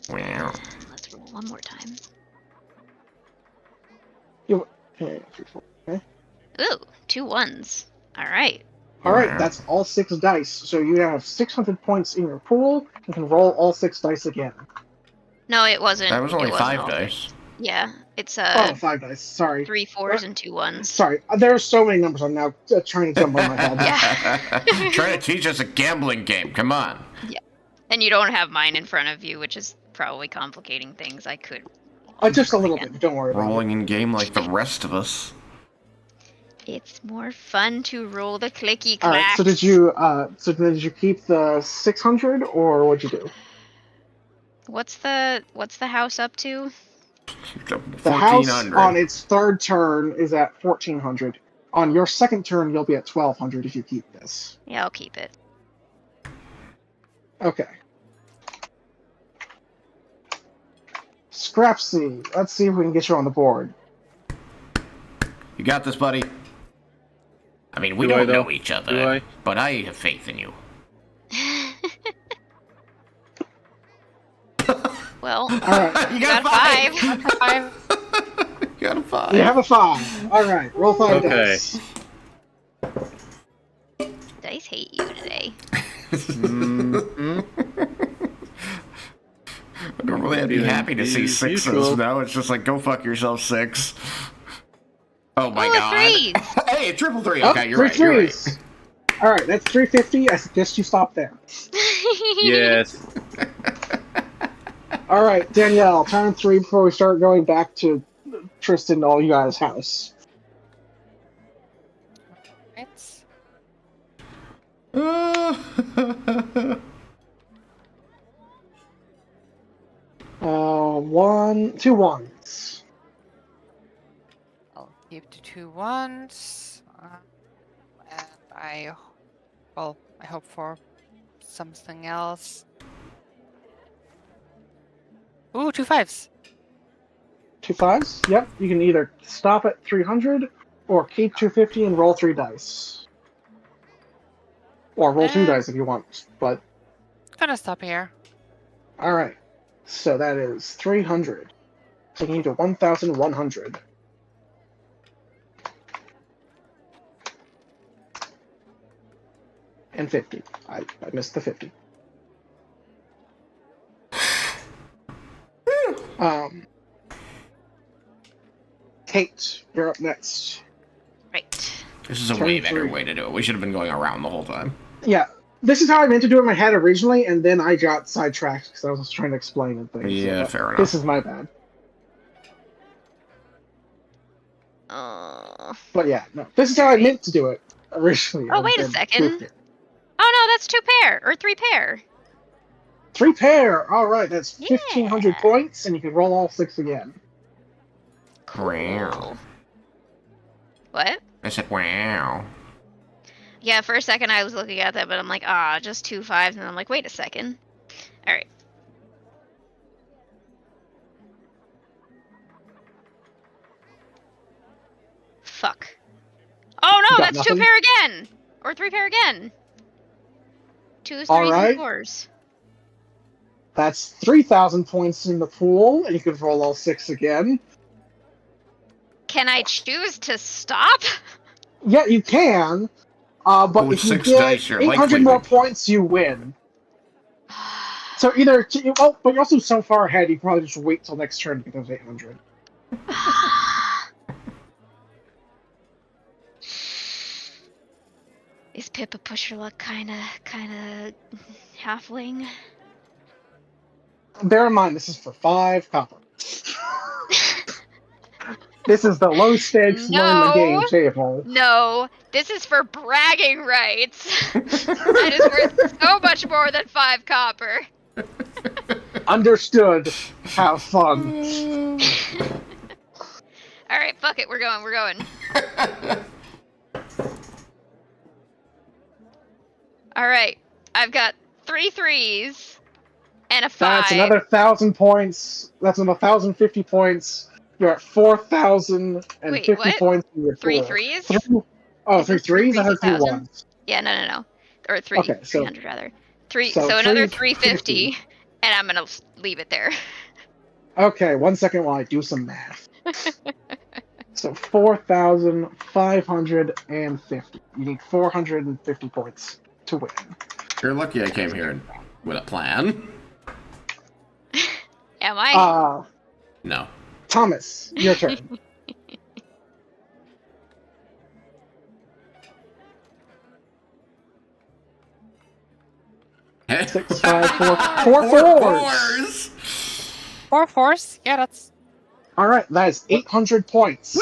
Wow. And let's roll one more time. Okay, 3, 4. Okay. Ooh, 2 1s. Alright. All right, Wow. that's all 6 dice. So you have 600 points in your pool. You can roll all 6 dice again. No, it wasn't. That was only it wasn't 5 all dice. 6. Yeah, it's Oh, 5 dice. Sorry. 3 4s and 2 1s. Sorry. There are so many numbers I'm now trying to jumble in my head. Yeah. Trying to teach us a gambling game. Come on. And you don't have mine in front of you, which is probably complicating things. I could. Just a little bit. Don't worry about it. Rolling in game like the rest of us. It's more fun to roll the clicky All right. clacks. So did you keep the 600 or what'd you do? What's the house up to? The house 1400. on its third turn is at 1400. On your second turn, you'll be at 1200 if you keep this. Yeah, I'll keep it. Okay. Scrapsy, let's see if we can get you on the board. You got this, buddy. I mean, we Do I, don't though? know each other, Do I? but I have faith in you. Well, All right. You got got a 5. 5. You got a 5. You have a 5. All right. Roll 5 Okay. dice. Dice hate you today. Normally I'd be Feeling happy to see as 6s. usual. Now it's just like, go fuck yourself, 6. Oh my Ooh, god. 3s. Hey, triple 3. Oh, Okay, you're 3 right. You're right. 3s. All right, that's 350. I suggest you stop there. Yes. All right, Danielle, turn 3 before we start going back to Tristan, all you guys' house. Right. Two ones. I'll keep the 2 1s. And I hope for something else. Ooh, 2 5s. 2 5s? Yep, you can either stop at 300 or keep 250 and roll 3 dice. Or roll 2 dice if you want, but Gonna stop here. alright. So that is 300. Taking you to 1,100. And 50. I missed the 50. Kate, you're up next. Right. This is a Turn way better 3. way to do it. We should have been going around the whole time. Yeah, this is how I meant to do it in my head originally, and then I got sidetracked because I was trying to explain and things. Yeah, so fair enough. This is my bad. But yeah, no, this is how I meant to do it originally. Oh, and wait a then second. tweaked it. Oh no, that's 2 pair or 3 pair. 3 pair. All right, that's Yeah. 1,500 points, and you can roll all 6 again. Wow. What? I said, wow. Yeah, for a second I was looking at that, but I'm like, just 2 5s, and I'm like, wait a second. All right. Fuck. Oh no, You got that's 2 nothing? pair again, or 3 pair again. 2s, 3s, All right. and 4s. That's 3,000 points in the pool, and you can roll all 6 again. Can I choose to stop? Yeah, you can. But With if you 6 get dice, you're 800 likely more to- points, you win. So either, but you're also so far ahead, you can probably just wait till next turn to get those 800. Is Pip a pusher luck kind of halfling? Bear in mind, this is for 5 copper. This is the low stakes learn the game No. table. No, this is for bragging rights. That is worth so much more than 5 copper. Understood. Have fun. All right, fuck it, we're going. All right, I've got 3 3 threes and a 5. That's another 1,000 points. That's another 1,050 points. You're at 4,050 Wait, what? points in your 3 total. threes? Oh, Is 3 this threes? I heard 3 3,000? ones. Yeah, no. Or 3. Okay, so 300 rather. Three. so So another 350. 350, and I'm gonna leave it there. Okay, 1 second while I do some math. So 4,550. You need 450 points to win. You're lucky I came here with a plan. Am I? No. Thomas, your turn. 6, 5, 4, 4 fours. 4 fours? Yeah, that's. All right, that is 800 points.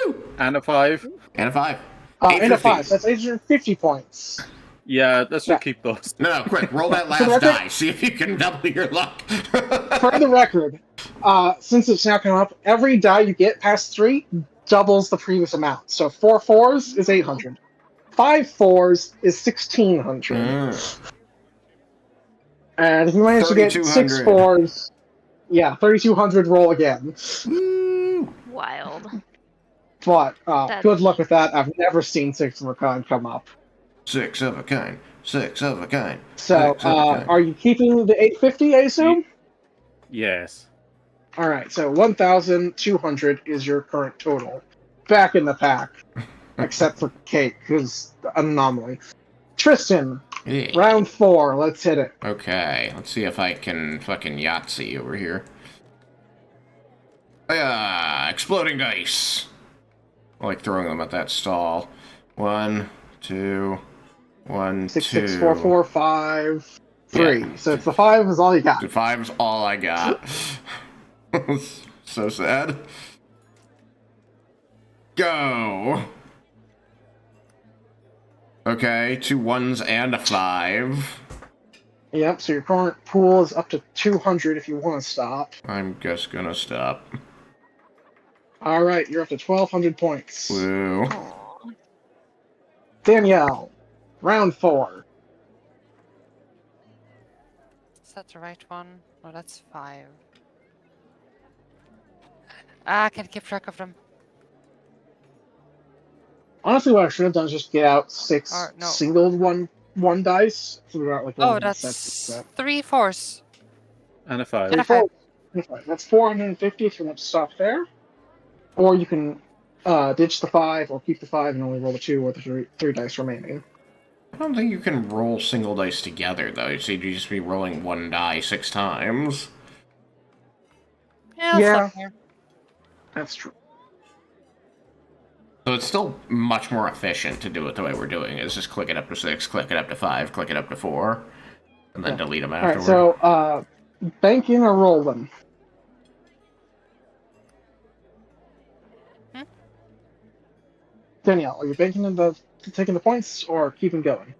Woo! And a 5. And a 5. And a 5. 850. That's 850 points. Yeah, let's Yeah. just keep those. No, quick, roll that last record- die. See if you can double your luck. For the record, since it's now come up, every die you get past 3 doubles the previous amount. So 4 fours is 800. 5 fours is 1,600. And if you manage to get 6 3,200. fours, yeah, 3,200 roll again. Woo! Wild. But That's- good luck with that. I've never seen 6 of a kind come up. 6 of a kind. 6 of a kind. So, 6 of a kind. are you keeping the 850, I assume? Yes. All right, so 1,200 is your current total. Back in the pack, except for Kate, who's an anomaly. Tristan, Yeah. round 4. Let's hit it. Okay, let's see if I can fucking Yahtzee over here. Exploding dice. I like throwing them at that stall. 1, 2, 1, 6, 2. 6, 4, 4, 5, 3. Yeah. So it's the 5 is all you got. The 5's all I got. So sad. Go. Okay, 2 1s and a 5. Yep, so your current pool is up to 200 if you want to stop. I'm just gonna stop. All right, you're up to 1,200 points. Woo. Aw. Danielle, round 4. Is that the right one? No, that's 5. I can keep track of them. Honestly, what I should have done is just get out 6 No. singled one dice. Figure out like Oh, what that's sets 3 fours. And a 5. And a Four- 5. That's 450 if you want to stop there. Or you can ditch the 5 or keep the 5 and only roll the 2 or the 3 dice remaining. I don't think you can roll single dice together, though. So you'd just be rolling 1 die 6 times. Yeah, I'll Yeah. stop here. That's true. So it's still much more efficient to do it the way we're doing it. Is just click it up to 6, click it up to 5, click it up to 4, and then Yeah. delete them Alright, afterward. so bank in or roll them? Hmm? Danielle, are you banking in taking the points or keeping going?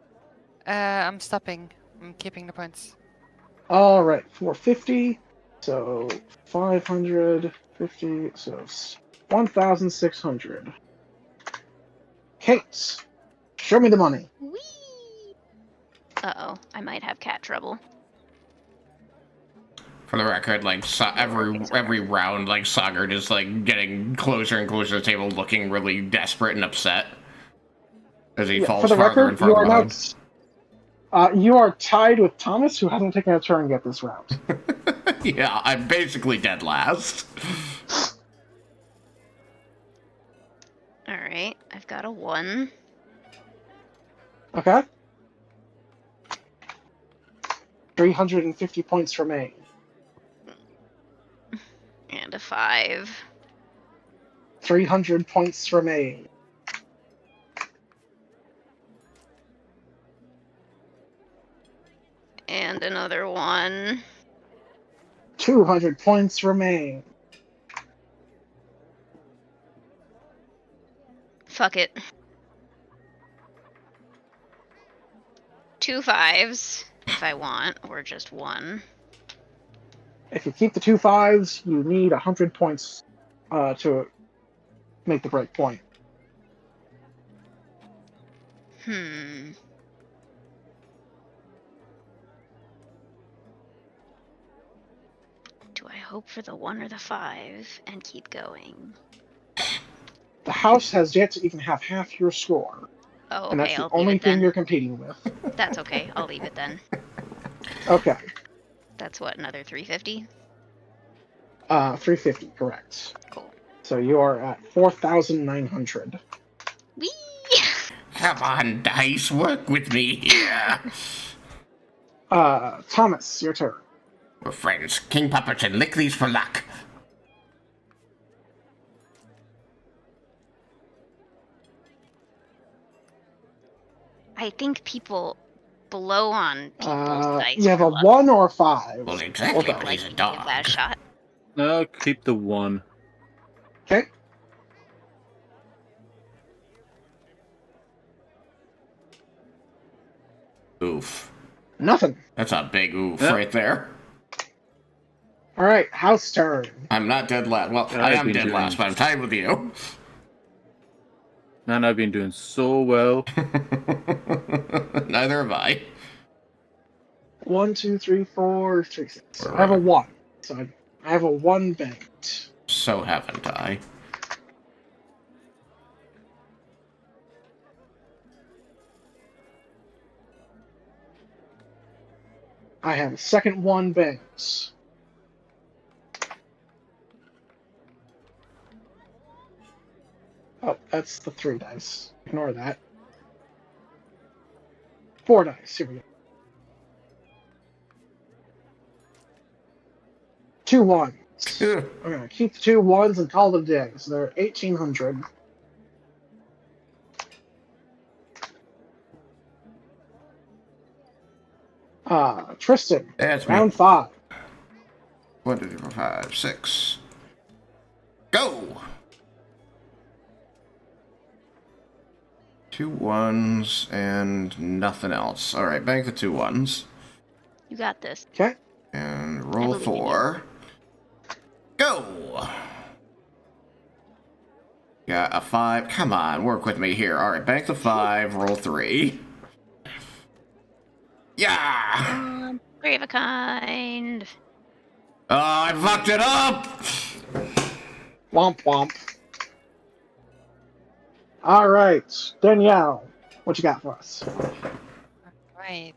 I'm stopping. I'm keeping the points. All right, 450. So 550. So 1,600. Kate, show me the money. Whee! Uh-oh, I might have cat trouble. For the record, like every round, like Sagar is like getting closer and closer to the table, looking really desperate and upset as he Yeah, falls for the farther record, and farther behind. you are tied with Thomas, who hasn't taken a turn yet this round. Yeah, I'm basically dead last. Alright, I've got a 1. Okay. 350 points remain. And a 5. 300 points remain. And another 1. 200 points remain. Fuck it. 2 5s, if I want, or just 1. If you keep the 2 5s, you need 100 points to make the break point. hope for the 1 or the 5 and keep going. The house has yet to even have half your score, Oh, and okay, that's the I'll leave only it thing then. you're competing with. That's okay, I'll leave it then. Okay, That's what, another 350? 350, correct. Cool. So you are at 4,900. Whee! Come on, dice, work with me here. Thomas, your turn. We're friends. King Pupperton, lick these for luck. I think people blow on people's dice You have for a luck. 1 or 5. Well, exactly, Or but both. he's a Give dog. that a shot. No, keep the 1. Okay. Oof. Nothing. That's a big oof Yeah. right there. All right, house turn. I'm not dead last. Well, Yeah, I I've am been dead doing- last, but I'm tied with you. Man, I've been doing so well. Neither have I. 1, 2, 3, 4, 3, 6. I have a 1. So I have a 1 banked. So haven't I. I have a second 1 banked. Oh, that's the 3 dice. Ignore that. 4 dice. Here we go. 2 ones. Ugh. I'm gonna keep the 2 ones and call them day. So they're 1,800. Tristan, That's me. round 5. 1, 2, 3, 4, 5, 6. Go! 2 1s and nothing else. Alright, bank the 2 1s. You got this. Okay. And roll believe in you. 4. Go! Got a 5. Come on, work with me here. Alright, bank the 5, roll 3. Yeah! 3 of a kind. Oh, I fucked it up! Womp womp. All right, Danielle, what you got for us? Right.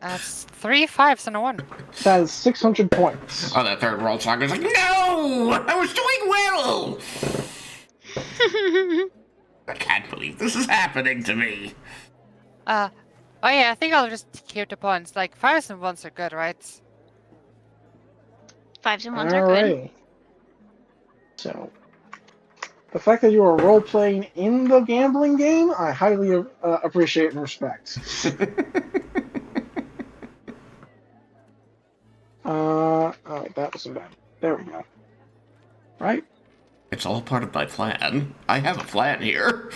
That's 3 5s and a 1. That is 600 points. Oh, that third roll song was like, no! I was doing well! I can't believe this is happening to me. Oh yeah, I think I'll just keep the points. Like 5s and 1s are good, right? 5s and 1s are good. Alright. So, the fact that you are role playing in the gambling game, I highly appreciate and respect. Oh, that wasn't bad. There we go. Right? It's all part of my plan. I have a plan here.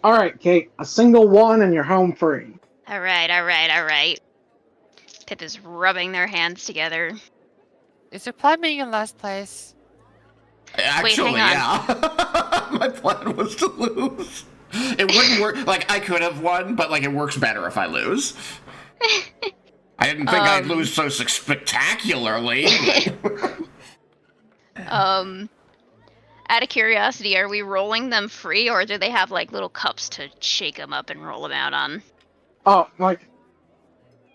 Alright, Kate, a single 1 and you're home free. Alright. Pip is rubbing their hands together. Is your plan being in last place? Actually, hang yeah. My plan was to lose. It wouldn't work. Like, I could have won, but, like, it works better if I lose. I didn't think I'd lose so spectacularly. Out of curiosity, are we rolling them free, or do they have like little cups to shake them up and roll them out on? Oh, like,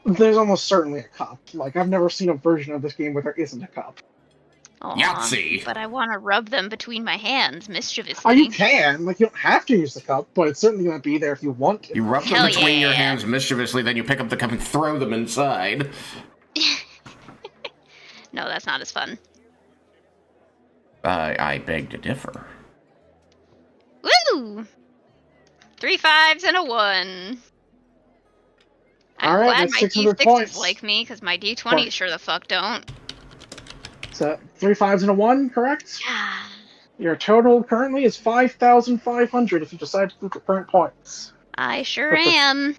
there's almost certainly a cup. Like, I've never seen a version of this game where there isn't a cup. Aw, Yahtzee. but I want to rub them between my hands mischievously. Oh, you can. Like, you don't have to use the cup, but it's certainly going to be there if you want to. You rub them Hell between your yeah. hands mischievously, then you pick up the cup and throw them inside. No, that's not as fun. I beg to differ. Woo! 3 5s and a 1. I'm All right, glad that's my 600 D6s points. like me, because my D20s Point. sure the fuck don't. So, 3 5s and a 1, correct? Yeah. Your total currently is 5,500 if you decide to keep the current points. I sure am.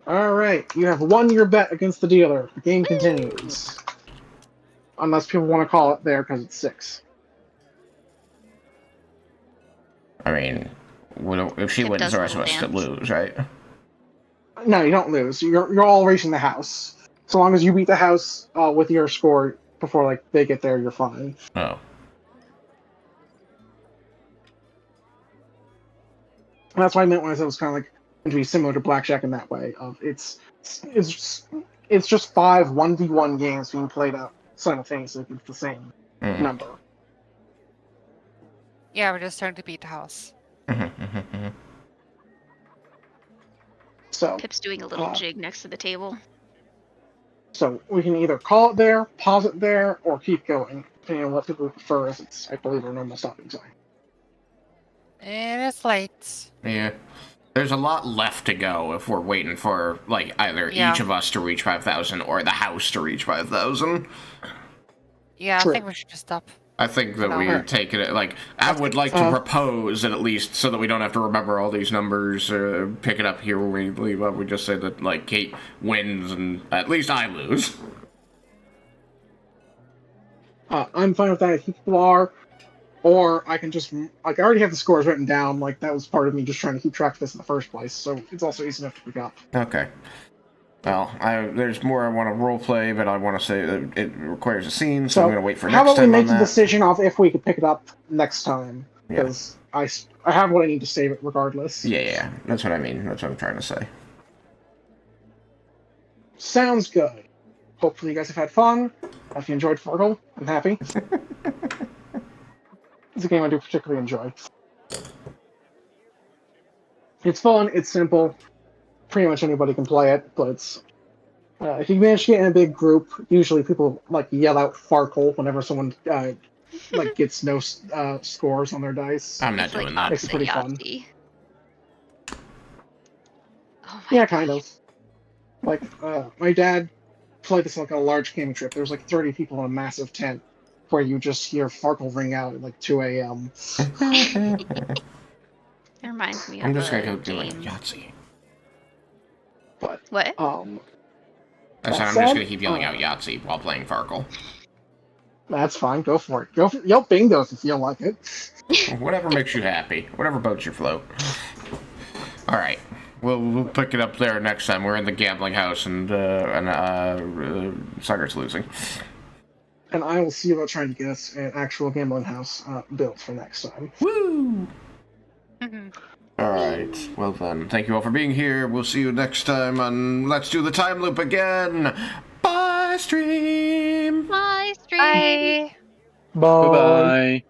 Alright, you have won your bet against the dealer. The game continues. Unless people want to call it there because it's 6. I mean, if she It wins, does the rest of us dance. lose, right? No, you don't lose. You're all racing the house. So long as you beat the house with your score before like they get there, you're fine. Oh. And that's what I meant when I said it was kind of like going to be similar to blackjack in that way. Of it's just 5 1v1 games being played out simultaneously with the same Mm. number. Yeah, we're just trying to beat the house. So Pip's doing a little Uh, jig next to the table. So we can either call it there, pause it there, or keep going, depending on what people prefer, as it's, I believe, a normal stopping time. And it's late. Yeah. There's a lot left to go if we're waiting for, like, either Yeah. each of us to reach 5,000 or the house to reach 5,000. Yeah, True. I think we should just stop. I think that we Alright. take it, like, I would like to propose it at least so that we don't have to remember all these numbers, pick it up here when we leave up. We just say that, like, Kate wins and at least I lose. I'm fine with that if people are, or I can just, like, I already have the scores written down, like, that was part of me just trying to keep track of this in the first place, so it's also easy enough to pick up. Okay. Well, there's more I want to roleplay, but I want to say that it requires a scene, so I'm going to wait for how next about we time make on the that. decision of if we could pick it up next time, Yeah. because I have what I need to save it regardless. Yeah, that's what I mean. That's what I'm trying to say. Sounds good. Hopefully you guys have had fun. If you enjoyed Farkle, I'm happy. It's a game I do particularly enjoy. It's fun, it's simple. Pretty much anybody can play it, but it's if you manage to get in a big group, usually people like yell out Farkle whenever someone like gets no scores on their dice. I'm not It's like doing that. Makes it pretty fun. Yahtzee. Oh my Yeah, kind of. Like my dad played this like a large camping trip. There was like 30 people in a massive tent where you just hear Farkle ring out at like 2 a.m. It reminds me of I'm just a going to go do like game. Yahtzee. But What? I said I'm That just said, going to keep yelling out Yahtzee while playing Farkle. that's fine. Go for it. Yell bingo if you feel like it. Whatever makes you happy. Whatever boats your float. Alright. We'll pick it up there next time. We're in the gambling house and Sugger's losing. And I will see about trying to get us an actual gambling house built for next time. Woo! Alright, well then, thank you all for being here. We'll see you next time on Let's Do the Time Loop again. Bye, stream! Bye, stream. Bye. Bye. Bye-bye.